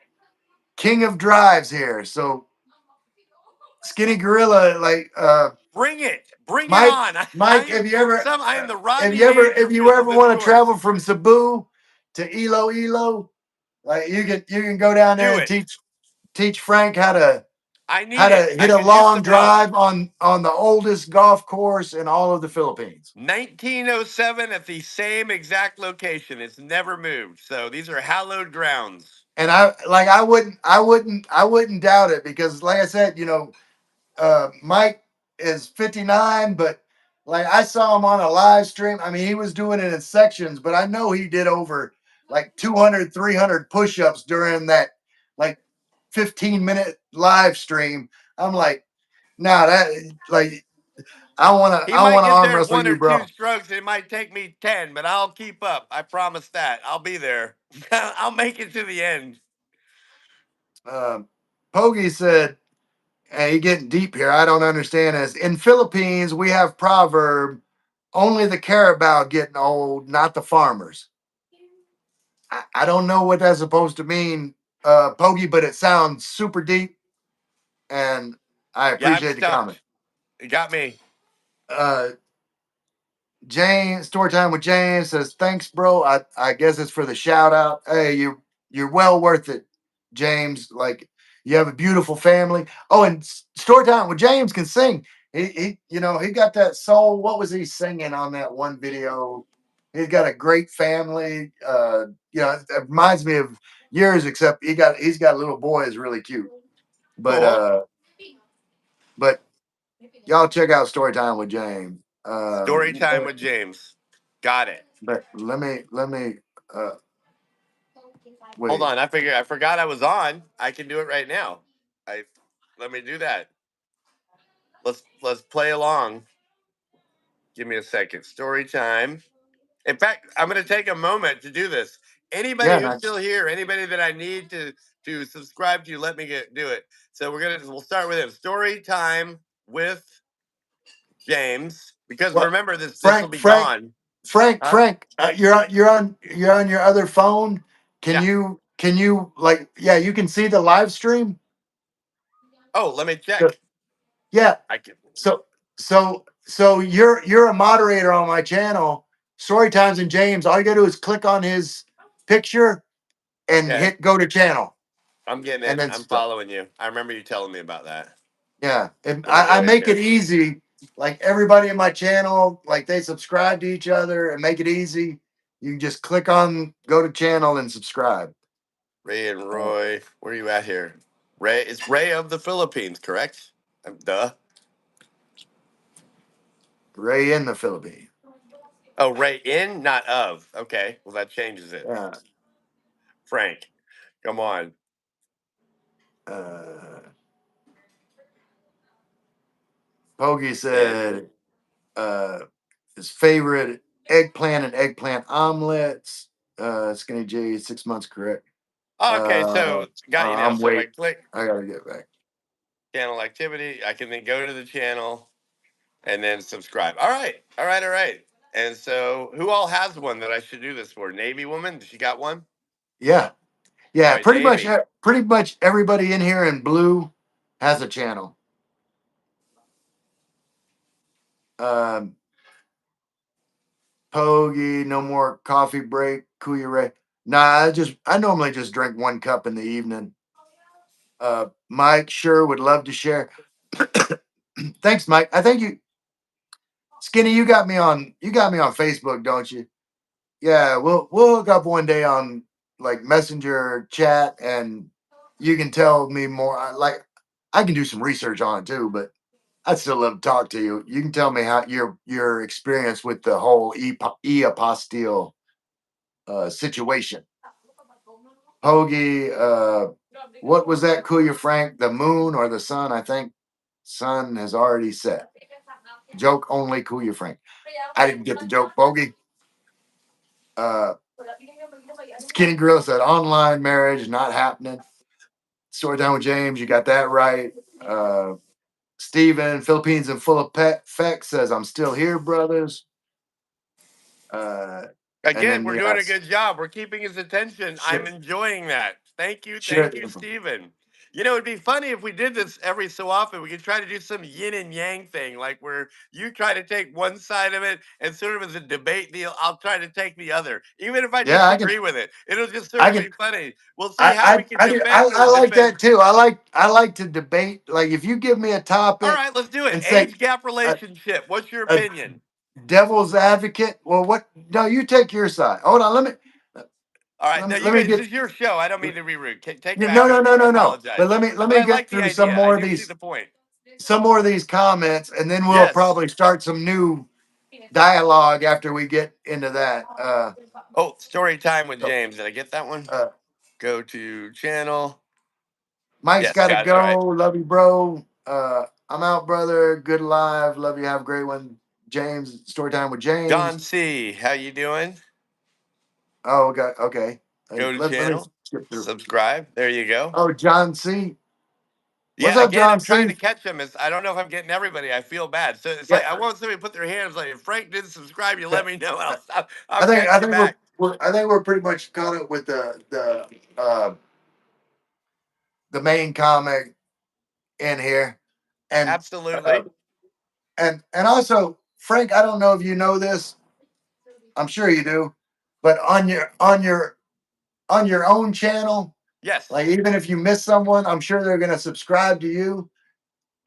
king of drives here. So skinny gorilla Bring it Mike on. I Mike am I am the Rodney if you Dangerfield of ever this want to travel course. from Cebu to Ilo, like you can go down there Do and it. teach Frank I need how it. to I hit a could use long some help. drive on the oldest golf course in all of the Philippines. 1907 at the same exact location. It's never moved. So these are hallowed grounds. And I wouldn't doubt it because like I said, Mike is 59, but like I saw him on a live stream. I mean, he was doing it in sections, but I know he did over like 200, 300 push-ups during that like 15-minute live stream. I'm like, nah, that like He I might want to get arm there in wrestle one you, or two bro. strokes. It might take me 10, but I'll keep up. I promise that. I'll be there. I'll make it to the end. Um, Pogi said, and he getting deep here. I don't understand this. In Philippines, we have proverb: only the carabao getting old, not the farmers. I don't know what that's supposed to mean, Pogi, but it sounds super deep, and I Yeah, I'm appreciate the comment. stumped. You got me. Uh, James, story time with James says, thanks, bro. I guess it's for the shout out. Hey, you're well worth it, James. Like you have a beautiful family. Oh, and story time with James can sing. He got that soul. What was he singing on that one video? He's got a great family. It reminds me of yours, except he's got a little boy is really cute. But Cool. but y'all check out story time with James. Story time with James. Got it. But let me uh Hold wait. on. I forgot I was on. I can do it right now. I Let me do that. Let's play along. Give me a second. Story time. In fact, I'm going to take a moment to do this. Yeah, Anybody who's nice. still here, anybody that I need to subscribe to, let me do it. So we'll start with him. Story time with James, because What remember this will Frank be Frank gone. Frank Huh? Frank you're on your other phone. Can Yeah. you like yeah, you can see the live stream? Oh, let me The- check. Yeah. I can. So you're a moderator on my channel, Story Times and James. All you gotta do is click on his picture and Okay. hit go to channel I'm getting and it. then I'm stuff. following you. I remember you telling me about that. Yeah, and Let me I go in make it here. easy. Like everybody in my channel, like they subscribe to each other and make it easy. You can just click on go to channel and subscribe. Ray and Uh, Roy, where are you at here? Ray, it's Ray of the Philippines, correct? Duh. Ray in the Philippines. Oh, Ray in, not of. Okay, well that changes it. Yeah. Frank, come on. Uh, Poggy And said his favorite eggplant and eggplant omelets. Skinny J, 6 months correct. okay, so got you now. I'm So if I wait. click I gotta get back. channel activity, I can then go to the channel and then subscribe. All right, all right, all right. And so, who all has one that I should do this for? Navy woman, she got one. Yeah, All yeah. right, Navy. Pretty much everybody in here in blue has a channel. Um, Pogie, no more coffee break. Kuya Ray. Nah, I normally just drink 1 cup in the evening. Mike sure would love to share. Thanks, Mike. I think Skinny, you got me on Facebook, don't you? Yeah, we'll hook up one day on like Messenger chat, and you can tell me more. Like I can do some research on it too, but I'd still love to talk to you. You can tell me how your experience with the whole apostille situation. Hoagie, what was that? Kuya Frank, the moon or the sun? I think sun has already set. Joke only, Kuya Frank. I didn't get the joke, Bogey. Uh, Skinny Grill said online marriage not happening. Story time with James, you got that right. Steven, Philippines in full effect says, I'm still here, brothers. Uh, and Again, then, we're doing a yes, good job. We're keeping his attention. I'm shit, enjoying that. shit. Thank you, Stephen. You know, it'd be funny if we did this every so often. We could try to do some yin and yang thing, like where you try to take one side of it and sort of as a debate deal, I'll try to take the other. Even if I Yeah, disagree with it, it'll just sort I of can, be funny. We'll see how we can I like defend. that too. I like to debate. Like if you give me a All topic right, let's do it. and say Age gap a, relationship. What's your a opinion? devil's advocate, well, what? No, you take your side. Hold on, All right, no, you let me guys, this get. is your show. I don't mean to be rude. Take No, back no, no, over. I no, no. apologize. But let But me I get like the through some idea. I more of do see these the point. comments, and then we'll Yes. probably start some new dialogue after we get into that. Oh, story time with So, James. Did I get that one? uh, Go to channel. Mike's Yes, got to got it. All right. go. Love you, bro. I'm out, brother. Good live. Love you. Have a great one. James, story time with John James. C. How you doing? Oh, okay. Go to Let me channel. skip through. Subscribe. There you go. Oh, John C. What's Yeah, up, again, John I'm trying C? to catch them. I don't know if I'm getting everybody. I feel bad. So it's Yeah, like I want somebody to put their hands like if Frank didn't subscribe, you let me know. I'll I catch you think back. I think we're pretty much caught up with the main comic in here, and uh, Absolutely. and also Frank, I don't know if you know this. I'm sure you do, but on your own channel, Yes. like even if you miss someone, I'm sure they're gonna subscribe to you.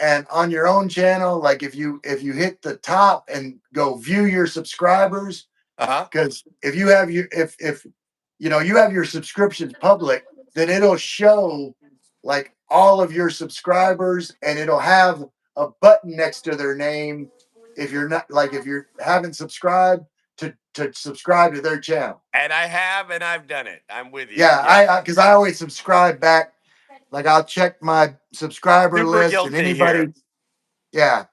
And on your own channel, like if you hit the top and go view your subscribers, Uh huh. because if you have your if you have your subscriptions public, then it'll show like all of your subscribers, and it'll have a button next to their name if you're not like if you haven't subscribed to subscribe to their channel. And I have, and I've done it. I'm with you. Yeah, Yep. I because I always subscribe back. Like I'll check my subscriber Super list and guilty here. anybody. Yeah,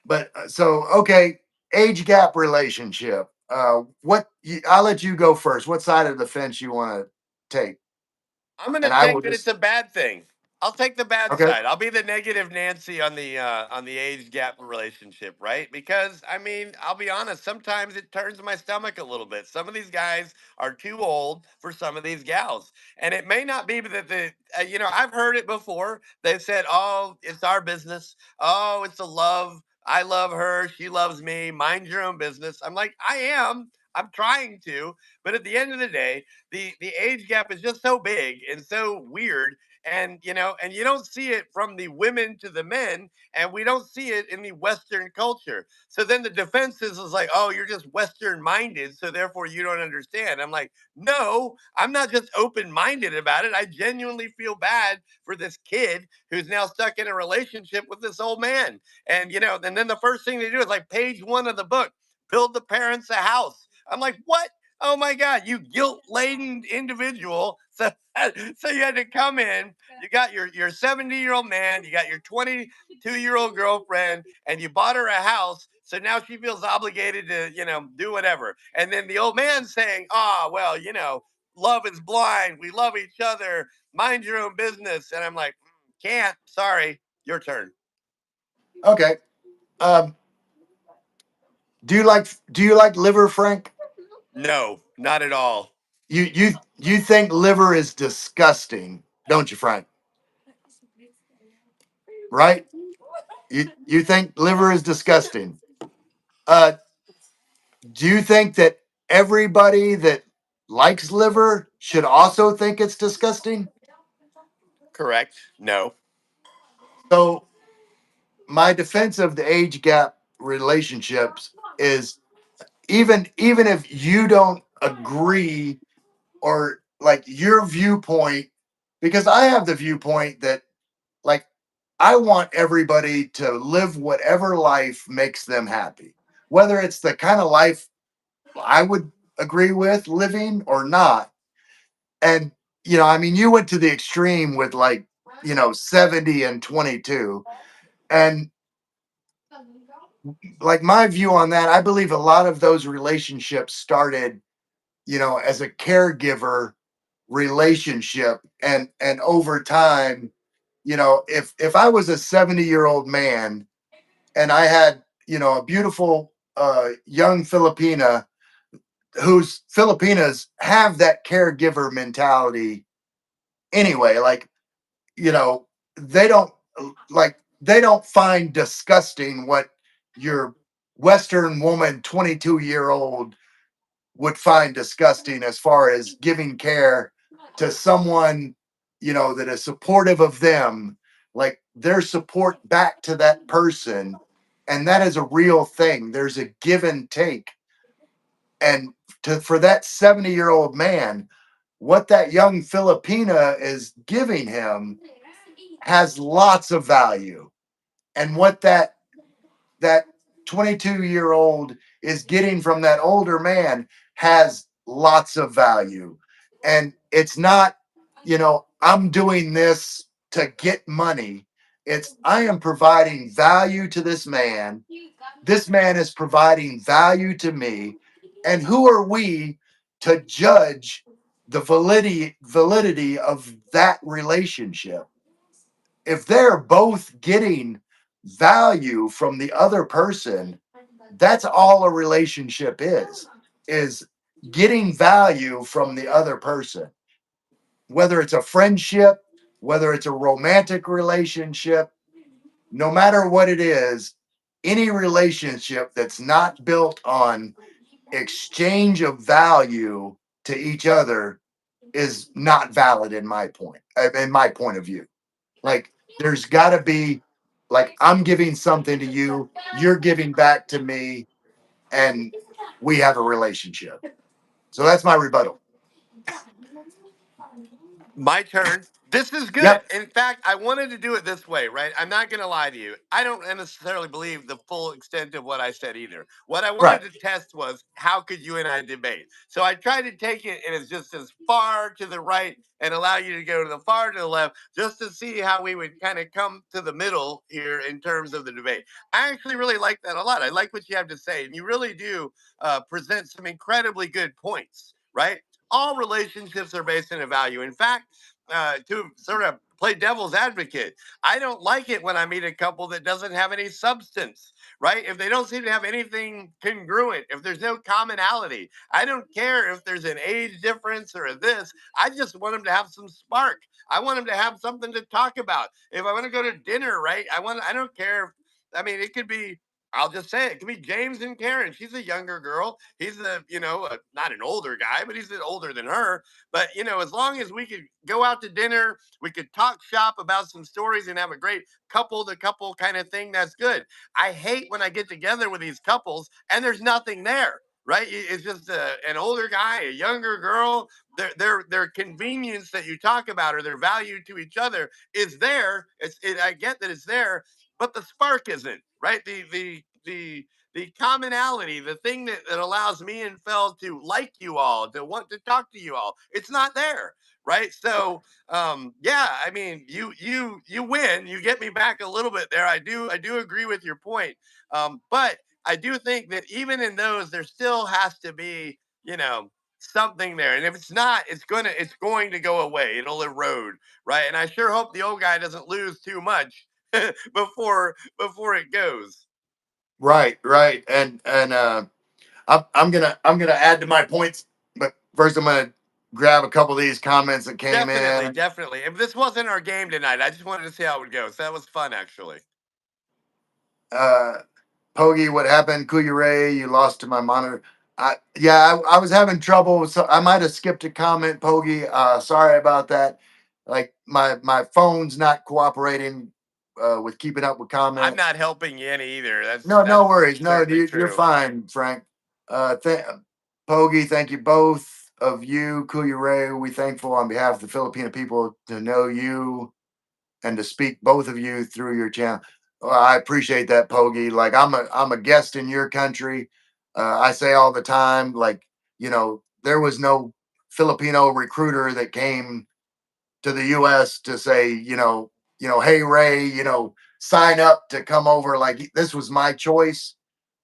but so okay, age gap relationship. I'll let you go first. What side of the fence you want to take? I'm going to And I will take that it's just a bad thing. I'll take the bad okay. side. I'll be the negative Nancy on the age gap relationship, right? Because I mean, I'll be honest. Sometimes it turns my stomach a little bit. Some of these guys are too old for some of these gals, and it may not be that I've heard it before. They've said, "Oh, it's our business. Oh, it's a love. I love her. She loves me. Mind your own business." I'm like, I am. I'm trying to, but at the end of the day, the age gap is just so big and so weird, and you don't see it from the women to the men, and we don't see it in the Western culture. So then the defense is like, oh, you're just Western minded, so therefore you don't understand. I'm like, no, I'm not just open minded about it. I genuinely feel bad for this kid who's now stuck in a relationship with this old man. And then the first thing they do is like page one of the book, build the parents a house. I'm like, what? Oh my God, you guilt laden individual. So you had to come in. You got your 70-year-old man, you got your 22-year-old girlfriend, and you bought her a house. So now she feels obligated to, do whatever. And then the old man saying, oh, well, love is blind. We love each other. Mind your own business. And I'm like, can't. Sorry. Your turn. Okay. Um, do you like liver, Frank? No, not at all. You think liver is disgusting, don't you, Frank? Right? You think liver is disgusting. Uh, do you think that everybody that likes liver should also think it's disgusting? Correct. No. So my defense of the age gap relationships is even if you don't agree or like your viewpoint, because I have the viewpoint that like I want everybody to live whatever life makes them happy, whether it's the kind of life I would agree with living or not. And I mean, you went to the extreme with like 70 and 22, and like my view on that, I believe a lot of those relationships started as a caregiver relationship, and over time, if I was a 70-year-old man and I had a beautiful young Filipina, whose Filipinas have that caregiver mentality anyway, like you know they don't they don't find disgusting what your Western woman 22-year-old would find disgusting, as far as giving care to someone that is supportive of them, like their support back to that person. And that is a real thing. There's a give and take. And for that 70-year-old man, what that young Filipina is giving him has lots of value. And what that 22-year-old is getting from that older man has lots of value. And it's not, I'm doing this to get money. It's I am providing value to this man. This man is providing value to me. And who are we to judge the validity of that relationship? If they're both getting value from the other person, that's all a relationship is getting value from the other person. Whether it's a friendship, whether it's a romantic relationship, no matter what it is, any relationship that's not built on exchange of value to each other is not valid in my point of view. Like there's got to be like I'm giving something to you, you're giving back to me, and we have a relationship. So that's my rebuttal. My turn. This is good. Yep. In fact, I wanted to do it this way, right? I'm not going to lie to you. I don't necessarily believe the full extent of what I said either. What I wanted Right. to test was how could you and I debate? So I tried to take it and it's just as far to the right and allow you to go to the far to the left just to see how we would kind of come to the middle here in terms of the debate. I actually really like that a lot. I like what you have to say. And you really do present some incredibly good points, right? All relationships are based on a value. In fact, to sort of play devil's advocate, I don't like it when I meet a couple that doesn't have any substance, right? If they don't seem to have anything congruent, if there's no commonality, I don't care if there's an age difference or a this. I just want them to have some spark. I want them to have something to talk about. If I want to go to dinner, right? I don't care if, I mean, it could be, I'll just say it. It could be James and Karen. She's a younger girl. He's not an older guy, but he's older than her. But as long as we could go out to dinner, we could talk shop about some stories and have a great couple to couple kind of thing. That's good. I hate when I get together with these couples and there's nothing there. Right? It's just an older guy, a younger girl. Their convenience that you talk about or their value to each other is there. I get that it's there, but the spark isn't right. The commonality, the thing that allows me and Fel to like you all, to want to talk to you all, it's not there, right? So, yeah, I mean, you win. You get me back a little bit there. I do agree with your point, but I do think that even in those, there still has to be, something there. And if it's not, it's going to go away. It'll erode, right? And I sure hope the old guy doesn't lose too much before it goes. Right. Right. And I'm gonna add to my points, but first I'm gonna grab a couple of these comments that came Definitely, in. definitely. If this wasn't our game tonight, I just wanted to see how it would go. So that was fun, actually. Uh, Pogi, what happened? Kuya Ray, you lost to my monitor. I was having trouble, so I might have skipped a comment, Pogi. Sorry about that. Like my phone's not cooperating with keeping up with I'm comments. not helping you any either. That's No, no that's worries. No, certainly you're true. fine, Frank. Pogi, thank you both of you, Kuya Ray. We thankful on behalf of the Filipino people to know you and to speak both of you through your channel. Well, I appreciate that, Pogi. Like I'm a guest in your country. I say all the time, like there was no Filipino recruiter that came to the U.S. to say, hey Ray, sign up to come over. Like this was my choice,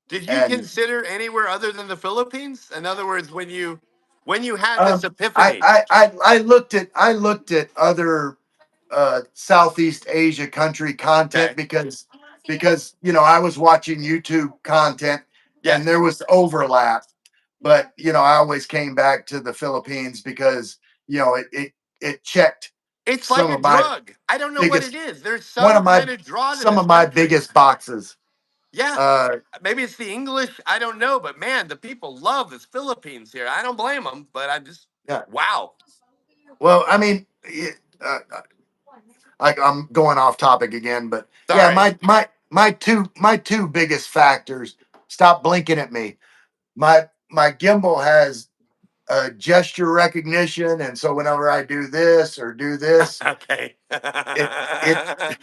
Did you and consider anywhere other than the Philippines? In other words, when you had this um, I, epiphany, I I I looked at other Southeast Asia country content okay, because I was watching YouTube content and yes, there was overlap, but I always came back to the Philippines because it checked it's like some a of my drug. I don't know what it biggest is. There's one some of my kind of draw to some this of my country. biggest boxes. Yeah, Uh, maybe it's the English. I don't know, but man, the people love this Philippines here. I don't blame them, but I just yeah. wow. Well, I mean, uh, I'm going off topic again, but yeah, Sorry. my two biggest factors. Stop blinking at me. My gimbal has gesture recognition, and so whenever I do this or do this, Okay. it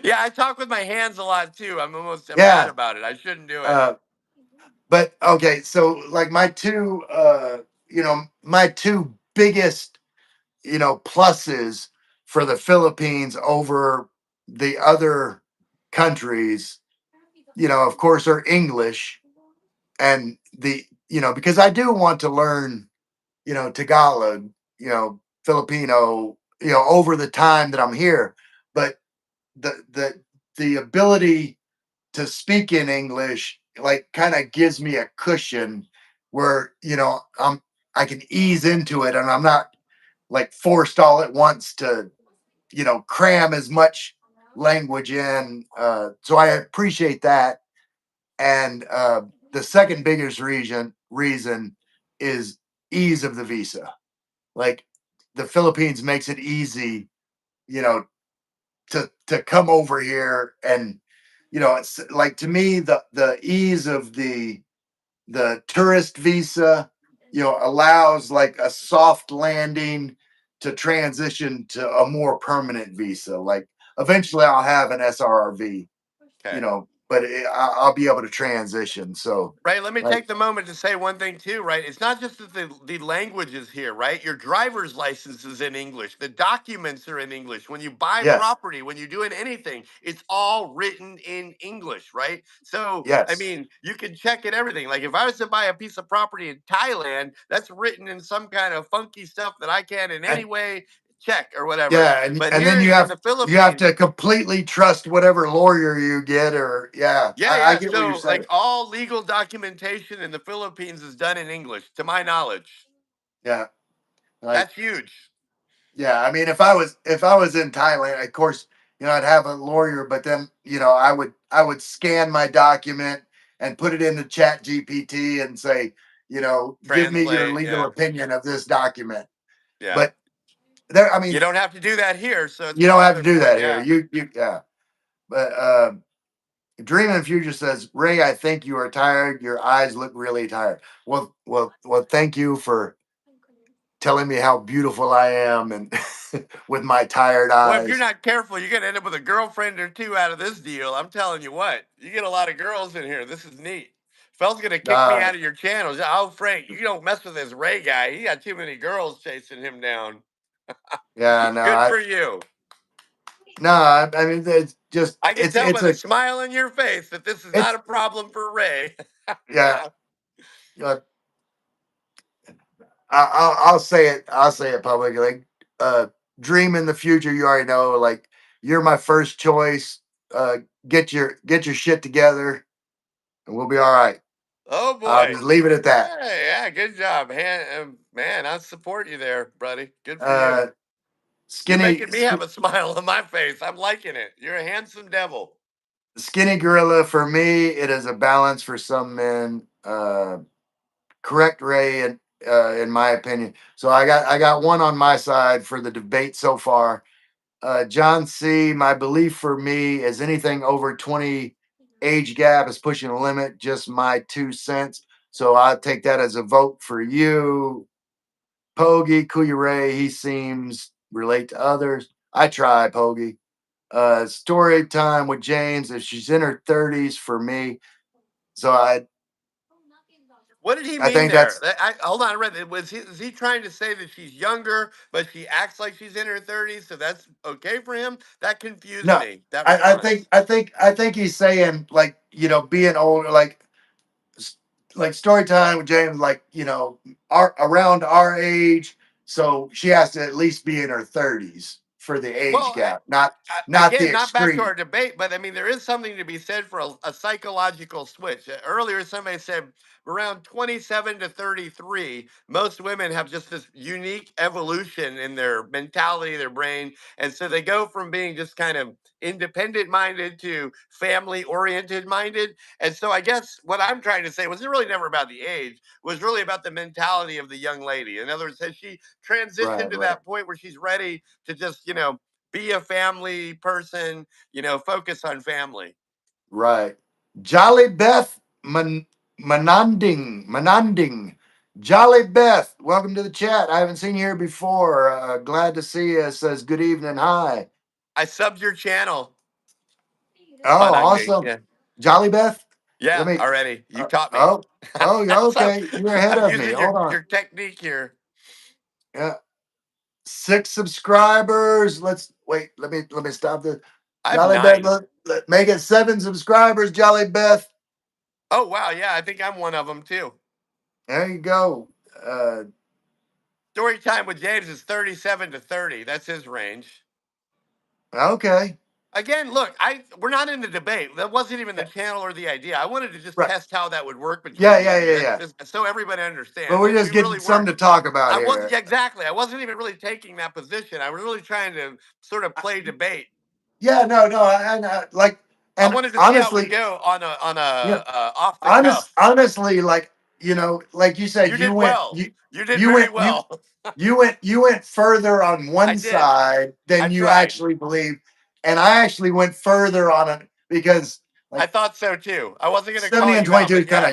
Yeah, I talk with my hands a lot too. I'm bad yeah. about it. I shouldn't do it. Uh, but okay, so like my two biggest pluses for the Philippines over the other countries, of course, are English and because I do want to learn, Tagalog, Filipino, over the time that I'm here. But the ability to speak in English like kind of gives me a cushion where, I can ease into it and I'm not like forced all at once to, cram as much. language in. So I appreciate that. And the second biggest reason is ease of the visa. Like the Philippines makes it easy, you know, to come over here, and it's like, to me, the ease of the tourist visa, allows like a soft landing to transition to a more permanent visa. Like eventually I'll have an SRRV, Okay. but I'll be able to transition. So Right. Let me like, take the moment to say one thing too, right? It's not just that the language is here, right? Your driver's license is in English. The documents are in English. When you buy yes, property, when you're doing anything, it's all written in English, right? So, I yes, mean, you can check it everything. Like if I was to buy a piece of property in Thailand, that's written in some kind of funky stuff that I can in any and way check or whatever. yeah, and But and here then you in have the you have Philippines, to completely trust whatever lawyer you get, or yeah, yeah, I yeah. get what you're So, saying. like, all legal documentation in the Philippines is done in English, to my knowledge. Yeah, like, That's huge. yeah, I mean, if I was in Thailand, of course, I'd have a lawyer, but then, I would scan my document and put it into Chat GPT and say, give me your Translate. legal Yeah, opinion of this document. yeah. But there, I You mean, don't have to do that here, so it's you don't kind have of to do important. that here. Yeah. Yeah. But Dream in the Future says, Ray, I think you are tired. Your eyes look really tired. Well, thank you for telling me how beautiful I am, and with my tired Well, if you're eyes. not careful, you're gonna end up with a girlfriend or two out of this deal. I'm telling you what. You get a lot of girls in here. This is neat. Fel's gonna kick me Uh, out of your channel. Oh, Frank, you don't mess with this Ray guy. He got too many girls chasing him down. yeah, no, Good for you. I mean, it's just, I can tell by it's the a, smile on your face that this is not it's, a problem for Ray. yeah, uh, I'll say it. I'll say it publicly. Like, uh, Dream in the Future. You already know. Like, you're my first choice. Uh, get your shit together, and we'll be all right. Oh I'll boy. just leave it at that. Hey, yeah, good job. Man, I support you there, buddy. Good for you. Uh, You're skinny, making me have a smile on my face. I'm liking it. You're a handsome devil. skinny gorilla. For me, it is a balance for some men. Correct, Ray, in my opinion. So I got one on my side for the debate so far. John C., my belief for me is anything over 20 age gap is pushing the limit. Just my 2 cents. So I take that as a vote for you. Pogie, Kuya, he seems relate to others. I try, Pogie. Story time with James. If she's in her 30s for me. So What did he I mean think there? that's Hold on, I read it. Is he trying to say that she's younger, but she acts like she's in her 30s, so that's okay for him? That confused no. me. That I think response. I think I think he's saying, like, being older, like story time with James, like, around our age. So she has to at least be in her 30s for the age Well, gap, not the again, not back to extreme. our debate, but I mean, there is something to be said for a psychological switch. Earlier, somebody said around 27 to 33, most women have just this unique evolution in their mentality, their brain. And so they go from being just kind of independent minded to family oriented minded. And so I guess what I'm trying to say was really never about the age, was really about the mentality of the young lady. In other words, has she transitioned Right, to right, that point where she's ready to just, be a family person, focus on family. right. Jolly Beth Mananding. Jolly Beth, welcome to the chat. I haven't seen you here before. Glad to see you. Says good evening. Hi. I subbed your channel, Oh, Mananding. awesome. Yeah. Jolly Beth. Let Yeah, me. already. You Uh, taught me. oh, oh, yeah, so okay. You're ahead I'm of me. using Hold on. your technique here. Yeah, 6 subscribers. Let's wait. Let me stop this. I have Jolly Beth, 9. make it 7 subscribers. Jolly Beth. Oh wow, yeah, I think I'm one of them too. There you go. Story time with James is 37 to 30. That's his range. Okay. Again, look, we're not in the debate. That wasn't even the channel or the idea. I wanted to just Right. test how that would work Yeah, between you yeah, two. yeah, That's yeah. just so everybody But understands. we're We just getting really something weren't. to talk about I wasn't, here. yeah, exactly. I wasn't even really taking that position. I was really trying to sort of play debate. Yeah, no, no, like, I and wanted to see how it would honestly, go on you know, off the cuff. honestly, like, like you said, You did well. You did you very went, well. you went further on I one did. side I than you tried. actually believe, and I actually went further on it because I like thought so too. I wasn't going to 70 call and you out, 22 but is kind yeah,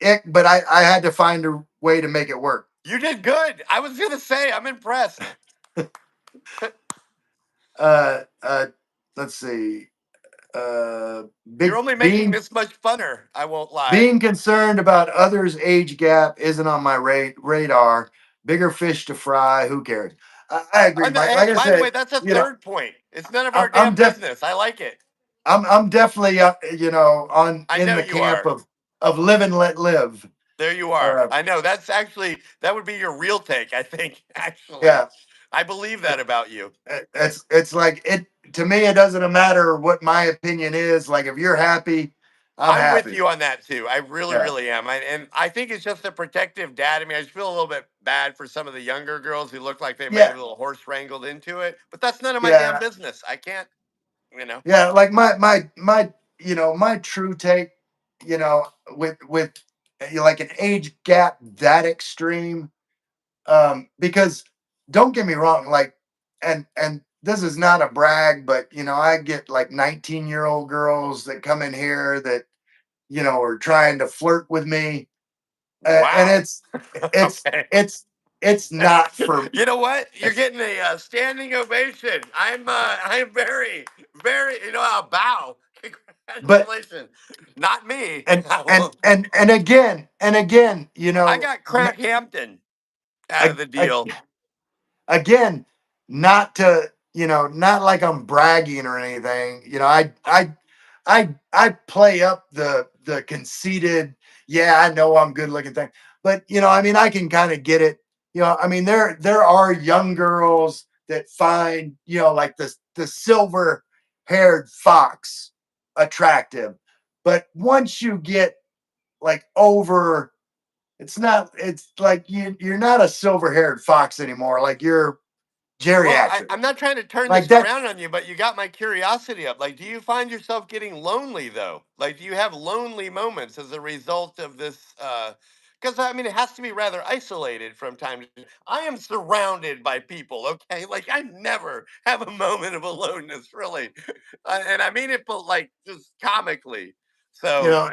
of ick, but I had to find a way to make it work. you did good. I was going to say, I'm impressed. Uh, uh, let's see. Uh, You're big only making being this much funner. I won't lie. being concerned about others' age gap isn't on my radar. Bigger fish to fry. Who cares? I agree, Mike. Hey, Like I by the way, said, that's a you know, third point. It's none of our I'm damn business. I like it. I'm definitely on I in know the you camp are. of live and let live. There you are. Uh, I know. That's actually, that would be your real take, I think, actually. yeah, I believe that about you. it's like it to me. It doesn't matter what my opinion is. Like if you're happy, I'm I'm with happy. you on that too. I really, Yeah, really am. And I think it's just a protective dad. I mean, I just feel a little bit bad for some of the younger girls who look like they might yeah, have a little horse wrangled into it, but that's none of my damn yeah, business. I can't, you know. yeah. Like my my true take, with like an age gap that extreme. Because don't get me wrong, like, and this is not a brag, but I get like 19-year-old girls that come in here that are trying to flirt with me, and Wow. it's Okay. it's it's not for You know what? You're getting a standing ovation. I'm very, very. You know, I'll bow. but Congratulations. Not me. and and again, I got Crack Hampton out of I, the I, deal. again, not to not like I'm bragging or anything. I play up the conceited, yeah, I know I'm good looking thing, but I mean, I can kind of get it. I mean, there are young girls that find like the silver haired fox attractive, but once you get like over, it's like you're not a silver haired fox anymore. Like you're Well, geriatric. I'm not trying to turn Like this that, around on you, but you got my curiosity up. Like, do you find yourself getting lonely though? Like, do you have lonely moments as a result of this? Because I mean, it has to be rather isolated from time to time. I am surrounded by people. Okay, like I never have a moment of aloneness, really, and I mean it, but like just comically. So,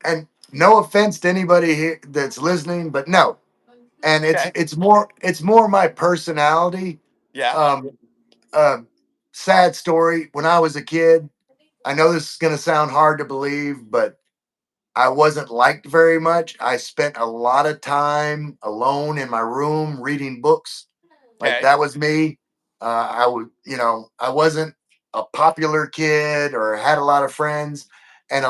and no offense to anybody here that's listening, but no. And okay, it's more my personality. yeah, Um, uh, sad story. When I was a kid, I know this is gonna sound hard to believe, but I wasn't liked very much. I spent a lot of time alone in my room reading books. Like okay, that was me. I wasn't a popular kid or had a lot of friends, and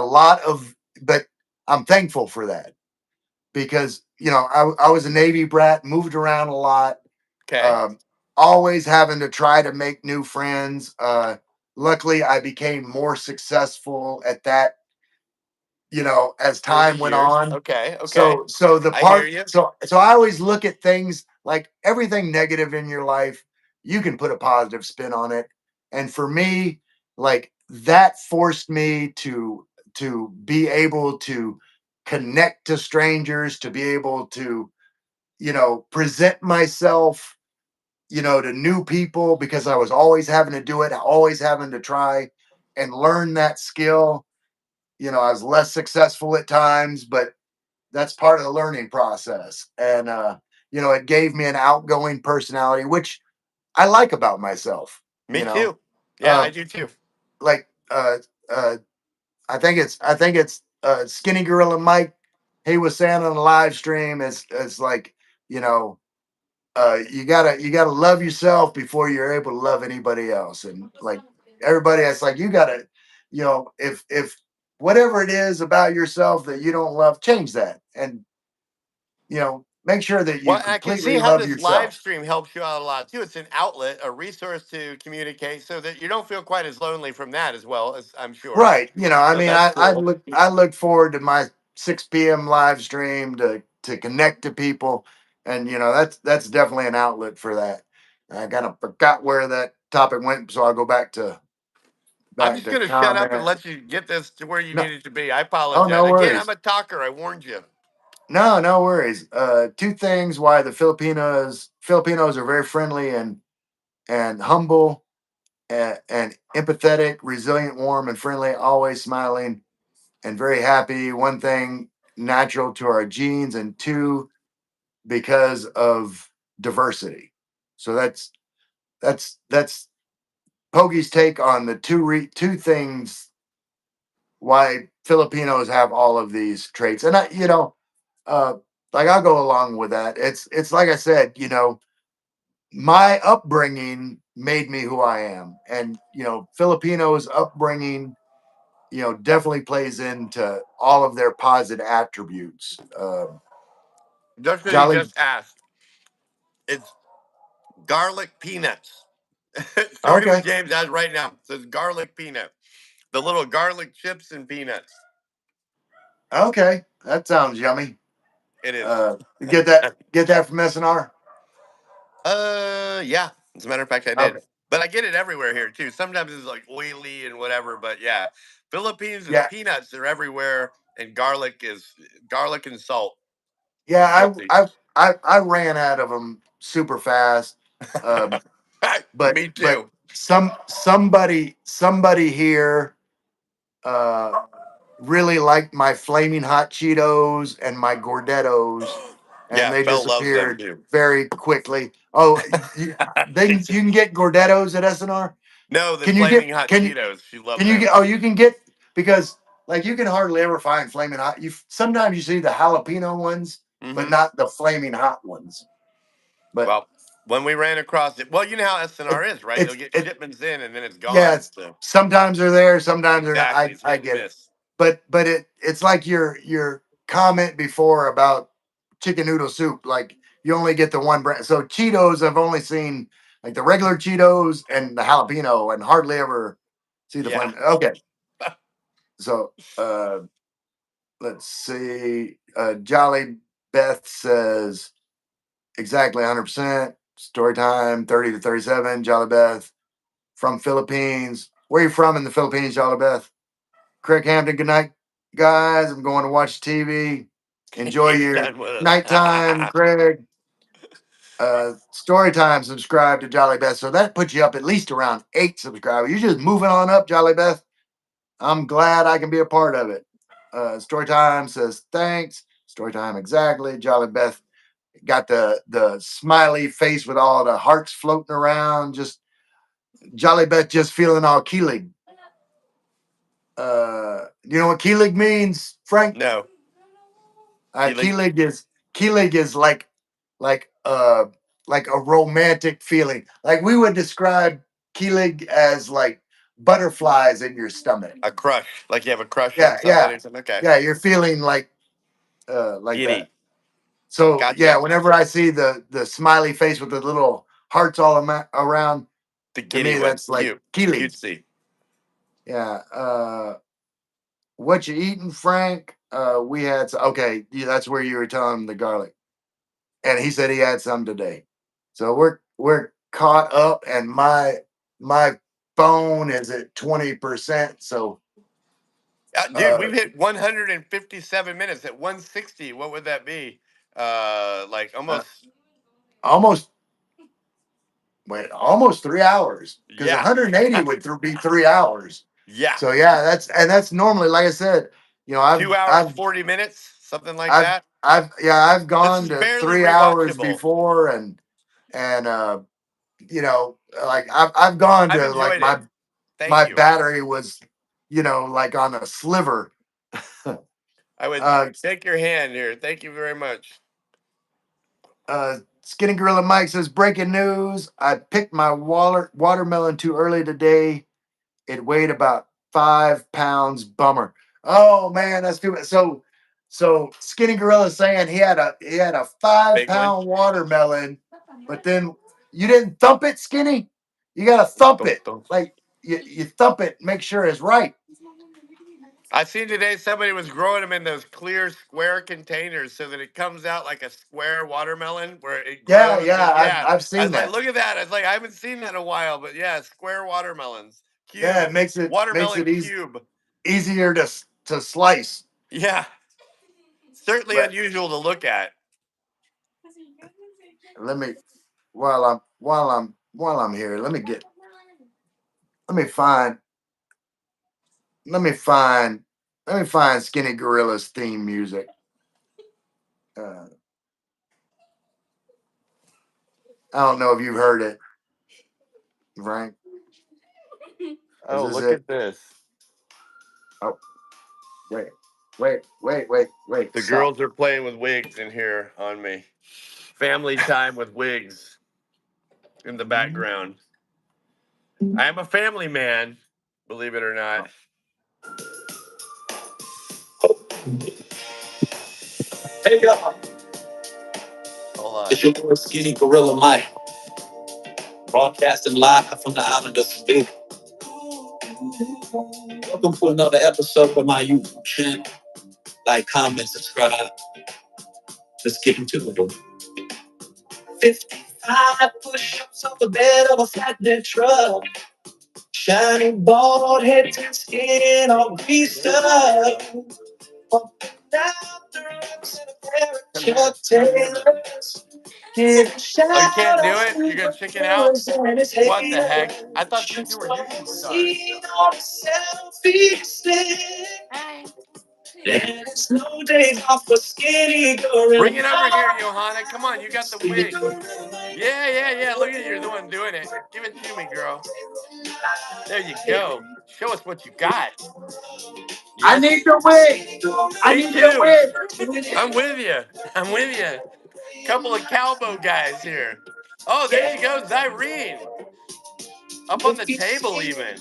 but I'm thankful for that because I was a Navy brat, moved around a lot, okay. um, always having to try to make new friends. Luckily, I became more successful at that as Through the time went years, on. okay, okay. So I hear you. I always look at things like everything negative in your life, you can put a positive spin on it. And for me, like that forced me to be able to connect to strangers, to be able to, present myself, to new people because I was always having to do it, always having to try and learn that skill. I was less successful at times, but that's part of the learning process. And it gave me an outgoing personality, which I like about myself. Me You know, too. Yeah, I um, do too. like uh, I think it's Skinny Gorilla Mike. He was saying on the live stream is like you know you gotta love yourself before you're able to love anybody else, and like everybody, it's like you gotta if whatever it is about yourself that you don't love, change that, and make sure that you Well, I can see completely how love this live yourself. stream helps you out a lot too. It's an outlet, a resource to communicate so that you don't feel quite as lonely from that as well, as I'm sure. Right. I So mean, that's I cool. look forward to my 6 p.m. live stream to connect to people, and that's definitely an outlet for that. I kind of forgot where that topic went, so I'll go back to. I'm back just to going to shut up and comment. let you get this to where you No, need it to be. I oh, apologize. no Again, I'm worries. a talker. I warned you. No, no worries. Two things why the Filipinos are very friendly and humble and empathetic, resilient, warm, and friendly, always smiling and very happy. One thing natural to our genes, and two, because of diversity. So that's Pogie's take on the two things why Filipinos have all of these traits. And uh, like I'll go along with that. It's like I said, my upbringing made me who I am, and Filipinos' upbringing, definitely plays into all of their positive attributes. Just so you Jolly, just asked, it's garlic peanuts. Story with okay, James as right now. It says garlic peanut. The little garlic chips and peanuts. okay, that sounds yummy. It is. Uh, get that from SNR. Yeah. As a matter of fact, I Okay, did. But I get it everywhere here too. Sometimes it's like oily and whatever. But yeah, Philippines is yeah, peanuts. They're everywhere, and garlic and salt is yeah. guilty. I ran out of them super fast. Um, but Me but too. somebody here uh really liked my flaming hot Cheetos and my Gordettos, and Yeah, they Fel loves them disappeared too. very quickly. Oh, you can get Gordettos at SNR. No, the Can you get flaming hot can you Cheetos. She can loved you them. get? Oh, you can get, because like you can hardly ever find flaming hot. You sometimes you see the jalapeno ones, but Hmm. not the flaming hot ones. But Well, when we ran across it, well, you know how it SNR is, right? They'll it's get it shipments in and then it's yeah. gone. So Sometimes they're there, sometimes they're not. exactly, I it's I hit and get it. miss. But it's like your comment before about chicken noodle soup. Like you only get the one brand. So Cheetos, I've only seen like the regular Cheetos and the jalapeno, and hardly ever see the Yeah. flame. Okay, so let's see. Jolly Beth says exactly 100%. Story time 30 to 37. Jolly Beth from Philippines. Where are you from in the Philippines, Jolly Beth? Craig Hampton, good night, guys. I'm going to watch TV. Enjoy He's your done with nighttime, us. Craig. Story time, subscribe to Jolly Beth. So that puts you up at least around 8 subscribers. You're just moving on up, Jolly Beth. I'm glad I can be a part of it. Story time says thanks. Story time exactly. Jolly Beth got the smiley face with all the hearts floating around. Just Jolly Beth just feeling all Keelig. You know what Keelig means, Frank? No. Uh, Keely. Keelig is Keelig is like uh like a romantic feeling. Like we would describe Keelig as like butterflies in your stomach. A crush. Like you have a crush on Yeah, somebody yeah, or something. Okay. yeah. You're feeling like that. Giddy. So yeah, Gotcha. whenever I see the smiley face with the little hearts all around, The to giddy me one. that's like Cute. Keelig. Cutesy. Yeah. What you eating, Frank? We had okay. Yeah, that's where you were telling him the garlic, and he said he had some today. So we're caught up, and my phone is at 20%. So Dude, uh, we've hit 157 minutes. At 160, what would that be? Like uh almost, almost wait, almost 3 hours, because yeah. 180 would be 3 hours. Yeah. So yeah, that's normally, like I said, I've 2 hours, I've 40 minutes, something like I've that. I've This gone is to barely 3 hours rewatchable. before, and like I've gone I've to like enjoyed it. my Thank you. battery was like on a sliver. I would uh shake your hand here. Thank you very much. Skinny Gorilla Mike says, breaking news. I picked my watermelon too early today. It weighed about 5 pounds. Bummer. Oh man, that's too bad. So Skinny Gorilla saying he had a five Big one. pound watermelon, but then you didn't thump it, Skinny. You gotta thump Dum, it. dum. Like you thump it, make sure it's right. I seen today somebody was growing them in those clear square containers so that it comes out like a square watermelon where it Yeah, grows. yeah, And I've yeah, I've I seen was like, that. look at that. I was like, I haven't seen that in a while, but yeah, square watermelons. Yeah, Cube. it makes Watermelon it cube. easier to slice. Yeah. Certainly But unusual to look at. let me while I'm here, let me find let me find let me find Skinny Gorilla's theme music. Uh, I don't know if you've heard it, Frank. Is Oh, this look it? at this. Oh, wait, wait. The Stop. girls are playing with wigs in here on me. Family time with wigs in the background. I am a family man, believe it or not. Hey y'all, Hold on. it's your boy Skinny Gorilla Mike, broadcasting live from the island of Savannah. Welcome to another episode of my YouTube channel. Like, comment, subscribe. Let's get into it. 55 push-ups off the bed of a flatbed truck. Shiny bald head and skin all greased up. Up and down the ramps in a pair of Chuck Taylors. Give a shout Oh, you can't do out it? to You're going the to chicken out? fellas and his What the heck? haters. I thought these two Shoots were on YouTube the stars. scene on a selfie stick. Hi. And it's no days off for Skinny Bring Gorilla. it over here, Johanna. Come on, you got the Skinny wig. Gorilla. Yeah. Look at you. You're the one doing it. Give it to me, girl. There you go. Show us what you got. I Yes. need the wig. I Me need the too. wig. I'm with you. I'm with you. Couple of cowboy guys here. Oh, there you go, Zyrene. Up on the table, even.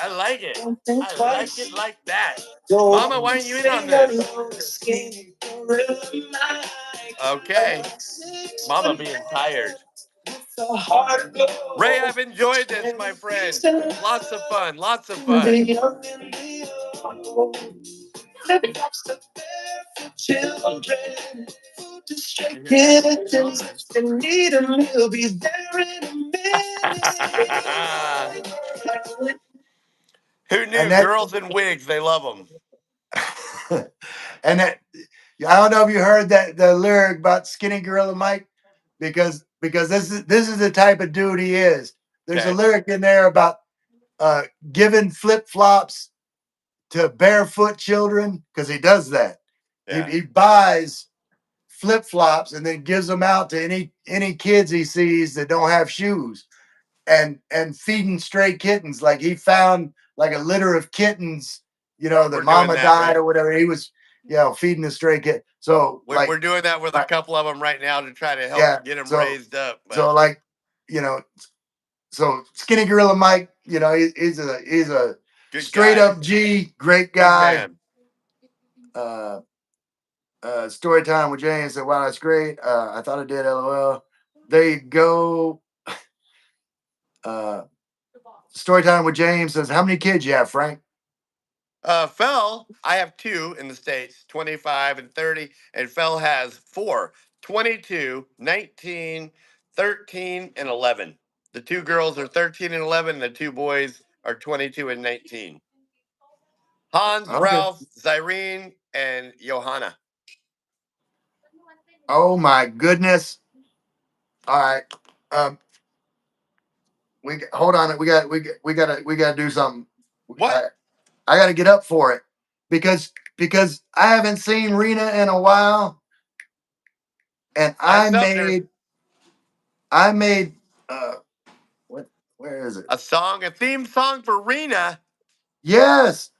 I like it. I like it like that. Mama, why aren't you in on this? Okay. Mama being tired. Ray, I've enjoyed this, my friend. Lots of fun. Lots of fun. Children, to You straight hear that? kittens, Children. they need him, he'll be there in a minute. Who And knew? that Girls in wigs, they love them. and that I don't know if you heard that the lyric about Skinny Gorilla Mike, because this is the type of dude he is. There's a Okay. lyric in there about uh giving flip flops to barefoot children because he does that. He, Yeah. he buys flip flops and then gives them out to any kids he sees that don't have shoes, and feeding stray kittens. Like he found like a litter of kittens, the We're doing mama that, died right? or whatever. He was, feeding the stray kid. So We're like, doing that with a couple of them right now to try to help yeah. get them So raised up. But so like, you know, so Skinny Gorilla Mike, he's a good straight guy. up G, great Good guy. man. Uh, Story time with James said, "Wow, that's great. I thought I did. LOL." There you go. Uh, Story time with James says, "How many kids you have, Frank?" Fel, I have two in the States, 25 and 30, and Fel has four, 22, 19, 13, and 11. The two girls are 13 and 11, and the two boys are 22 and 19. Hans, Okay. Ralph, Zyrene, and Johanna. Oh my goodness. All right. Um, hold on. We gotta do something. What? I, I gotta get up for it because I haven't seen Rena in a while, and I I subbed her. made I made what where is it? A song, a theme song for Rena. Yes.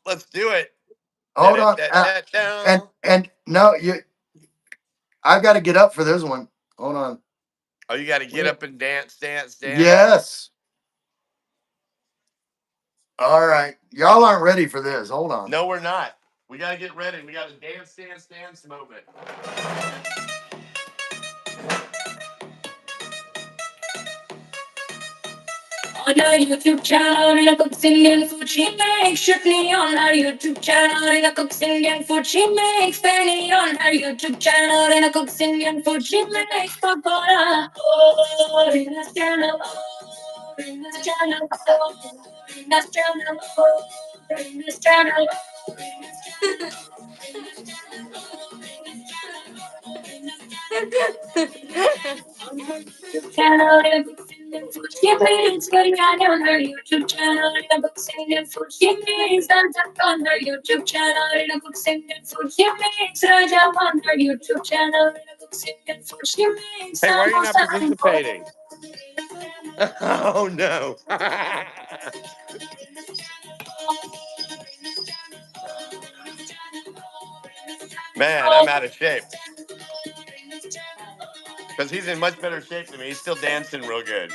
Let's do it. Hold on. And Da-da-da-da-da. and no, I've got to get up for this one. Hold on. Oh, you got to get Where? up and dance, dance, dance. Yes. All right. Y'all aren't ready for this. Hold on. No, we're not. We got to get ready. We got a dance, dance, dance moment. On our YouTube channel, Rina cooks Indian food. She makes chutney on our YouTube channel. Rina cooks Indian food. She makes biryani on our YouTube channel. Rina cooks Indian food. She makes pakora. Oh, Rina's channel. Rena's channel. Rena's channel. Rena's channel. Channel it's getting on her YouTube channel. In a book singing food she makes, and on her YouTube channel. In a book singing food she makes, Raja on her YouTube channel. In a book singing food she makes, Hey, why are you not samosa and participating? Oh no. Man, I'm out of shape. Because he's in much better shape than me. He's still dancing real good.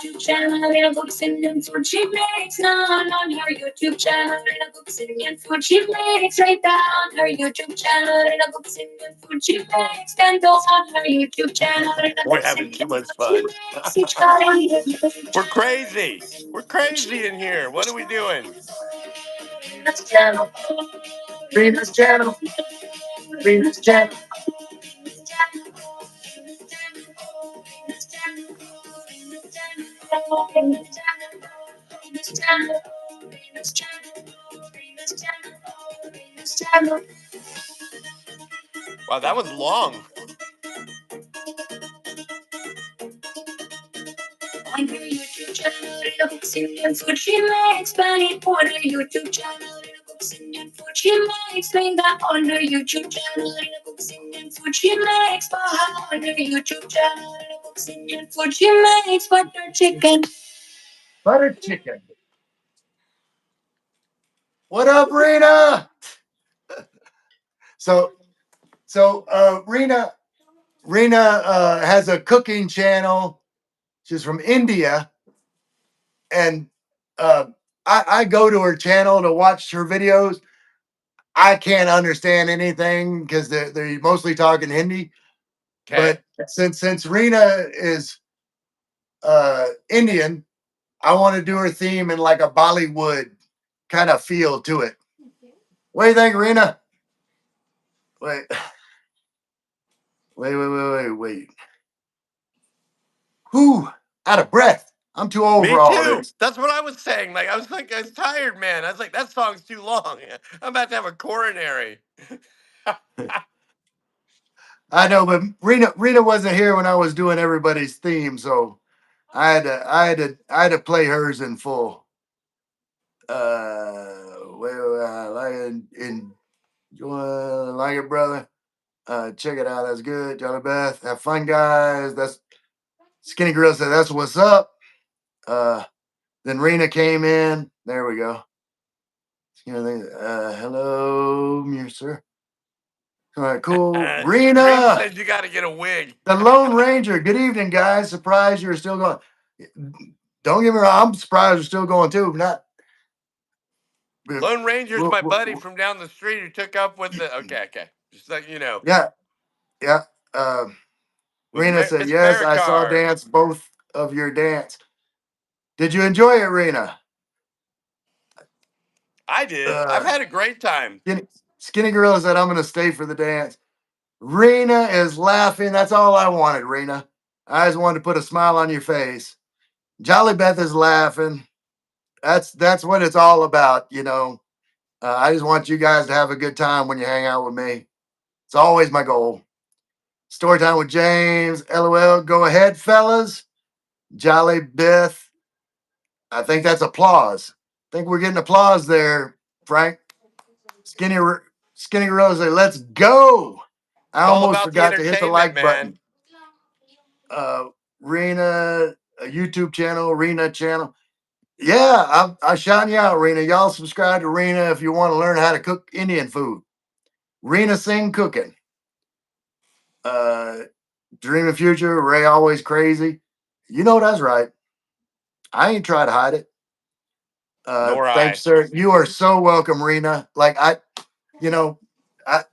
YouTube channel, in a book singing food she makes, none on her YouTube channel. In a book singing food she makes, right down on her YouTube channel. In a book singing food she makes, candles on her YouTube channel. In a We're book having singing too much food she fun. makes, each got on her YouTube We're channel. crazy. We're crazy in here. What are we doing? Rena's channel, Rena's channel, Rena's channel. Wow, that was long. On her YouTube channel, in a book singing food she makes, Benny on her YouTube channel. In a book singing food she makes, Linda on her YouTube channel. In a book singing food she makes, Baha on her YouTube channel. In a book singing food she makes, butter chicken. Butter chicken. What up, Rena? So Rena has a cooking channel. She's from India, and I go to her channel to watch her videos. I can't understand anything because they're mostly talking Hindi. Okay. But since Rena is Indian, I want to do her theme in like a Bollywood kind of feel to it. What do you think, Rena? Wait, wait. Whew, out of breath. I'm too old Me for all too. this. That's what I was saying. Like I was tired, man. I was like, that song's too long. I'm about to have a coronary. I know, but Rena wasn't here when I was doing everybody's theme, so I had to play hers in full. I like it. Like it, brother. Check it out. That's good. Johnny Beth. Have fun, guys. That's Skinny Girl said that's what's up. Then Rena came in. There we go. Hello, sir. All right, cool. Rena Rena, said you got to get a wig. the Lone Ranger. Good evening, guys. Surprised you're still going. Don't get me wrong. I'm surprised you're still going too. Not. Lone Ranger's my buddy from down the street who took up with the. Okay. Just like you know, Yeah, yeah. Uh, with Rena said Miss yes. I saw Maricar. dance both of your dance. Did you enjoy it, Rena? I did. I've Uh, had a great time. Skinny Gorilla said I'm going to stay for the dance. Rena is laughing. That's all I wanted, Rena. I just wanted to put a smile on your face. Jolly Beth is laughing. That's what it's all about, you know. I just want you guys to have a good time when you hang out with me. It's always my goal. Story time with James. LOL. Go ahead, fellas. Jolly Beth. I think that's applause. I think we're getting applause there, Frank. Skinny Skinny Rose. Let's go. I It's all almost about the forgot to hit the entertainment, like man. button. Rena, a YouTube channel, Rena channel. Yeah, I shouting you out, Rena. Y'all subscribe to Rena if you want to learn how to cook Indian food. Rena Sing Cooking. Uh, Dream of Future, Ray Always Crazy. You know that's right. I ain't trying to hide it. Nor Thanks, I. sir. You are so welcome, Rena. Like you know, I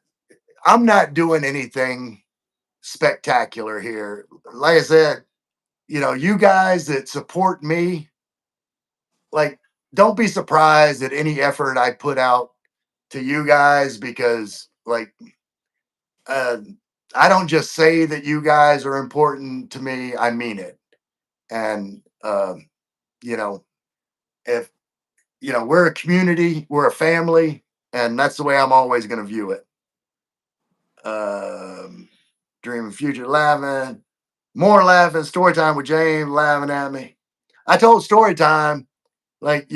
I'm not doing anything spectacular here. Like I said, you guys that support me, like, don't be surprised at any effort I put out to you guys because, like, uh, I don't just say that you guys are important to me, I mean it. And, you know, if, we're a community, we're a family, and that's the way I'm always going to view it. Um, Dream of future laughing, more laughing, story time with James laughing at me. I told story time, like,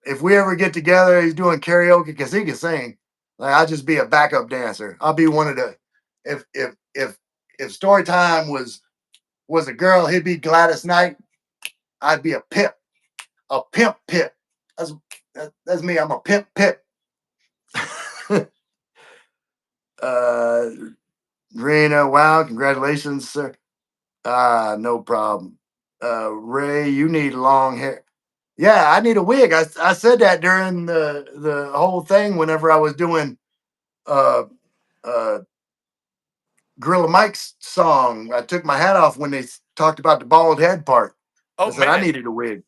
if we ever get together, he's doing karaoke because he can sing. Like, I'll just be a backup dancer. I'll be one of the if story time was a girl, he'd be Gladys Knight. I'd be a pimp pip. That's that's me. I'm a pimp pip. uh, Rena, wow, congratulations, sir. No problem. Ray, you need long hair. Yeah, I need a wig. I said that during the whole thing whenever I was doing uh uh Gorilla Mike's song. I took my hat off when they talked about the bald head part. I Oh said I man. needed a wig.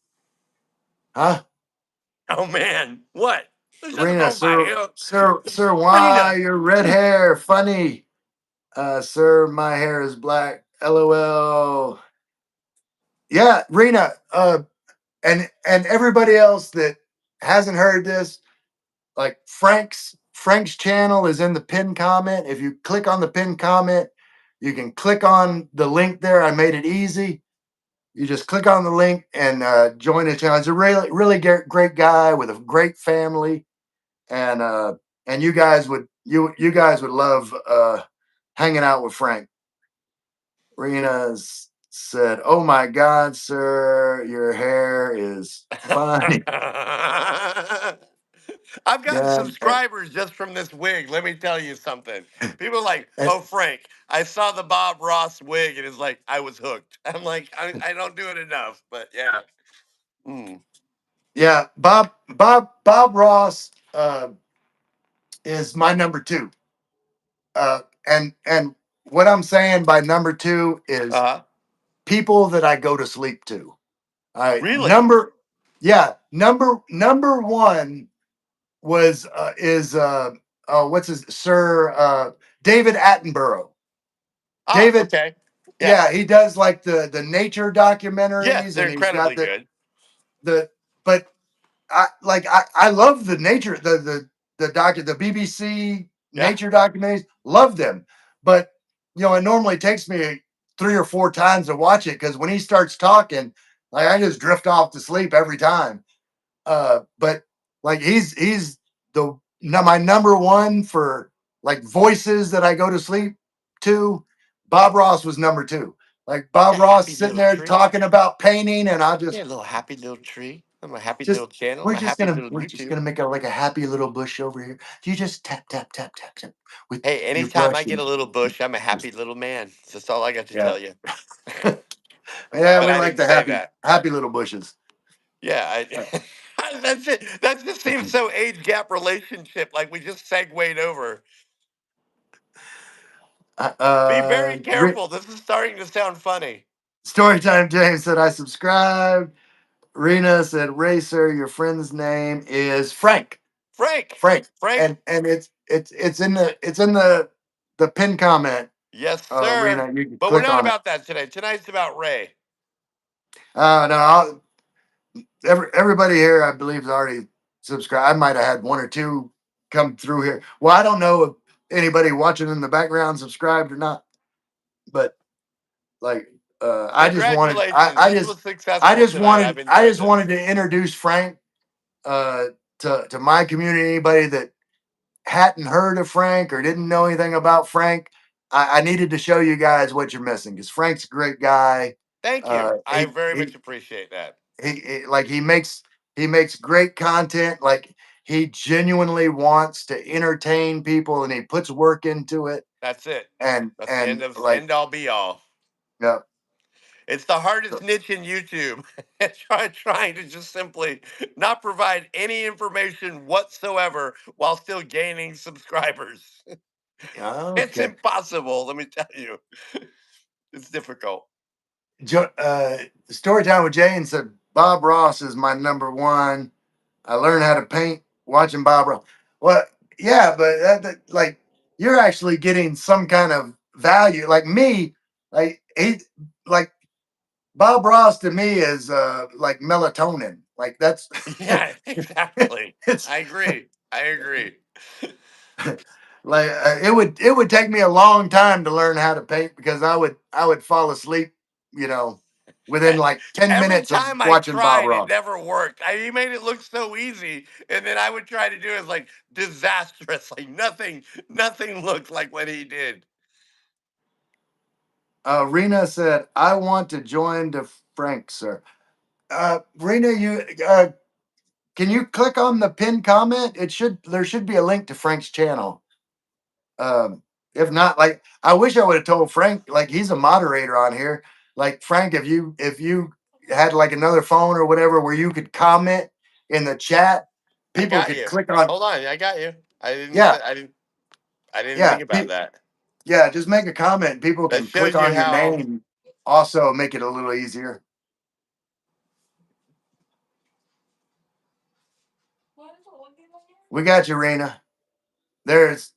Huh? Oh man. What? There's nothing Rena, wrong with my sir, hair. sir, why Rena. your red hair? Funny. Sir, my hair is black. LOL. Yeah, Rena, and everybody else that hasn't heard this, like Frank's channel is in the pinned comment. If you click on the pinned comment, you can click on the link there. I made it easy. You just click on the link and join the channel. He's a really great guy with a great family, and you guys would love hanging out with Frank. Rena said, "Oh my God, sir, your hair is funny." I've gotten Yeah, subscribers just from this wig. Let me tell you something. People are like, and, "Oh, Frank, I saw the Bob Ross wig, and it's like I was hooked." I'm like, I don't do it enough, but yeah. Mm. yeah. Bob Ross is my number two. And what I'm saying by number two is Uh, people that I go to sleep to. All right, really? number one was what's his Sir David Attenborough. Ah, David, okay. Yeah. yeah, he does like the nature Yes, documentaries, they're and he's got incredibly good. the but I love the nature the BBC Yeah. nature documentaries. Love them, but it normally takes me 3 or 4 times to watch it because when he starts talking, like I just drift off to sleep every time. But like he's my number one for like voices that I go to sleep to. Bob Ross was number two. Like Yeah, Bob Ross happy sitting little there tree. talking about painting, and I Yeah, just a little happy little tree. I'm a happy just little channel. we're I'm a just happy gonna little we're just YouTube. gonna make like a happy little bush over here. You just tap tap tap tap tap with Hey, your anytime I brush get and a little bush, I'm a happy just little man. That's all I got to yeah. tell you. Yeah, But we I like didn't the say happy that. happy little bushes. Yeah, that's it. That just seems so age gap relationship. Like we just segued over. Uh, Be uh, very Rick, careful. This is starting to sound funny. Storytime James said I subscribed. Rena said, Racer, your friend's name is Frank. Frank. Frank. Frank. And it's in the pin comment, Yes, sir. Rena. You can But we're click not on it. about that today. Tonight's about Ray. No, everybody here, I believe, is already subscribed. I might have had one or two come through here. Well, I don't know if anybody watching in the background subscribed or not, but like, Congratulations. This was I successful just tonight. I've wanted, I enjoyed just this. wanted to introduce Frank uh, to my community. Anybody that hadn't heard of Frank or didn't know anything about Frank, I needed to show you guys what you're missing because Frank's a great guy. Thank you. Uh, I he, very he much appreciate that. like he makes great content. Like he genuinely wants to entertain people and he puts work into it. That's it. And That's the and like end all be all. yeah. It's the hardest niche in YouTube. Trying to just simply not provide any information whatsoever while still gaining subscribers. It's Okay. impossible. Let me tell you, it's difficult. Story time with Jane said Bob Ross is my number one. I learned how to paint watching Bob Ross. Well, yeah, but like you're actually getting some kind of value. Like me, like he, like Bob Ross to me is like melatonin. Like that's Yeah, exactly. it's I agree. I agree. like it would take me a long time to learn how to paint because I would fall asleep, you know, within like 10 Every minutes of time I watching Bob tried, it Ross. never worked. He made it look so easy, and then I would try to do it like disastrous. Like nothing looked like what he did. Rena said, "I want to join the Frank, sir." Rena, you can you click on the pinned comment? There should be a link to Frank's channel. Um, if not, like I wish I would have told Frank, like he's a moderator on here. Like Frank, if you had like another phone or whatever where you could comment in the chat, I people got could you. click on. Hold on, I got you. I didn't Yeah, say I didn't yeah, think about that. yeah. Just make a comment. People That can click shows you on your how. name. Also, make it a little easier. We got you, Rena. There's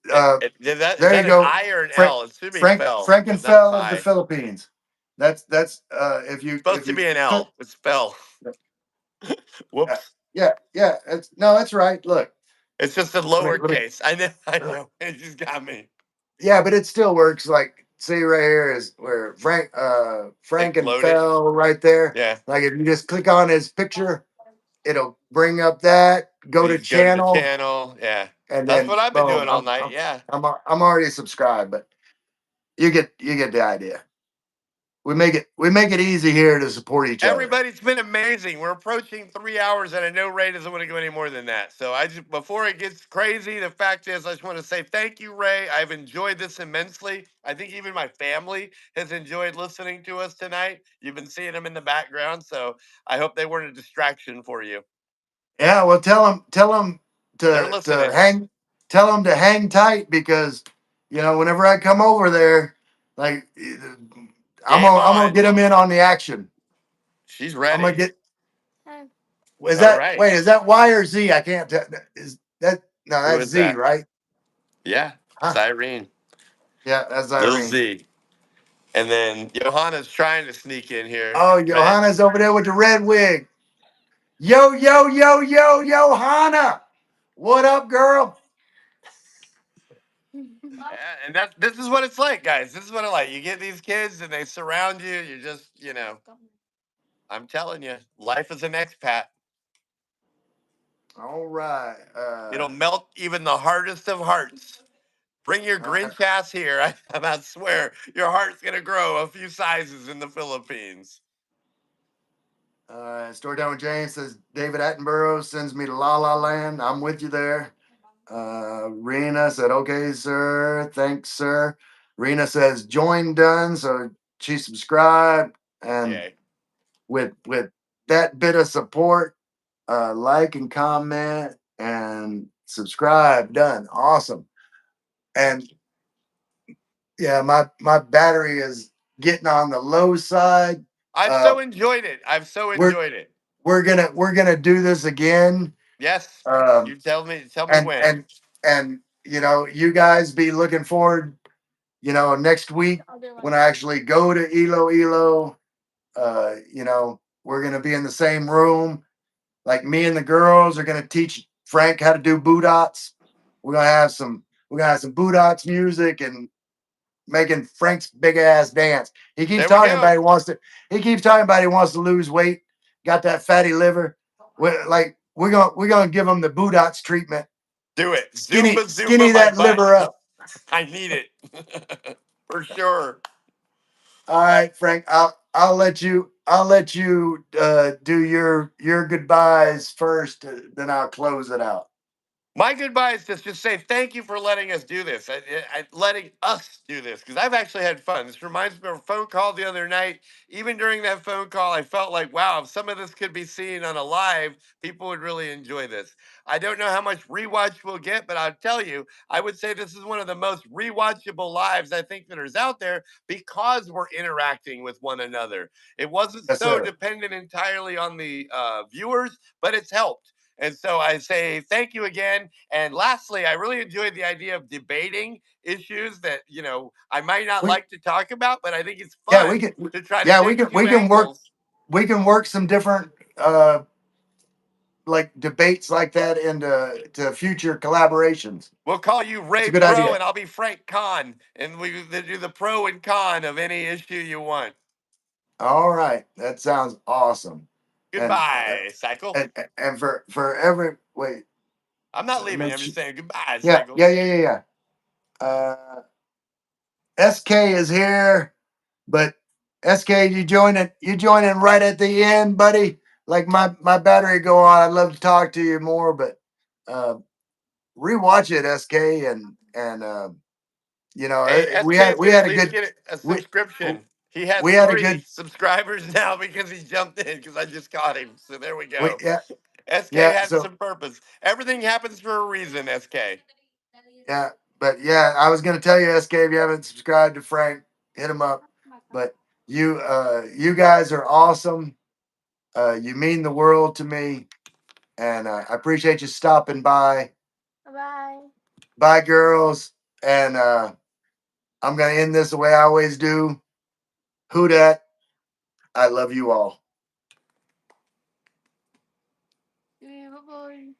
Is there you that an go. I or an Frank L? It should be Frank Fell Frank and and not Fel of the Phi. Philippines. That's if It's you supposed to be an click, L. It's Fell. Whoops. yeah, yeah, it's no, that's right. Look, It's just a let me lowercase. I know. I know. It just got me. yeah, but it still works. Like see right here is where Frank Like and load it. Fel right there. Yeah. Like if you just click on his picture, it'll bring up that, go You to just go to the channel, channel. Yeah. and That's then what I've been boom. doing all night. Yeah. I'm already subscribed, but you get the idea. We make it easy here to support each other. Everybody's been amazing. We're approaching 3 hours, and I know Ray doesn't want to go any more than that. So I just, before it gets crazy, the fact is, I just want to say thank you, Ray. I've enjoyed this immensely. I think even my family has enjoyed listening to us tonight. You've been seeing them in the background, so I hope they weren't a distraction for you. Yeah, well, tell them They're to listening. tell them to hang tight because whenever I come over there, like Game I'm gonna on. get them in on the action. She's I'm gonna ready. get. Is All that right. wait? Is that Y or Z? I can't tell. Is that no? Who That's is Z, that? right? Yeah, Huh? Cyrene. Yeah, that's Little Irene. Z. And then Johanna's trying to sneak in here. Oh, Red. Johanna's over there with the red wig. Yo, yo, yo, yo, Johanna. What up, girl? Yeah, and this is what it's like, guys. This is what I like. You get these kids and they surround you. You just, I'm telling you, life as an expat. All right. It'll melt even the hardest of hearts. Bring your All right. Grinch ass here. I swear, your heart's gonna grow a few sizes in the Philippines. Storytime with James says David Attenborough sends me to La La Land. I'm with you there. Rena said, "Okay, sir. Thanks, sir." Rena says, "Join done." So she subscribed, and Yay. with that bit of support, like and comment and subscribe done. Awesome. And yeah, my battery is getting on the low side. I've Uh, so enjoyed it. I've so we're enjoyed it. we're gonna do this again. Yes. Um, You tell me and when. and and you guys be looking forward. Next week when I actually go to Ilo, we're gonna be in the same room. Like me and the girls are gonna teach Frank how to do boodots. We're gonna have some boodots music and making Frank's big ass dance. He keeps There we talking about go. he wants to lose weight. Got that fatty liver. We're gonna give him the boodots treatment. Do it. Skinny Zumba skinny Zumba my that butt. liver up. I need it. For sure. All right, Frank. I'll let you do your goodbyes first. Then I'll close it out. My goodbye is just say thank you for letting us do this, letting us do this, because I've actually had fun. This reminds me of a phone call the other night. Even during that phone call, I felt like, wow, if some of this could be seen on a live, people would really enjoy this. I don't know how much rewatch we'll get, but I'll tell you, I would say this is one of the most rewatchable lives I think that is out there because we're interacting with one another. It wasn't Yes, so sir. dependent entirely on the viewers, but it's helped. And so I say thank you again. And lastly, I really enjoyed the idea of debating issues that, I might not We like to talk about, but I think it's yeah we fun can to try to yeah take two we angles. can work some different like debates like that into to future collaborations. We'll call you It's a Ray good Pro idea. and I'll be Frank Con. And we do the pro and con of any issue you want. All right, that sounds awesome. And Goodbye, Cycle. and for every wait, I'm not leaving. make I'm sure, just saying goodbye, yeah Cycle. yeah yeah yeah yeah. SK is here, but SK, you joining right at the end, buddy. Like my battery go on. I'd love to talk to you more, but uh, rewatch it, SK, and Hey, we SK had is we going to had at a least good get a we subscription. He has we had a 3 good subscribers now because he jumped in because I just caught him. So there we we go. yeah SK yeah had so some purpose. Everything happens for a reason, SK. yeah, but yeah, I was gonna tell you, SK, if you haven't subscribed to Frank, hit him up. But you guys are awesome. You mean the world to me, and I appreciate you stopping by. Bye. Bye, girls, and I'm gonna end this the way I always do. Who dat? I love you all. Bye.